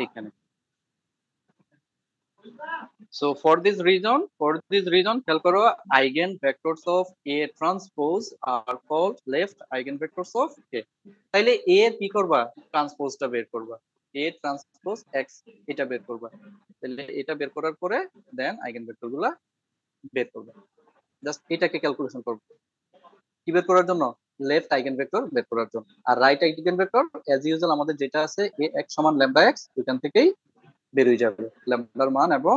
এইখানে so for this reason খেয়াল করো, eigen vectors of A transpose are called left eigen vectors of A। তাইলে A এর কি করবা? ট্রান্সপোজটা বের করবা, A ট্রান্সপোজ X এটা বের করবা। তাহলে এটা বের করার পরে দেন আইগেন ভেক্টর গুলা বের করবা, জাস্ট এটাকে ক্যালকুলেশন করবা। কি বের করার জন্য? লেফট আইগেন ভেক্টর বের করার জন্য। আর right eigen vector as usual আমাদের যেটা আছে ax সমান ল্যামডা x, ওইখান থেকেই বের হয়ে যাবে ল্যামডার মান এবং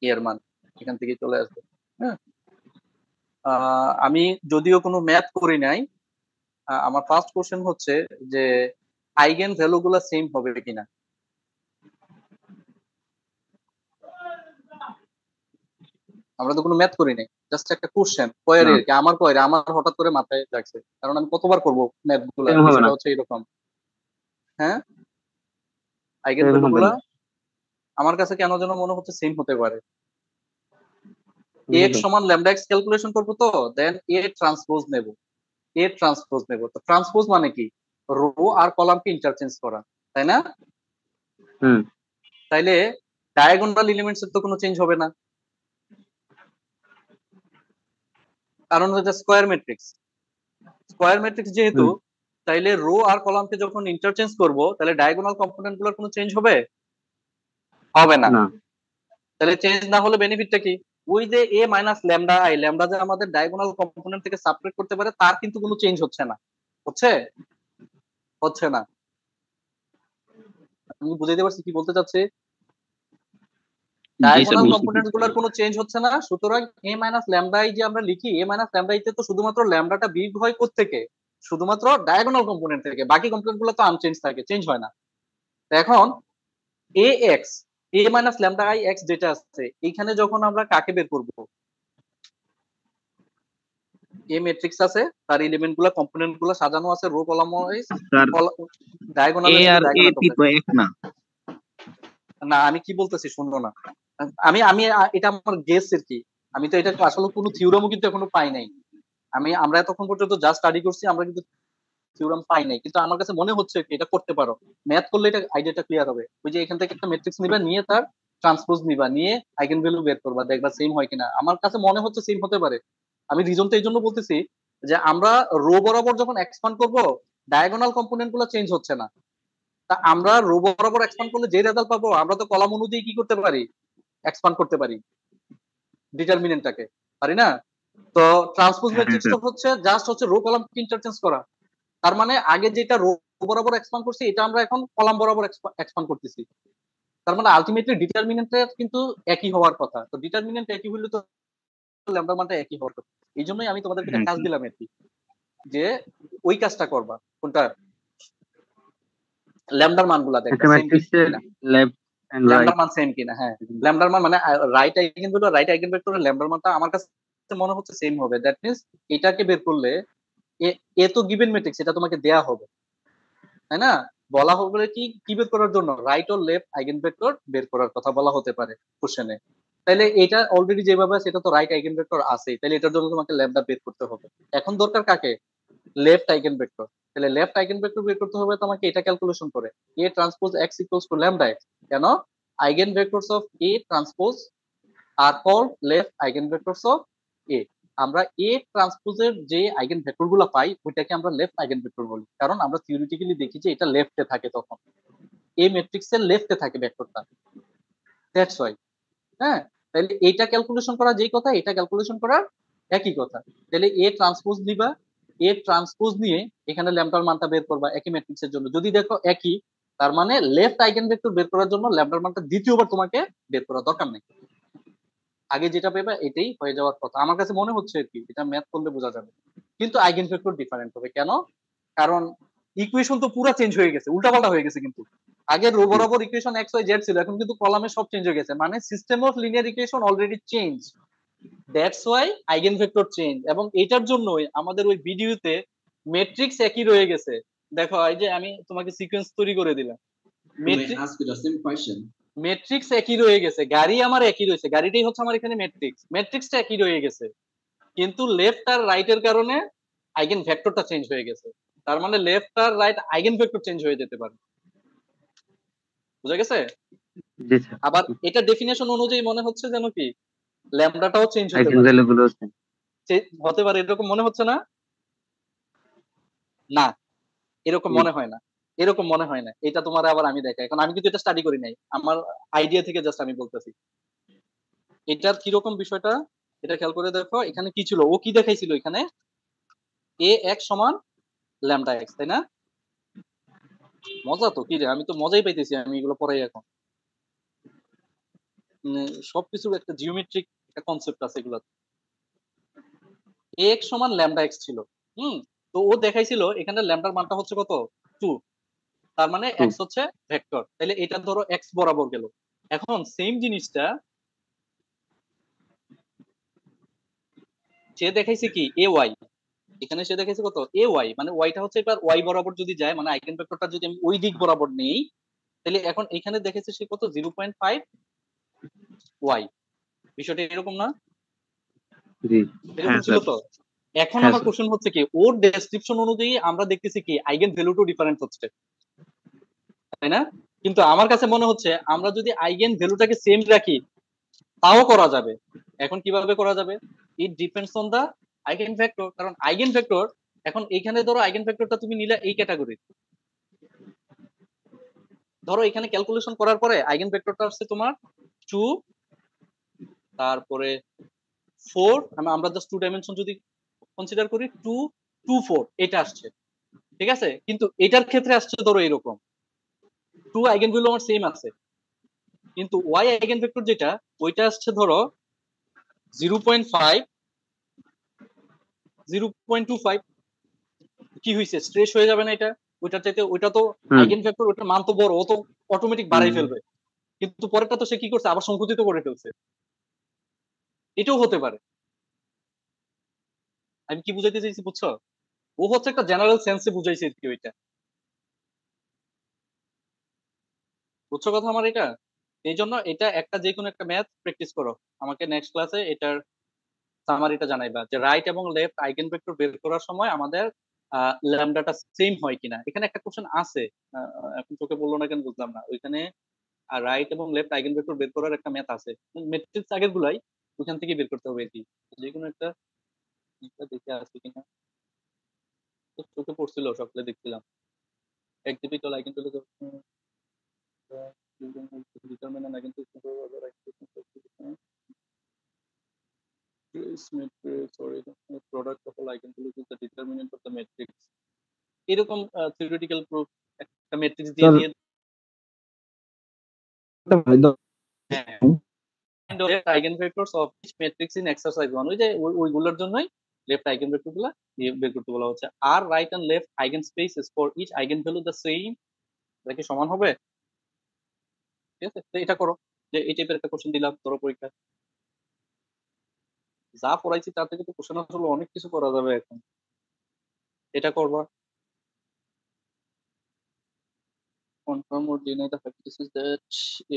এর মান এখান থেকেই চলে আসবে। হ্যাঁ, আমি যদিও কোনো ম্যাথ করি নাই, আমার ফার্স্ট কোশ্চেন হচ্ছে যে আইগেন ভ্যালু গুলা সেম হবে কিনা। আমরা তো কোনো ম্যাথ করি নাই, জাস্ট একটা কোশ্চেন কোয়েরি আর কি, আমার কোয়েরি আমার হঠাৎ করে মাথায় লাগছে, কারণ আমি কতবার করব ম্যাথ গুলা, সেটা হচ্ছে এরকম। হ্যাঁ, আইগেন ভ্যালু গুলা আমার কাছে কেন যেন মনে হচ্ছে সেম হতে পারে। x সমান ল্যামডা x ক্যালকুলেশন করব, তো দেন a ট্রান্সপোজ নেব, a ট্রান্সপোজ নেব। তো ট্রান্সপোজ মানে কি? রো আর কলামকে ইন্টারচেঞ্জ করা, তাই না? তাইলে ডায়াগোনাল এলিমেন্টস এর তো কোনো চেঞ্জ হবে না, কারণ হচ্ছে স্কয়ার ম্যাট্রিক্স। স্কয়ার ম্যাট্রিক্স যেহেতু, তাইলে রো আর কলামকে যখন ইন্টারচেঞ্জ করব, তাহলে ডায়াগোনাল কম্পোনেন্ট গুলোর কোনো চেঞ্জ হবে? হবে না। তাহলে চেঞ্জ না হলে বেনিফিটটা কি? ওই যে a minus lambda I, lambda যে আমাদের ডায়াগোনাল কম্পোনেন্ট থেকে সাবট্রাক্ট করতে পারে, তার কিন্তু কোনো চেঞ্জ হচ্ছে না। হচ্ছে না। আমি বুঝাইতে পারছি কি বলতে চাচ্ছি? ডায়াগোনাল কম্পোনেন্ট গুলোর কোনো চেঞ্জ হচ্ছে না, সুতরাং a মাইনাস ল্যামডা আই যে আমরা লিখি, a মাইনাস ল্যামডা আই তে তো শুধুমাত্র ল্যামডাটা বিগ হয় কোত্থেকে? শুধুমাত্র ডায়াগোনাল কম্পোনেন্ট থেকে, বাকি কম্পোনেন্ট গুলো তো আনচেঞ্জ থাকে, চেঞ্জ হয় না। এখন ax, a minus lambda I x যেটা আছে, এইখানে যখন আমরা কাকে বের করব? এ ম্যাট্রিক্স আছে, তার এলিমেন্ট গুলা কম্পোনেন্ট গুলা সাজানো আছে রো কলাম ওয়াইজ, ডায়াগোনাল না। আমি কি বলতেছি শুনলো না, আমি এটা আমার গেস এর কি, আমি তো এটা আসলে কোনো থিওরামও কিন্তু এখনো পাই নাই। আমরা এতক্ষণ পর্যন্ত যা স্টাডি করছি, আমরা কিন্তু থিওরাম পাই নাই, কিন্তু আমার কাছে মনে হচ্ছে কি এটা করতে পারো, ম্যাথ করলে এটা আইডিয়াটা ক্লিয়ার হবে। ওই যে এখান থেকে একটা ম্যাট্রিক্স নিবা, নিয়ে তার ট্রান্সপোজ নিবা, নিয়ে আইগেন ভ্যালু বের করবা, দেখবা সেম হয় কিনা। আমার কাছে মনে হচ্ছে সেম হতে পারে। আমি রিজনটা এই জন্য বলতেছি যে আমরা রো বরাবর যখন এক্সপান্ড করব, ডায়াগোনাল কম্পোনেন্ট গুলো চেঞ্জ হচ্ছে না। তা আমরা রো বরাবর এক্সপান্ড করলে যে রেজাল্ট পাবো, আমরা তো কলাম অনুযায়ী কি করতে পারি? এক্সপান্ড করতে পারি ডিটারমিনেন্টটাকে, পারি না? তো ট্রান্সপোজ ম্যাট্রিক্সটা হচ্ছে জাস্ট হচ্ছে রো কলাম ইন্টারচেঞ্জ করা। তার মানে আগে যেটা রো বরাবর এক্সপান্ড করছি, এটা আমরা এখন কলাম বরাবর এক্সপান্ড করতেছি। তার মানে আলটিমেটলি ডিটারমিনেন্টটা কিন্তু একই হওয়ার কথা। তো ডিটারমিনেন্ট একই হইলে তো ল্যামডার মানটা একই হওয়ার কথা। এই জন্যই আমি তোমাদেরকে একটা কাজ দিলাম আর কি, যে ওই কাজটা করবা। কোনটা? ল্যামডার মানগুলা দেখবা ল্যামডার মান সেম কিনা। হ্যাঁ, ল্যামডার মান মানে right eigen value, right eigen ভেক্টরের ল্যামডার মানটা আমার কাছে মনে হচ্ছে সেম হবে। দ্যাট মিন্স এটাকে বের করলে এ তো গিভেন ম্যাট্রিক্স, এটা তোমাকে দেয়া হবে, তাই না? বলা হবে কি বের করার জন্য? রাইট ও লেফট আইগেন ভেক্টর বের করার কথা বলা হতে পারে কোশ্চেনে। তাহলে এটা অলরেডি যেভাবে আছে, এটা তো রাইট আইগেন ভেক্টর আছে, তাহলে এটার জন্য তোমাকে ল্যামডা বের করতে হবে। এখন দরকার কাকে? Left eigen vector. তাহলে লেফট আইগেন ভেক্টর বের করতে হবে তোমাকে এটা ক্যালকুলেশন করে, a transpose x equals to lambda x। কেন? Eigen vectors of a transpose are called left eigen vectors of a। আমরা a ট্রান্সপোজের যে আইগেন ভেক্টর গুলো পাই, ওইটাকে আমরা লেফট আইগেন ভেক্টর বলি, কারণ আমরা থিওরিটিক্যালি দেখি যে এটা লেফটে থাকে, তখন a ম্যাট্রিক্সের লেফটে থাকে ভেক্টরটা, দ্যাটস ওয়াই। হ্যাঁ, তাহলে এইটা ক্যালকুলেশন করা যেই কথা, এটা ক্যালকুলেশন করা একই কথা। তাহলে a ট্রান্সপোজ নিবা, a ট্রান্সপোজ নিয়ে এখানে ল্যামডার মানটা বের করবা একই ম্যাট্রিক্সের জন্য। যদি দেখো একই, তার মানে লেফট আইগেন ভেক্টর বের করার জন্য ল্যামডার মানটা দ্বিতীয়বার তোমাকে বের করার দরকার নেই, আগে যেটা পেবা এটাই হয়ে যাওয়ার কথা। আমার কাছে মনে হচ্ছে আর কি, এটা ম্যাথ করলে বোঝা যাবে। কিন্তু আইগেন ভেক্টর ডিফারেন্ট হবে। কেন? কারণ ইকুয়েশন তো পুরো চেঞ্জ হয়ে গেছে, উল্টাপাল্টা হয়ে গেছে। কিন্তু আগে রো বরাবর ইকুয়েশন x y z ছিল, এখন কিন্তু কলামে সব চেঞ্জ হয়ে গেছে, মানে system of linear equation already change. That's why eigen vector change. এবং এটার জন্যই আমাদের ওই ভিডিওতে ম্যাট্রিক্স একই রয়ে গেছে। দেখো এই যে আমি তোমাকে সিকোয়েন্স তৈরি করে দিলাম, ম্যাট্রিক্স একই রয়ে গেছে, গাড়ি আমার একই রয়েছে, গাড়িটাই হচ্ছে আমার এখানে ম্যাট্রিক্স, ম্যাট্রিক্সটা একই রয়ে গেছে, কিন্তু লেফট আর রাইটের কারণে আইগেন ভেক্টরটা চেঞ্জ হয়ে গেছে। তার মানে লেফট আর রাইট আইগেন ভেক্টর চেঞ্জ হয়ে যেতে পারে। বুঝা গেছে? আবার এটা ডেফিনেশন অনুযায়ী মনে হচ্ছে যেন কি ল্যামডাটাও চেঞ্জ হতে পারে, এরকম মনে হচ্ছে না? না, এরকম মনে হয় না, এরকম মনে হয় না। এটা তোমার আবার আমি দেখাই, এখন আমি কিন্তু এটা স্টাডি করি নাই, আমার আইডিয়া থেকে জাস্ট আমি বলতেছি। এটার কিরকম বিষয়টা এটা খেয়াল করে দেখো, এখানে কি ছিল, ও কি দেখাইছিল এখানে, ax সমান ল্যামডা x, তাই না? মজা তো কি রে, আমি তো মজাই পাইতেছি আমি এগুলো পড়াই এখন। সবকিছুর একটা জিওমেট্রিক একটা কনসেপ্ট আছে এগুলো। ax সমান ল্যামডা x ছিল। তো ও দেখাইছিল এখানে ল্যামডার মানটা হচ্ছে কত 2, তার মানে x হচ্ছে ভেক্টর, তাহলে এটা ধরো x বরাবর গেল। এখন সেম জিনিসটা সে দেখাইছে কি ay, এখানে সে দেখাইছে কত ay, মানে ওয়াইটা হচ্ছে এবার y বরাবর যদি যায়, মানে আইগেন ভেক্টরটা যদি আমি ওই দিক বরাবর নেই, তাহলে এখন এখানে দেখেছে সে কত 0.5 y। বিষয়টা এরকম না? এরকম ছিল তো। এখন আমার কোশ্চেন হচ্ছে কি, ওর ডেসক্রিপশন অনুযায়ী আমরা দেখতেছি কি আইগেন ভ্যালুটাও ডিফারেন্ট হচ্ছে, তাই না? কিন্তু আমার কাছে মনে হচ্ছে আমরা যদি আইগেন ভ্যালুটাকে সেম রাখি তাও করা যাবে। এখন কিভাবে করা যাবে? It depends on the eigen vector. কারণ আইগেন ভেক্টর এখন এখানে ধরো আইগেন ভেক্টরটা তুমি নিলে এই ক্যাটাগরি, ধরো এখানে ক্যালকুলেশন করার পরে আইগেন ভেক্টরটা আসছে তোমার 2, তারপরে 4, আমরা জাস্ট 2 ডাইমেনশন যদি কনসিডার করি 2 2 4 এটা আসছে, ঠিক আছে? কিন্তু এটার ক্ষেত্রে আসছে ধরো এরকম 2 আইগেন ভ্যালু আমার সেম আছে, কিন্তু y আইগেন ভেক্টর যেটা ওইটা আসছে ধরো 0.5 0.25। কি হইছে, স্ট্রেস হয়ে যাবে না এটা? ওইটার চাইতে ওইটা তো আইগেন ভেক্টর, ওটার মান তো বড়, ও তো অটোমেটিক বাড়াই ফেলবে, কিন্তু পরেরটা তো সে কি করছে আবার সংকুচিত করে ফেলছে। এটাও হতে পারে। আমি কি বুঝাইতে চাইছি বুঝছো? ও হচ্ছে একটা জেনারেল সেন্সে বুঝাইছে কি ওইটা, বুঝছো কথা আমার? এটা এই জন্য এটা একটা যে কোনো একটা ম্যাথ প্র্যাকটিস করো, আমাকে নেক্সট ক্লাসে এটার সামারিটা জানাইবা যে রাইট এবং লেফট আইগেন ভেক্টর বের করার সময় আমাদের ল্যামডাটা সেম হয় কিনা। এখানে একটা কোশ্চেন আছে, এখন তোকে বললো না কেন বুঝলাম না। ওইখানে রাইট এবং লেফট আইগেন ভেক্টর বের করার একটা ম্যাথ আছে, ম্যাট্রিক্স আগের গুলাই ওইখান থেকে বের করতে হবে। এটি যে কোনো একটা দেখে আছে কিনা, তোকে পড়ছিল সকালে দেখছিলাম এক্সিপিক্যাল eigen value determine an eigenvalue of the this matrix or the product of all eigenvalues is the determinant of the matrix। এরকম থিওরিটিক্যাল প্রুফ একটা ম্যাট্রিক্স দিয়ে দিয়ে left eigenvectors of each matrix in exercise 1, ওই যে ওইগুলোর জন্যই left eigenvector গুলা বের করতে বলা হচ্ছে। আর right and left eigenspaces for each eigenvalue the same, এটা কি সমান হবে? ঠিক আছে, তো এটা করো, যে এই টাইপের একটা কোশ্চেন দিলাম ধরো পরীক্ষায়, যা পড়াইছি তার থেকে তো কোশ্চেন আসলে অনেক কিছু করা যাবে এখন। এটা করবা। confirm or deny the hypothesis that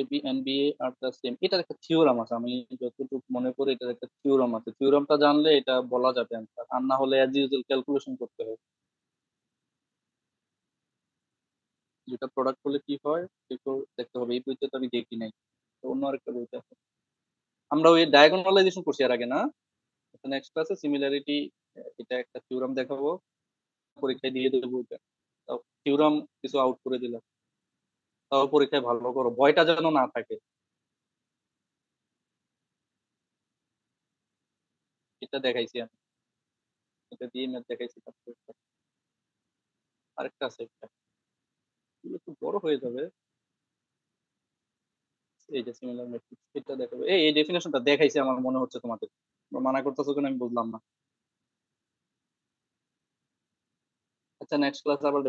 AB and BA are the same। এটার একটা থিওরাম আছে, আমি যতটুকু মনে করি এটার একটা থিওরাম আছে। থিওরামটা জানলে এটা বলা যাবে অ্যান্সার, আর না হলে অ্যাজ ইউজুয়াল ক্যালকুলেশন করতে হবে। যেটা প্রোডাক্ট করলে কি হয় সেটা দেখতে হবে। এই বইতে তো আমি দেখি নাই, তো অন্য আরেকটা বইতে আছে। আমরা ওই ডায়াগোনালাইজেশন করছি এর আগে না? নেক্সট ক্লাসে সিমিলারিটি, এটা একটা থিওরাম দেখাবো, পরীক্ষায় দিয়ে দেবো। ওইটা তাও থিওরাম কিছু আউট করে দিলাম, তাও পরীক্ষায় ভালো করো, ভয়টা যেন না থাকে। এটা দেখাইছি আমি, এটা দিয়ে ম্যাথ দেখাইছি। আরেকটা আছে, একটা একটু বড় হয়ে যাবে, এই যে সিমিলার ম্যাট্রিক্স, এটা দেখাবে। এই ডেফিনেশনটা দেখাইছি আমার মনে হচ্ছে তোমাদের, মানা করতেছো কেন আমি বুঝলাম না। আচ্ছা নেক্সট ক্লাস আবার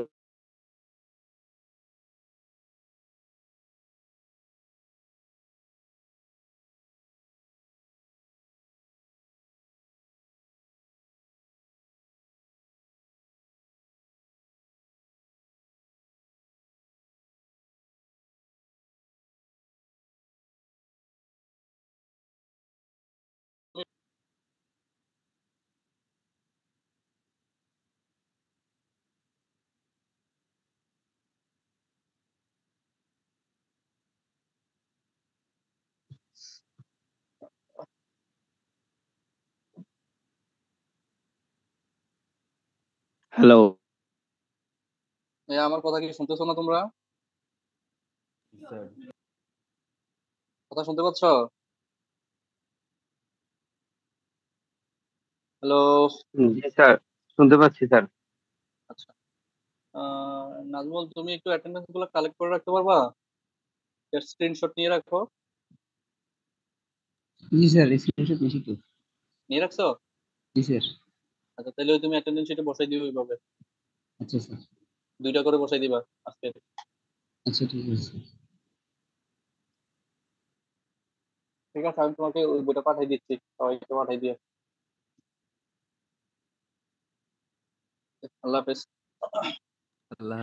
হ্যালো, আমার কথা কি শুনতেছো না তোমরা? কথা শুনতে পাচ্ছ? হ্যালো জি স্যার। শুনতে পাচ্ছি স্যার। আচ্ছা, নাজমুল তুমি একটু অ্যাটেন্ডেন্স গুলো কালেক্ট করে রাখতে পারবা? স্ক্রিনশট নিয়ে রাখো। জি স্যার, স্ক্রিনশট নিয়েছি তো। নিয়ে রাখছো? জি স্যার। আচ্ছা, তাহলে তুমি অ্যাটেন্ডেন্স শিটে বসাই দিও এইভাবে। আচ্ছা স্যার। 2টা করে বসাই দিবা আজকে। আচ্ছা ঠিক আছে। ঠিক আছে, আমি তোমাকে ওই বইটা পাঠিয়ে দিচ্ছি, সবাইকে পাঠিয়ে দিও। আল্লাহ হাফেজ। আল্লাহ